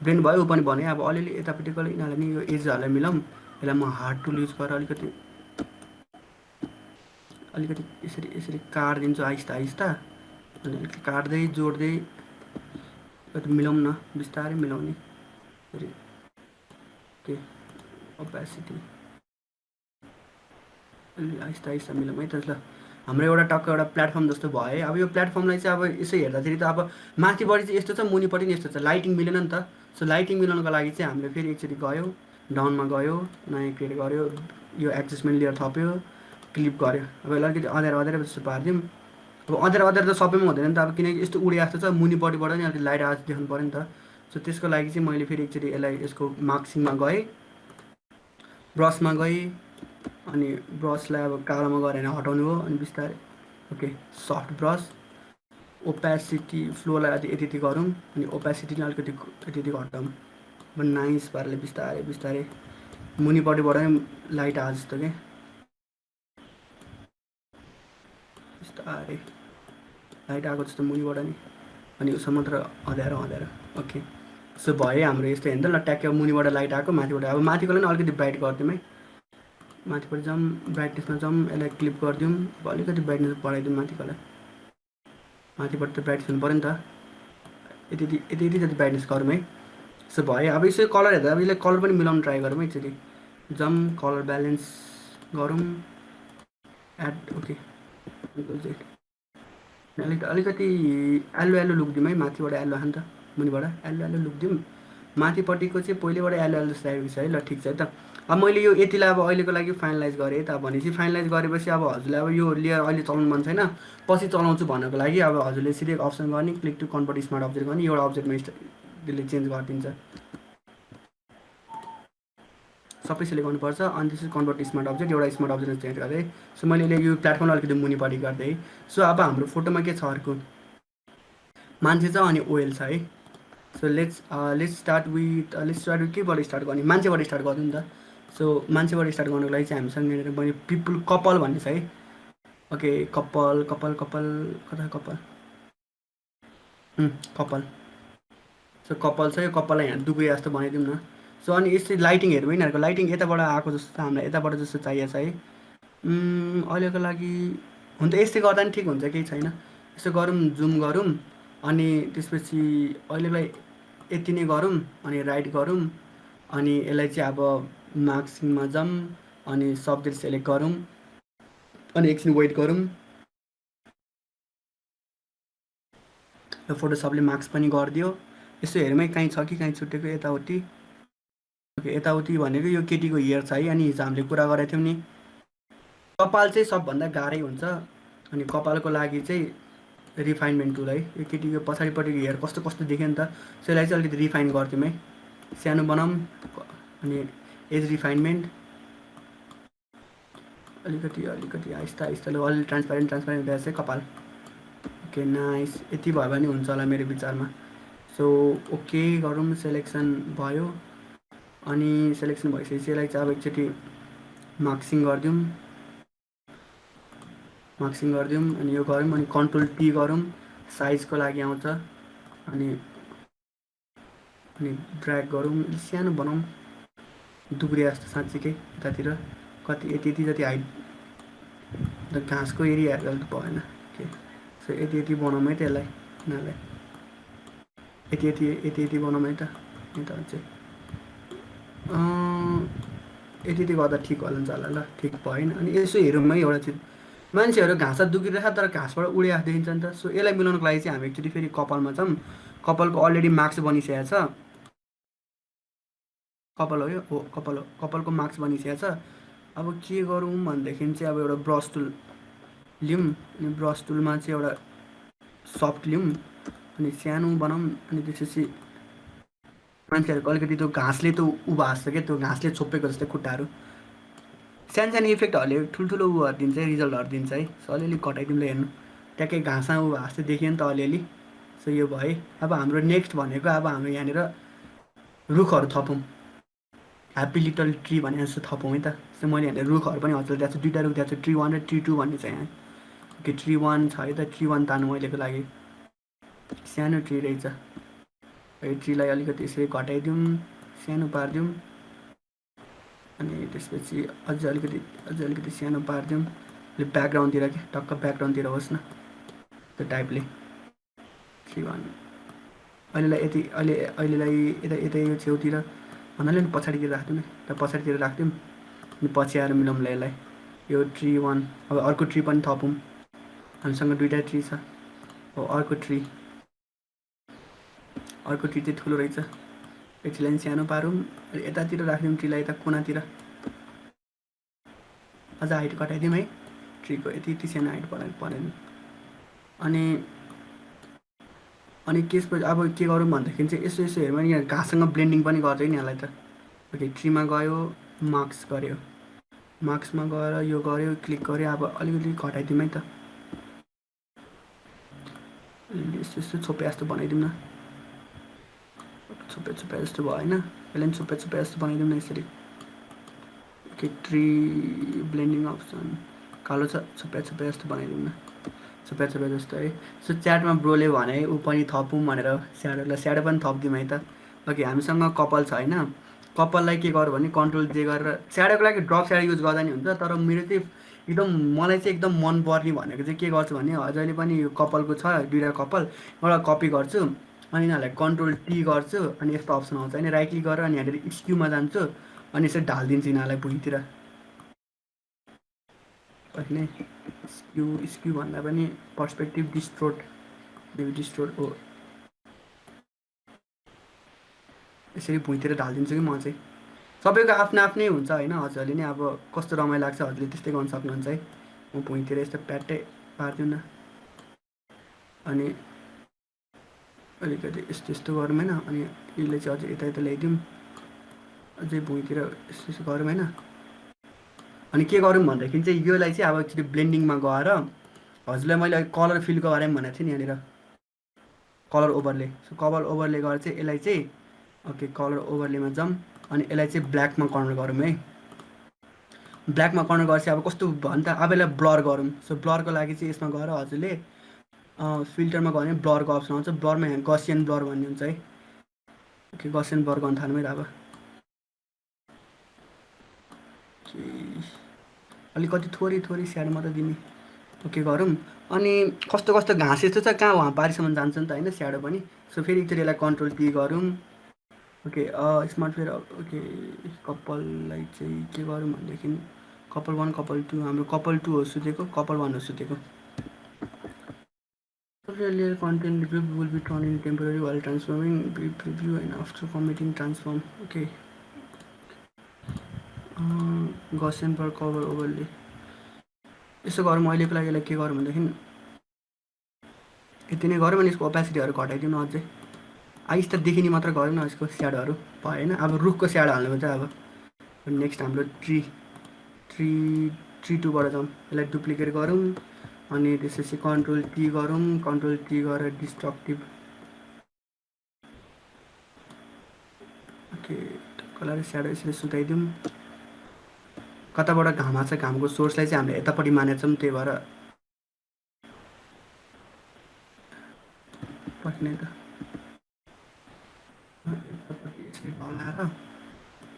ब्लेन्ड भयो पनि भने अब अलिअलि यतापट्टिको यिनीहरूलाई नि यो एजहरूलाई मिलाउँ। यसलाई म हार्ड टुल युज गरेर अलिकति यसरी यसरी काटिदिन्छु आहिस्ता आहिस्ता, अनि अलिकति काट्दै जोड्दै मिलाउँ न, बिस्तारै मिलाउने फेरि। ओके, ओपेसिटी अलि आहिस्ता आहिस्ता मिलाउँ है त। ल हाम्रो एउटा टक्क एउटा प्लेटफर्म जस्तो भयो है। अब यो प्लेटफर्मलाई चाहिँ अब यसो हेर्दाखेरि त अब माथिपट्टि चाहिँ यस्तो छ, मुनिपट्टि नि यस्तो छ, लाइटिङ मिलेन नि त। सो लाइटिङ मिलाउनको लागि चाहिँ हामीले फेरि एकचोटि गयो, डाउनमा गयो, नयाँ क्रिएट गऱ्यो, यो एडजस्टमेन्ट लेयर थप्यो, क्लिप गऱ्यो। अब यसलाई अलिकति अँध्यारो जस्तो पारिदिउँ। अब अँध्यारो त सबैमा हुँदैन नि त, अब किनकि यस्तो उडे जस्तो छ, मुनिपट्टिबाट नि अलिकति लाइट आवाज देखाउनु पऱ्यो नि त। सो त्यसको लागि चाहिँ मैले फेरि एकचोटि यसलाई यसको मार्क्सिङमा गएँ, ब्रसमा गएँ, अनि ब्रसलाई अब कालोमा गएर हटाउनु हो, अनि बिस्तारै ओके सफ्ट ब्रस, ओपेसिटी फ्लोलाई अझै यति यति गरौँ, अनि ओपेसिटी नै अलिकति यति यति घटाउँ। अब नाइस पाराले बिस्तारै बिस्तारै मुनिपट्टिबाट नै लाइट आयो जस्तो क्या, बिस्तारै लाइट आएको जस्तो मुनिबाट नि, अनि उसमा मात्र अँध्यारो अँध्यारो। ओके, सो भयो हाम्रो यस्तो हेर्नु त। ल ट्याक्कै मुनिबाट लाइट आएको, माथिबाट अब माथिकोलाई नि अलिकति ब्राइट गरिदिउँ है, माथिपट्टि जाउँ, ब्राइटनेसमा जाउँ, यसलाई क्लिप गरिदिउँ, अलिकति ब्राइटनेस बढाइदिउँ माथिकोलाई। माथिपट्टि त ब्राइटनेस हुनु पऱ्यो नि त, यति यति यति जति ब्राइटनेस गरौँ है। सो भयो। अब यसो कलर हेर्दा अब यसलाई कलर पनि मिलाउनु ट्राई गरौँ है एकचोटि। जाउँ, कलर ब्यालेन्स गरौँ, एड ओके, अलिकति एल्लो एल्लो लुक दिउँ है, माथिबाट एल्लो आयो नि त, मुनिबाट एल्लो एल्लो लुक दिउँ। माथिपट्टिको चाहिँ पहिलेबाट एल्लो एल्लो जस्तो आएको छ है। ल ठिक छ है त। अब मैले यो यतिलाई अब अहिलेको लागि फाइनलाइज गरेँ त। भनेपछि फाइनलाइज गरेपछि अब हजुरलाई अब यो लेयर अहिले चलाउनु मन छैन, पछि चलाउँछु भन्नको लागि अब हजुरले सिधै अप्सन गर्ने, click to convert smart object गर्ने, एउटा अब्जेक्टमा त्यसले चेन्ज गरिदिन्छ, सबै सिलेक्ट गर्नुपर्छ, अनि त्यसपछि कन्भर्ट स्मार्ट अब्जेक्ट, एउटा स्मार्ट अब्जेक्टमा चेन्ज गरेँ। सो मैले यो प्लेटफर्मलाई अलिकति मुनिपट्टि गरिदिएँ। सो अब हाम्रो फोटोमा के छ, अर्को मान्छे छ अनि ओयल छ है। सो लेट्स स्टार्ट विथ केबाट स्टार्ट गर्ने, मान्छेबाट स्टार्ट गर्नु नि त। सो मान्छेबाट स्टार्ट गर्नुको लागि चाहिँ हामीसँग यहाँनिर मैले पिपुल कपाल भन्ने छ है। ओके, कपाल कपाल कपाल कता कपाल, कपाल। सो कपाल छ, यो कपाललाई यहाँ दुब्रे जस्तो बनाइदिउँ न। सो अनि यसरी लाइटिङ हेरौँ, यिनीहरूको लाइटिङ यताबाट आएको जस्तो छ, हामीलाई यताबाट जस्तो चाहिएको छ है। अहिलेको लागि हुन त यस्तै गर्दा नि ठिक हुन्छ, केही छैन। यसो गरौँ, जुम गरौँ, अनि त्यसपछि अहिलेलाई यति नै गरौँ, अनि राइट गरौँ, अनि यसलाई चाहिँ अब मार्क्सिङमा जाउँ, अनि सब्जेक्ट सेलेक्ट गरौँ, अनि एकछिन वेट गरौँ। यो फोटोसपले मार्क्स पनि गरिदियो। यसो हेरौँ है कहीँ छ कि कहीँ छुटेको यताउति। ओके, यताउति भनेको यो केटीको हेयर छ है। अनि हिजो हामीले कुरा गरेको थियौँ नि, कपाल चाहिँ सबभन्दा गाह्रै हुन्छ, अनि कपालको लागि चाहिँ रिफाइनमेन्ट टुल है। यो केटीको पछाडिपट्टिको हेयर कस्तो कस्तो देख्यो नि त, त्यसलाई चाहिँ अलिकति रिफाइन गरिदिउँ है, सानो बनाऊँ, अनि एज रिफाइनमेन्ट अलिकति अलिकति आहिस्ता आहिस्ता, अलि ट्रान्सप्यारेन्ट हुँदैछ है कपाल। ओके नाइस, यति भयो भने हुन्छ होला मेरो विचारमा। सो ओके गरौँ, सेलेक्सन भयो, अनि सेलेक्सन भइसकेपछि यसलाई चाहिँ अब एकचोटि मार्क्सिङ गरिदिउँ, अनि यो गरौँ, अनि कन्ट्रोल टी गरौँ, साइजको लागि आउँछ, अनि ड्र्याग गरौँ, सानो बनाऊँ, दुब्रे जस्तो साँच्चीकै यतातिर कति यति यति जति हाइट, घाँसको एरियाहरू भएन। ओके, सो यति यति बनाऊँ है त, यसलाई यिनीहरूलाई यति यति यति यति बनाऊँ है त, यता चाहिँ यति यति गर्दा ठिक हुन्छ होला। ल ठिक भएन, अनि यसो हेरौँ है एउटा चिज, मान्छेहरू घाँस दुखिरहेछ तर घाँसबाट उडे देखिन्छ नि त। सो यसलाई मिलाउनुको लागि चाहिँ हामी एकचोटि फेरि कपालमा जाउँ, कपालको अलरेडी मार्क्स बनिसकेको छ, कपाल हो यो, हो कपाल हो, कपालको मार्क्स बनिसकेको छ। अब के गरौँ भनेदेखि चाहिँ अब एउटा ब्रस टुल लिउँ, अनि ब्रस टुलमा चाहिँ एउटा सफ्ट लिउँ, अनि सानो बनाऊँ, अनि त्यसपछि मान्छेहरूको अलिकति त्यो घाँसले त्यो उभा हाँस्छ क्या, त्यो घाँसले छोपेको जस्तै खुट्टाहरू सानो सानो इफेक्टहरूले ठुल्ठुलो उहरू दिन्छ है, रिजल्टहरू दिन्छ है। सो अलिअलि घटाइदिउँला हेर्नु, ट्याक्कै घाँसमा ऊ हाँस्दै देखियो नि त अलिअलि। सो यो भयो। अब हाम्रो नेक्स्ट भनेको अब हाम्रो यहाँनिर रुखहरू थपौँ, ह्याप्पी लिटल ट्री भने जस्तो थपौँ है त। सो मैले यहाँनिर रुखहरू पनि हजुर त्यहाँ चाहिँ दुईवटा रुख, त्यहाँ चाहिँ ट्री 1 र ट्री 2 भन्ने छ यहाँ। ओके ट्री 1 छ है त, ट्री 1 तान्नु अहिलेको लागि, सानो ट्री रहेछ। यो ट्रीलाई अलिकति यसरी घटाइदिउँ, सानो पारिदिउँ, अनि त्यसपछि अझै अलिकति सानो पारिदिउँ, ब्याकग्राउन्डतिर कि टक्क ब्याकग्राउन्डतिर होस् न त्यो टाइपले। ट्री 1 अहिलेलाई यति, अहिलेलाई यता यो छेउतिर भन्नाले नि पछाडितिर राखिदिउँ न, पछाडितिर राखिदिउँ अनि पछि आएर मिलाउँला यसलाई। यो ट्री 1 अब अर्को ट्री पनि थपौँ, हामीसँग दुईवटा ट्री छ। हो अर्को ट्री चाहिँ ठुलो रहेछ, यो ट्रीलाई पनि सानो पारौँ, यतातिर राखिदिउँ ट्रीलाई, यता कुनातिर अझ हाइट घटाइदिउँ है ट्रीको, यति सानो हाइट परेन। अनि त्यसपछि अब के गरौँ भन्दाखेरि चाहिँ यसो हेर्नु नि, यहाँ घाँससँग ब्लेन्डिङ पनि गर्छ नि यसलाई त। ओके ट्रीमा गयो, मार्क्स गऱ्यो, मार्क्समा गएर यो गऱ्यो, क्लिक गऱ्यो। अब अलिकति घटाइदिउँ है त, यस्तो छोपे जस्तो बनाइदिउँ न, छोपे जस्तो भयो होइन, यसलाई पनि छोपे जस्तो बनाइदिउँ न यसरी। ओके ट्री ब्लेन्डिङ अप्सन कालो छ, छोपे जस्तो बनाइदिउँ न, छोपे जस्तो है। सो च्याटमा ब्रोले भने ऊ पनि थपौँ भनेर, स्याडो पनि थपिदिउँ है त। ओके हामीसँग कपाल छ होइन, कपाललाई के गर भने कन्ट्रोल जे गरेर, स्याडोको लागि ड्रप स्याडो युज गर्दा नि हुन्छ, तर मेरो चाहिँ एकदम मलाई चाहिँ एकदम मनपर्ने भनेको चाहिँ के गर्छु भने जहिले पनि यो कपालको छ दुईवटा कपाल, एउटा कपी गर्छु अनि यिनीहरूलाई कन्ट्रोल टी गर्छु अनि यस्तो अप्सन आउँछ होइन, राइट क्लिक गरेर अनि यहाँनिर स्क्युमा जान्छु अनि यसरी ढालिदिन्छु यिनीहरूलाई भुइँतिर। होइन स्क्यु भन्दा पनि पर्सपेक्टिभ डिस्टोर्ट हो, यसरी भुइँतिर ढालिदिन्छु कि म चाहिँ। सबैको आफ्नै हुन्छ होइन, हजुरहरूले नि अब कस्तो रमाइलो लाग्छ हजुरले त्यस्तै गर्न सक्नुहुन्छ है। म भुइँतिर यस्तो प्याटै पारिदिउँ न, अनि अलिकति यस्तो गरौँ होइन, अनि यसले चाहिँ अझै यता ल्याइदिउँ, अझै भुइँतिर यस्तो गरौँ होइन। अनि के गरौँ भन्दाखेरि चाहिँ योलाई चाहिँ अब एकचोटि ब्लेन्डिङमा गएर हजुरलाई मैले कलर फिलको बारेमा भनेको थिएँ नि यहाँनिर, कलर ओभरले। सो कलर ओभरले गरेर चाहिँ यसलाई चाहिँ ओके कलर ओभरलेमा जाउँ अनि यसलाई चाहिँ ब्ल्याकमा कन्भर्ट गरौँ है। ब्ल्याकमा कन्भर्ट गरेपछि अब कस्तो भन्छ त, अब यसलाई ब्लर गरौँ। सो ब्लरको लागि चाहिँ यसमा गएर हजुरले फिल्टरमा गयो भने ब्लरको अप्सन आउँछ, ब्लरमा यहाँ गसियन ब्लर भन्ने हुन्छ है। ओके गसियन ब्लर गर्न थाल्नु है अब, अलिकति थोरै स्याडो मात्रै दिने। ओके गरौँ अनि कस्तो घाँस यस्तो छ कहाँ वहाँ पारिसम्म जान्छ नि त होइन स्याडो पनि। सो फेरि एकचोटि यसलाई कन्ट्रोल पी गरौँ। Okay smart fair. ओके कपाललाई चाहिँ के गरौँ भनेदेखि कपाल 1 कपाल 2, हाम्रो कपाल 2 हो सुतेको, कपाल 1 हो सुतेको। Layer content will be turned in temporary while transforming, preview and after committing transform. Okay. Gaussian per cover overlay. यसो गरौँ अहिलेको लागि यसलाई के गरौँ भनेदेखि यति नै गरौँ अनि यसको ओपेसिटीहरू घटाइदिउँ न अझै, आइस त देखिने मात्र गरौँ न यसको स्याडोहरू भएन। अब रुखको स्याडो हाल्नु चाहिँ अब नेक्स्ट हाम्रो ट्री 2बाट जाउँ, यसलाई डुप्लिकेट गरौँ अनि त्यसपछि कन्ट्रोल टी गरौँ, कन्ट्रोल टी गरेर डिस्ट्रक्टिभ। ओके कलर स्याडो यसरी सुताइदिउँ, कताबाट घाम आछ घामको सोर्सलाई चाहिँ हामीले यतापट्टि मानेको छौँ, त्यही भएर पट्ने त यतापट्टि यसरी ढलाएर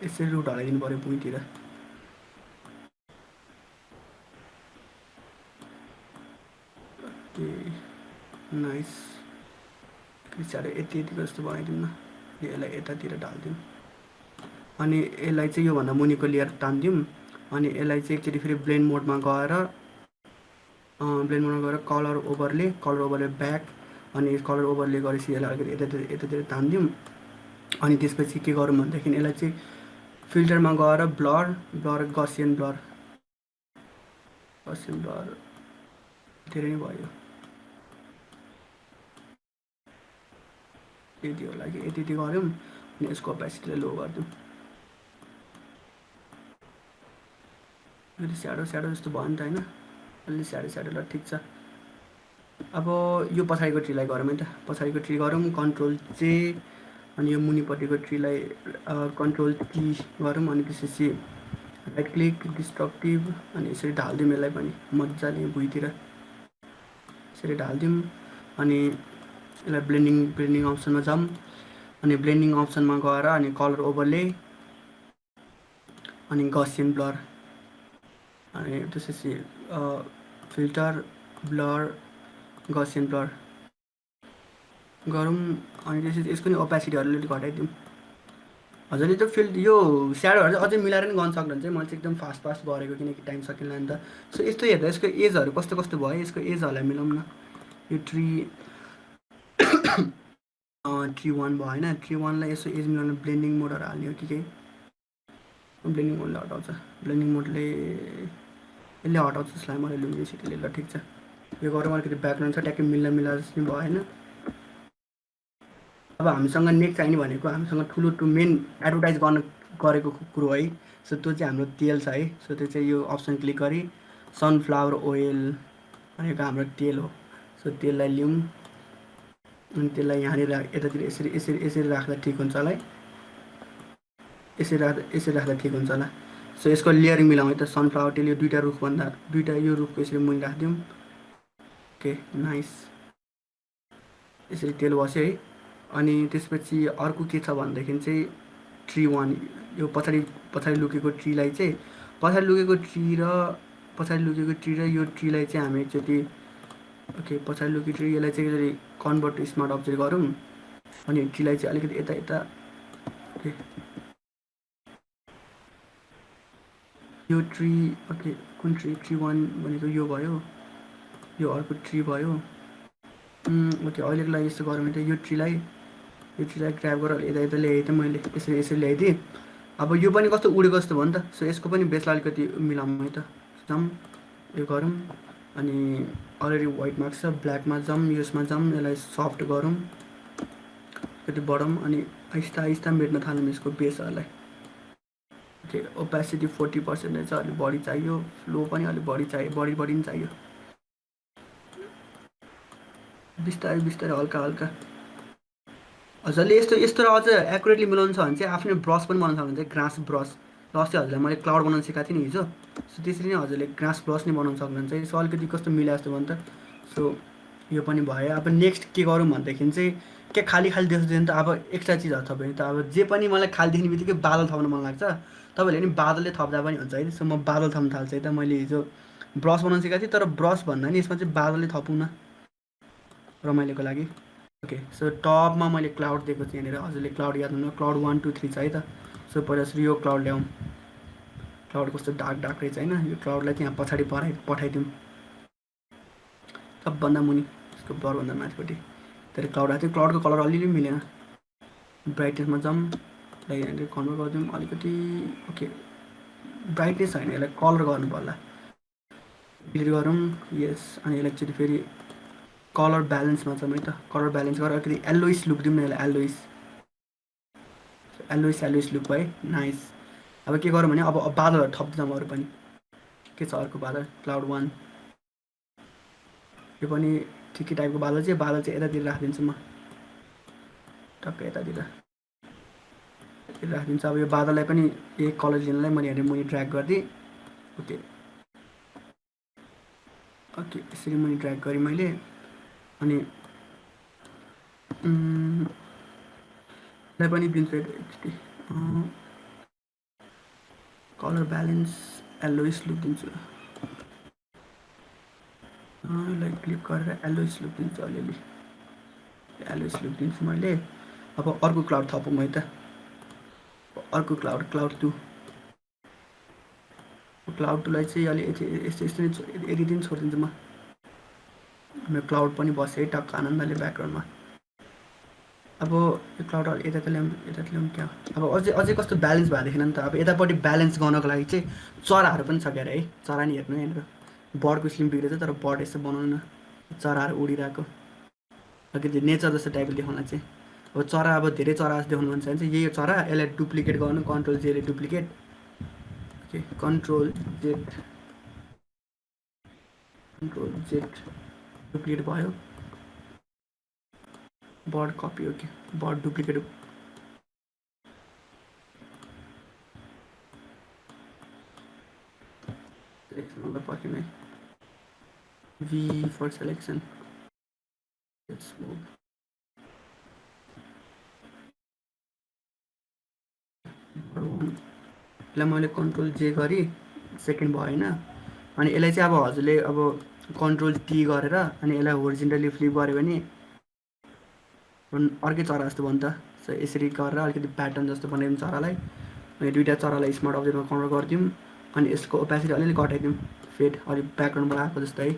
यसरी रुट हराइदिनु पऱ्यो भुइँतिर। ओके नाइस, स्याडो यति जस्तो बनाइदिउँ न, यसलाई यतातिर ढालिदिउँ अनि यसलाई चाहिँ योभन्दा मुनिको लेयर तानिदिउँ अनि यसलाई चाहिँ एकचोटि फेरि ब्लेन्ड मोडमा गएर कलर ओभरले ब्याक अनि कलर ओभरले गरेपछि यसलाई अलिकति यतातिर तानिदिउँ अनि त्यसपछि के गरौँ भनेदेखि यसलाई चाहिँ फिल्टरमा गएर ब्लर गसियन ब्लर धेरै नै भयो, यति होला कि यति गऱ्यौँ अनि यसको ओपेसिटीलाई लो गरिदिउँ। अलिकति स्याडो स्याडो जस्तो भयो नि त होइन अलि स्याडो स्याडो ल ठिक छ अब यो पछाडिको ट्रीलाई गरौँ है त पछाडिको ट्री गरौँ कन्ट्रोल जे अनि यो मुनिपट्टिको ट्रीलाई कन्ट्रोल टी गरौँ अनि त्यसपछि राइट क्लिक डिस्ट्रक्टिभ अनि यसरी ढालिदिउँ यसलाई पनि मजाले भुइँतिर यसरी ढालिदिउँ अनि यसलाई ब्लेन्डिङ अप्सनमा जाऊँ अनि ब्लेन्डिङ अप्सनमा गएर अनि कलर ओभरले अनि गसियन ब्लर अनि त्यसपछि फिल्टर ब्लर गसियन ब्लर गरौँ अनि त्यसपछि यसको नि ओपेसिटी अलिअलि घटाइदिउँ हजुरले त्यो फिल्ड यो स्याडोहरू चाहिँ अझै मिलाएर नि गर्न सक्नुहुन्छ मैले चाहिँ एकदम फास्ट गरेको किनकि टाइम सकिएला नि त सो यस्तो हेर्दा यसको एजहरू कस्तो कस्तो भयो यसको एजहरूलाई मिलाउँ न यो ट्री 1 भयो होइन ट्री 1लाई यसो एज मिलाउनु ब्लेन्डिङ मोडहरू हाल्ने हो कि केही ब्लेन्डिङ मोडले हटाउँछ ब्लेन्डिङ मोडले यसले हटाउँछ जसलाई मलाई लुमिसिटीले ल ठिक छ यो गरौँ अलिकति ब्याकग्राउन्ड छ ट्याक्कै मिल्दा जस्तो भयो होइन अब हामीसँग नेक्स्ट चाहिने भनेको हामीसँग ठुलो मेन एडभर्टाइज गरेको कुरो है सो त्यो चाहिँ हाम्रो तेल छ है सो त्यो चाहिँ यो अप्सन क्लिक गरी सनफ्लावर ओइल भनेको हाम्रो तेल हो सो तेललाई लिउँ अनि त्यसलाई यहाँनिर यतातिर यसरी राख्दा ठिक हुन्छ होला है यसरी राख्दा ठिक हुन्छ होला सो यसको लेयरिङ मिलाउँ है त सनफ्लावर तेल यो दुईवटा यो रुखको यसरी मुनि राखिदिउँ ओके नाइस यसरी तेल बस्यो है अनि त्यसपछि अर्को के छ भनेदेखि चाहिँ ट्री 1 यो पछाडि लुकेको ट्रीलाई चाहिँ पछाडि लुकेको ट्री र यो ट्रीलाई चाहिँ हामी एकचोटि ओके पछाडि लुकेको ट्री यसलाई चाहिँ यसरी कन्भर्ट टु स्मार्ट अब्जेक्ट गरौँ अनि ट्रीलाई चाहिँ अलिकति यता ओके यो ट्री ओके कुन ट्री 1 भनेको यो भयो यो अर्को ट्री भयो ओके अहिलेको लागि यस्तो गरौँ त यो ट्रीलाई ग्राब गरेर यता ल्याएँ त मैले यसरी ल्याइदिएँ अब यो पनि कस्तो उडेको जस्तो भयो नि त सो यसको पनि बेसलाई अलिकति मिलाउँ है त जाऊँ यो गरौँ अनि अलरेडी वाइट मार्क्स छ ब्ल्याकमा जाऊँ यसमा जाऊँ यसलाई सफ्ट गरौँ अलिकति बढाउँ अनि आहिस्ता मेट्न थालौँ यसको बेसहरूलाई ओके ओपेसिटी 40% रहेछ अलिक बढी चाहियो फ्लो पनि अलिक बढी चाहियो बढी नि चाहियो बिस्तारै हल्का हजुरले यस्तो र अझ एकुरेटली मिलाउनु छ भने चाहिँ आफ्नै ब्रस पनि बनाउन सक्नुहुन्छ ग्रास ब्रस र अस्ति हजुरलाई मैले क्लाउड बनाउन सिकाएको थिएँ नि हिजो सो त्यसरी नै हजुरले ग्रास ब्रस नै बनाउन सक्नुहुन्छ सो अलिकति कस्तो मिला जस्तो भयो नि त सो यो पनि भयो अब नेक्स्ट के गरौँ भनेदेखि चाहिँ के खाली देख्दैन त अब एक्स्ट्रा चिजहरू थप्यो त अब जे पनि मलाई खाली देख्ने बित्तिकै बादल थप्न मन लाग्छ तपाईँहरूले नि बादलले थप्दा पनि हुन्छ है सो म बादल थप्न थाल्छु है त मैले हिजो ब्रस बनाउन सिकाएको थिएँ तर ब्रस भन्दा नि यसमा चाहिँ बादलले थपौँ न रमाइलोको लागि ओके सो टपमा मैले क्लाउड दिएको छु यहाँनिर हजुरले क्लाउड याद हुनु क्लाउड 1 2 3 छ है त सो पहिला सुरु यो क्लाउड ल्याउँ क्लाउड कस्तो डार्क रहेछ होइन यो क्लाउडलाई चाहिँ यहाँ पछाडि पठाइदिउँ सबभन्दा मुनि यसको बरभन्दा माथिपट्टि तर क्लाउड आएको थियो क्लाउडको कलर अलिअलि मिलेन ब्राइटनेसमा जाऊँ यहाँनिर कन्भर्ट गरिदिउँ अलिकति ओके ब्राइटनेस होइन यसलाई कलर गर्नु पर्ला क्लियर गरौँ यस अनि यसलाई एकचोटि फेरि कलर ब्यालेन्समा जाऊँ है त कलर ब्यालेन्स गरेर अलिकति एलोइस लुक दिउँ न यसलाई एलोइस लुक भयो नाइस अब के गरौँ भने अब बादलहरू थप्दै जाउँ अरू पनि के छ अर्को बादल क्लाउड 1 यो पनि ठिकै टाइपको बादल चाहिँ यतातिर राखिदिन्छु म टक्कै यतातिर राखिदिन्छु अब यो बादललाई पनि एक कलर लिनलाई मैले हेरेर मुनि ड्र्याग गरिदिएँ ओके यसरी मुनि ड्र्याग गरेँ मैले अनि यसलाई पनि दिन्छु एकचोटि कलर ब्यालेन्स एलोइस लुक दिन्छु यसलाई क्लिक गरेर एलोइस लुक दिन्छु अलिअलि एलोइस लुक दिन्छु मैले अब अर्को क्लाउड थपौँ है त अर्को क्लाउड 2 क्लाउड 2लाई चाहिँ अलि यस्तो यति दिन छोडिदिन्छु म मेरो क्लाउड पनि बस्यो है टक्क आनन्दले ब्याकग्राउन्डमा अब यो क्लाउड यता ल्याउँ क्या अब अझै कस्तो ब्यालेन्स भएदेखि नि त अब यतापट्टि ब्यालेन्स गर्नको लागि चाहिँ चराहरू पनि छ क्या अरे है चरा नि हेर्नु यहाँनिर बर्डको स्लिम बिग्रेछ तर बर्ड यसो बनाउनु न चराहरू उडिरहेको अलिकति नेचर जस्तो टाइपले देखाउन चाहिँ अब चरा अब धेरै चरा देखाउनु मन छ भने चाहिँ यही चरा यसलाई डुप्लिकेट गर्नु कन्ट्रोल जेले duplicate okay control Z duplicate भयो bird copy okay bird duplicate selection पर्खेन है V for selection let's move यसलाई मैले कन्ट्रोल जे गरेँ सेकेन्ड भएन अनि यसलाई चाहिँ अब हजुरले अब कन्ट्रोल टी गरेर अनि यसलाई होरिजेन्टली फ्लिप गऱ्यो भने अर्कै चरा जस्तो भयो नि त सो यसरी गरेर अलिकति प्याटर्न जस्तो बनाइदिउँ चरालाई अनि दुईवटा चरालाई स्मार्ट अब्जेक्टमा कन्भर्ट गरिदिउँ अनि यसको ओपेसिटी अलिअलि घटाइदिउँ फेड अलिक ब्याकग्राउन्डबाट आएको जस्तो है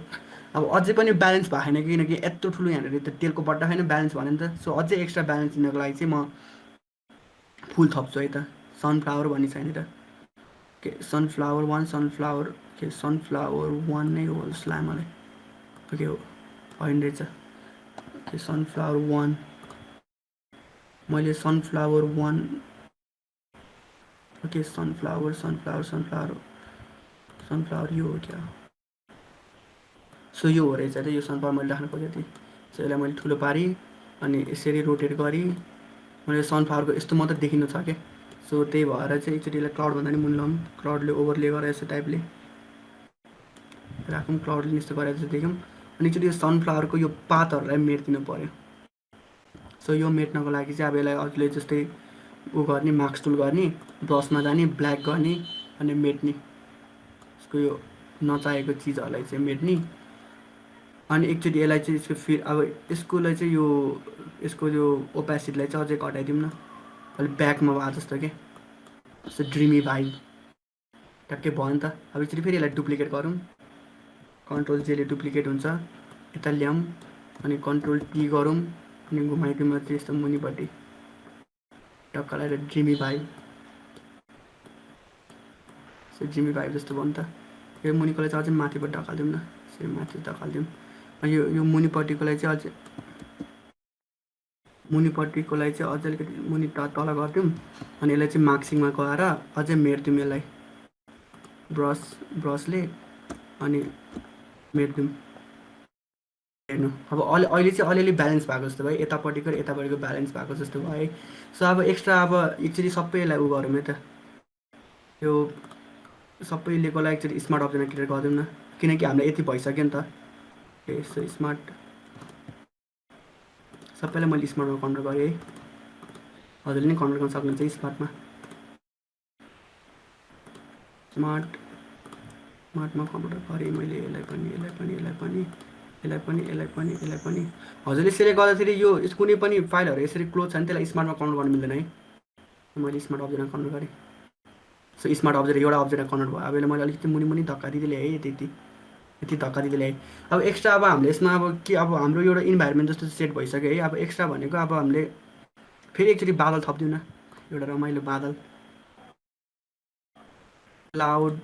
अब अझै पनि ब्यालेन्स भएन किनकि यत्रो ठुलो यहाँनिर त तेलको बट्टा छैन ब्यालेन्स भनेन त सो अझै एक्स्ट्रा ब्यालेन्स दिनको लागि चाहिँ म फुल थप्छु है त सनफ्लावर भन्ने छ यहाँनिर के सनफ्लावर वान नै हो जस्तो लाग्यो मलाई ओके हो होइन रहेछ ओके सनफ्लावर वान मैले सनफ्लावर वान ओके सनफ्लावर यो हो क्या सो यो हो रहेछ त यो सनफ्लावर मैले राख्नु खोजेको थिएँ सो यसलाई मैले ठुलो पारेँ अनि यसरी रोटेट गरेँ मैले सनफ्लावरको यस्तो मात्रै देखिनु छ क्या सो त्यही भएर चाहिँ एकचोटि यसलाई क्लाउडभन्दा नि मुनि लाउँ क्लाउडले ओभरले गरेर यस्तो टाइपले राखौँ क्लाउडले यस्तो गरेर चाहिँ देखौँ अनि एकचोटि यो सनफ्लावरको यो पातहरूलाई मेटिदिनु पऱ्यो सो यो मेट्नको लागि चाहिँ अब यसलाई अरूले जस्तै ऊ गर्ने मार्क्स टुल गर्ने ब्रसमा जाने ब्ल्याक गर्ने अनि मेट्ने यसको यो नचाहेको चिजहरूलाई चाहिँ मेट्ने अनि एकचोटि यसलाई चाहिँ यसको फेरि अब यसकोलाई चाहिँ यसको यो ओपेसिटीलाई चाहिँ अझै घटाइदिउँ न अलिक ब्याकमा भए जस्तो के जस्तो ड्रिमी भाइ ट्याक्कै भयो नि त अब एकचोटि फेरि यसलाई डुप्लिकेट गरौँ कन्ट्रोल जेले डुप्लिकेट हुन्छ यता ल्याउँ अनि कन्ट्रोल टी गरौँ अनि घुमाइदिउँ मात्रै यस्तो मुनिपट्टि टक्क लगाएर ड्रिमी भाइ ड्रिमी भाइ जस्तो भयो नि त यो मुनिकोलाई चाहिँ अझै माथिबाट ढकालिदिउँ न यसरी माथि ढकालिदिउँ अनि यो मुनिपट्टिकोलाई चाहिँ अझै अझै अलिकति मुनि तल गरिदिउँ अनि यसलाई चाहिँ मार्क्सिङमा गएर अझै मेट्दिउँ यसलाई ब्रसले अनि मेट्दिउँ हेर्नु अब अहिले चाहिँ अलिअलि ब्यालेन्स भएको जस्तो भयो यतापट्टिको र यतापट्टिको ब्यालेन्स भएको जस्तो भयो है सो अब एक्स्ट्रा अब एकचोटि सबैलाई उ गरौँ है त यो सबैलेकोलाई एकचोटि स्मार्ट अब्जेक्टमा क्रिएट गरिदिउँ न किनकि हामीलाई यति भइसक्यो नि त यसो स्मार्ट सबैलाई मैले स्मार्टमा कन्भर्ट गरेँ है हजुरले नि कन्भर्ट गर्न सक्नुहुन्छ स्मार्टमा स्मार्टमा कन्भर्ट गरेँ मैले यसलाई पनि हजुरले यसरी गर्दाखेरि यो कुनै पनि फाइलहरू यसरी क्लोज छ भने त्यसलाई स्मार्टमा कन्भर्ट गर्नु मिल्दैन है मैले स्मार्ट अब्जेक्टमा कन्भर्ट गरेँ सो स्मार्ट अब्जेक्ट एउटा अब्जेक्टमा कन्भर्ट भयो अब यसलाई मैले अलिकति मुनि धक्का दिँदै ल्याएँ है यति धक्का दिँदै ल्याएँ अब एक्स्ट्रा अब हामीले यसमा अब के अब हाम्रो एउटा इन्भाइरोमेन्ट जस्तो सेट भइसक्यो है अब एक्स्ट्रा भनेको अब हामीले फेरि एकचोटि बादल थपिदिउँ न एउटा रमाइलो बादल क्लाउड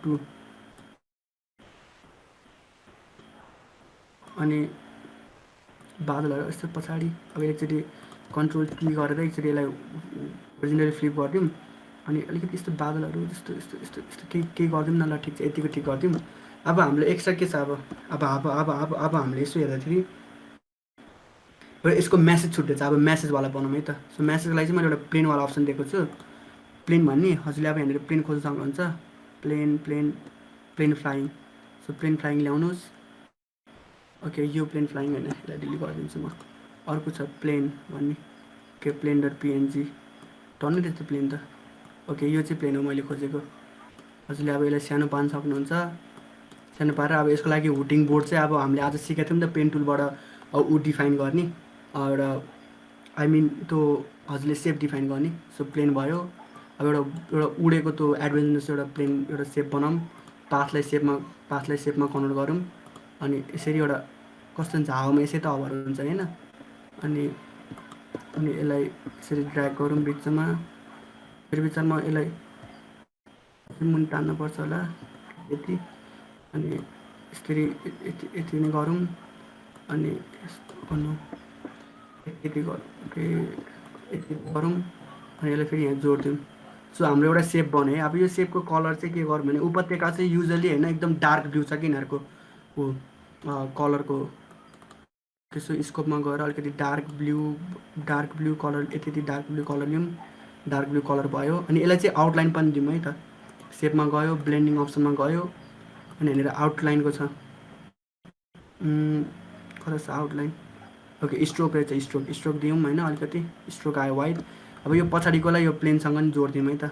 2 अनि बादलहरू यस्तो पछाडि अब एकचोटि कन्ट्रोल टी गरेर एकचोटि यसलाई ओरिजिनली फ्लिप गरिदिउँ अनि अलिकति यस्तो बादलहरू यस्तो केही गरिदिउँ न ल ठिक छ यतिको ठिक गरिदिउँ अब हाम्रो एक्स्ट्रा के छ अब हामीले यसो हेर्दाखेरि एउटा यसको म्यासेज छुट्टै छ अब म्यासेजवाला बनाउँ है त सो म्यासेजको लागि चाहिँ मैले एउटा प्लेनवाला अप्सन दिएको छु प्लेन भन्ने हजुरले अब यहाँनिर प्लेन खोज्न सक्नुहुन्छ plane flying so plane flying ल्याउनुहोस् ओके यो प्लेन फ्लाइङ होइन यसलाई डिलिट गरिदिन्छु म अर्को छ प्लेन भन्ने के प्लेन डट पिएनजी टन्नै त्यस्तो प्लेन त ओके यो चाहिँ प्लेन हो मैले खोजेको हजुरले अब यसलाई सानो पार्न सक्नुहुन्छ सानो पारेर अब यसको लागि हुटिङ बोर्ड चाहिँ अब हामीले आज सिकेको थियौँ नि त पेन टुलबाट ऊ डिफाइन गर्ने एउटा आई मिन त्यो हजुरले सेप डिफाइन गर्ने सो प्लेन भयो अब एउटा उडेको त्यो एडभेन्चरस एउटा प्लेन एउटा सेप बनाऊँ पाथलाई सेपमा कन्भर्ट गरौँ अनि यसरी एउटा कस्तो हुन्छ हावामा यसै त हवार हुन्छ होइन अनि यसलाई यसरी ड्र्याग गरौँ बिचमा फेरि बिचमा यसलाई मुनि तान्नुपर्छ होला यति अनि यसरी यति नै गरौँ अनि यति गरौँ अनि यसलाई फेरि यहाँ जोडिदिउँ सो हाम्रो एउटा सेप बन्यो है। अब यो सेपको कलर चाहिँ के गरौँ भने उपत्यका चाहिँ युजली होइन एकदम डार्क ब्लू छ कि यिनीहरूको कलरको त्यसो स्कोपमा गएर अलिकति डार्क ब्लू कलर यति डार्क ब्लू कलर लिउँ। डार्क ब्लू कलर भयो अनि यसलाई चाहिँ आउटलाइन पनि दिउँ है त। सेपमा गयो ब्लेन्डिङ अप्सनमा गयो अनि यहाँनिर आउटलाइनको छ कता छ आउटलाइन ओके स्ट्रोक रहेछ स्ट्रोक दिउँ होइन अलिकति स्ट्रोक आयो वाइड। अब यो पछाडिकोलाई यो प्लेनसँग नि जोडिदिउँ है त।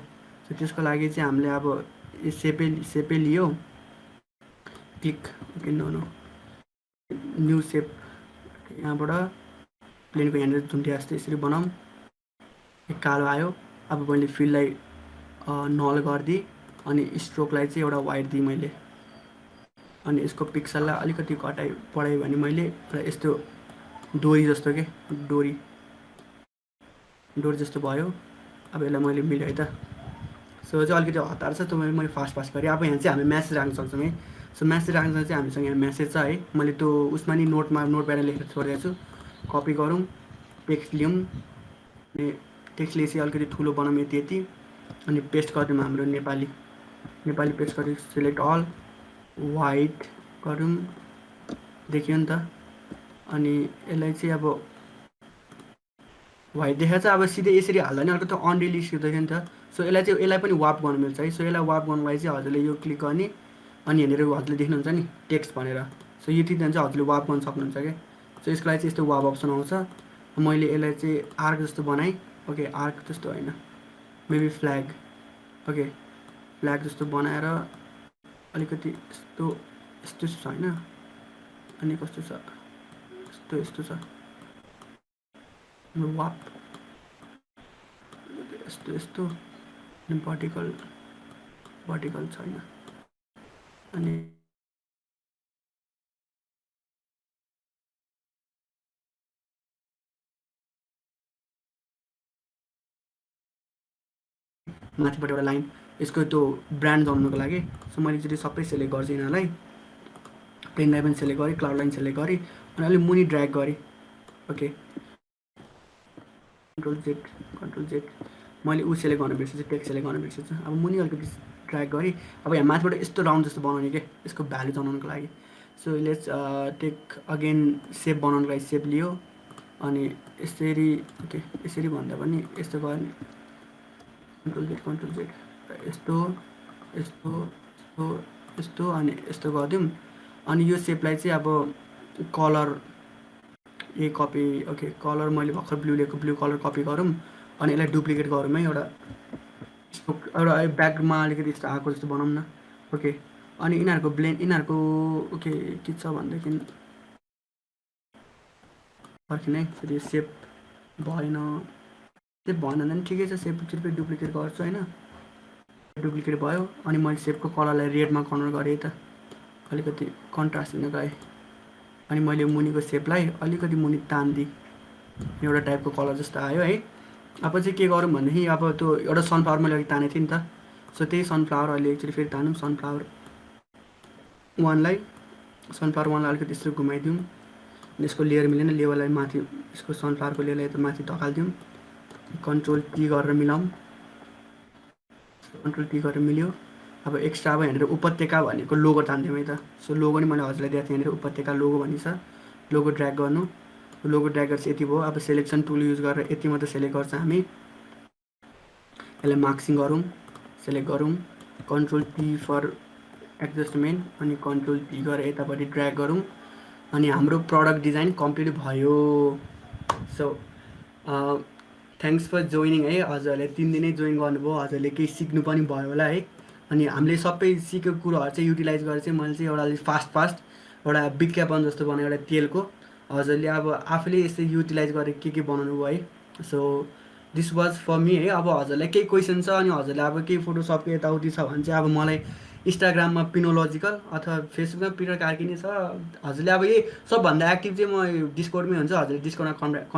सो त्यसको लागि चाहिँ हामीले अब यो सेपै लियो क्लिक ओके नो न्यू सेप यहाँबाट प्लेनको यहाँनिर झुन्डिया जस्तो यसरी बनाऊँ। कालो आयो। अब मैले फिललाई नल गरिदिएँ अनि स्ट्रोकलाई चाहिँ एउटा वाइट दिएँ मैले अनि यसको पिक्सललाई अलिकति बढाएँ भने मैले यस्तो डोरी जस्तो के डोरी जस्तो भयो। अब यसलाई मैले मिल्यो है त। सो चाहिँ अलिकति हतार छ त मैले फास्ट गरेँ। अब यहाँ चाहिँ हामी म्यासेज राख्न सक्छौँ है। सो म्यासेज राख्न चाहिँ हामीसँग यहाँ म्यासेज छ है। मैले त्यो उसमा नि नोटप्याडमा लेखेर छोडिदिएको छु। कपी गरौँ टेक्स्ट लिउँ अनि टेक्स्टले चाहिँ अलिकति ठुलो बनाऊँ यति अनि पेस्ट गरिदिउँ हाम्रो नेपाली पेस्ट गरी सिलेक्ट अल वाइट गरौँ देखियो नि त। अनि यसलाई चाहिँ अब वाइट देखाएको छ। अब सिधै यसरी हाल्दा नि अलिकति अनरियलिस्टिक देख्यो नि त। सो यसलाई पनि वाप गर्नु मिल्छ है। सो यसलाई वाप गर्नुलाई चाहिँ हजुरले यो क्लिक गर्ने अनि यहाँनिर हजुरले देख्नुहुन्छ नि टेक्स्ट भनेर। सो यो थिच्दा चाहिँ हजुरले वाप गर्न सक्नुहुन्छ क्या। सो यसको लागि चाहिँ यस्तो वाप अप्सन आउँछ। मैले यसलाई चाहिँ आर्क जस्तो बनाएँ ओके आर्क जस्तो होइन मेबी फ्ल्याग ओके फ्ल्याग जस्तो बनाएर अलिकति यस्तो छ होइन अनि कस्तो छ यस्तो छ वाप यस्तो अनि भर्टिकल छैन अनि माथिबाट एउटा लाइन यसको त्यो ब्रान्ड बनाउनुको लागि। सो मैले चाहिँ सबै सेलेक्ट गर्छु यिनीहरूलाई प्लेनलाई पनि सेलेक्ट गरेँ क्लाउड लाइन सेलेक्ट गरेँ अनि अलिक मुनि ड्र्याग गरेँ ओके कन्ट्रोल जेड मैले ऊ सेलेक्ट गर्नु बिर्सेछु टेक्स्ट सेलेक्ट गर्नु बिर्सेछु। अब मुनि अलिकति ड्र्याग गरेँ। अब यहाँ माथिबाट यस्तो राउन्ड जस्तो बनाउने के यसको भ्यालु जनाउनुको लागि। सो लेट्स टेक अगेन सेप बनाउनुको लागि सेप लियो अनि यसरी ओके यसरी भन्दा पनि यस्तो गर्ने कन्ट्रोल जेड यस्तो अनि यस्तो गरिदिउँ अनि यो सेपलाई चाहिँ अब कलर यही कपी ओके कलर मैले भर्खर ब्लू लिएको ब्लू कलर कपी गरौँ अनि यसलाई डुप्लिकेट गरौँ है एउटा ब्याकमा अलिकति यस्तो आएको जस्तो बनाऊँ न ओके अनि यिनीहरूको ओके के छ भनेदेखि फर्किने है फेरि सेप भएन भने ठिकै छ सेप एकचोटि डुप्लिकेट गर्छु होइन डुप्लिकेट भयो अनि मैले सेपको कलरलाई रेडमा कन्भर्ट गरेँ त अलिकति कन्ट्रास्ट दिन गएँ अनि मैले मुनिको सेपलाई अलिकति मुनि तान्दिएँ एउटा टाइपको कलर जस्तो आयो है। अब चाहिँ के गरौँ भनेदेखि अब त्यो एउटा सनफ्लावर मैले अघि तानेको थिएँ नि त। सो त्यही सनफ्लावर अहिले एकचोटि फेरि तानौँ सनफ्लावर वानलाई अलिकति यसरी घुमाइदिउँ यसको लेयर मिलेन लेभललाई माथि यसको सनफ्लावरको लेयरलाई त माथि धकालिदिउँ कन्ट्रोल टी गरेर मिलाउँ मिल्यो। अब एक्स्ट्रा अब यहाँनिर उपत्यका भनेको लोगो तानिदिउँ है त। सो लोगो नि मैले हजुरलाई दिएको थिएँ यहाँनिर उपत्यका लोगो भनिन्छ लोगो ड्र्याग गर्नु लोगो ड्र्याग गरेर यति भयो। अब सेलेक्सन टुल युज गरेर यति मात्र सेलेक्ट गर्छ हामी यसलाई मार्क्सिङ गरौँ सेलेक्ट गरौँ कन्ट्रोल टी फर एडजस्टमेन्ट अनि कन्ट्रोल टी गरेर यतापट्टि ड्र्याग गरौँ अनि हाम्रो प्रडक्ट डिजाइन कम्प्लिट भयो। सो थ्याङ्क्स फर जोइनिङ है। हजुरहरूले 3 दिनै जोइन गर्नुभयो हजुरले केही सिक्नु पनि भयो होला है। अनि हामीले सबै सिकेको कुरोहरू चाहिँ युटिलाइज गरेर चाहिँ मैले चाहिँ एउटा अलिक फास्ट एउटा विज्ञापन जस्तो बनाएँ एउटा तेलको हजुरले अब आफूले यसरी युटिलाइज गरेर के बनाउनु भयो है। So this was for me है। अब हजुरलाई केही क्वेसन छ अनि हजुरले अब केही फोटोसपको यताउति छ भने चाहिँ अब मलाई इन्स्टाग्राममा पिनोलोजिकल अथवा फेसबुकमा पिटर कार्की नै छ। हजुरले अब यही सबभन्दा एक्टिभ चाहिँ म डिस्कर्डमै हुन्छ हजुरले डिस्कर्डमा कन्ट्याक्ट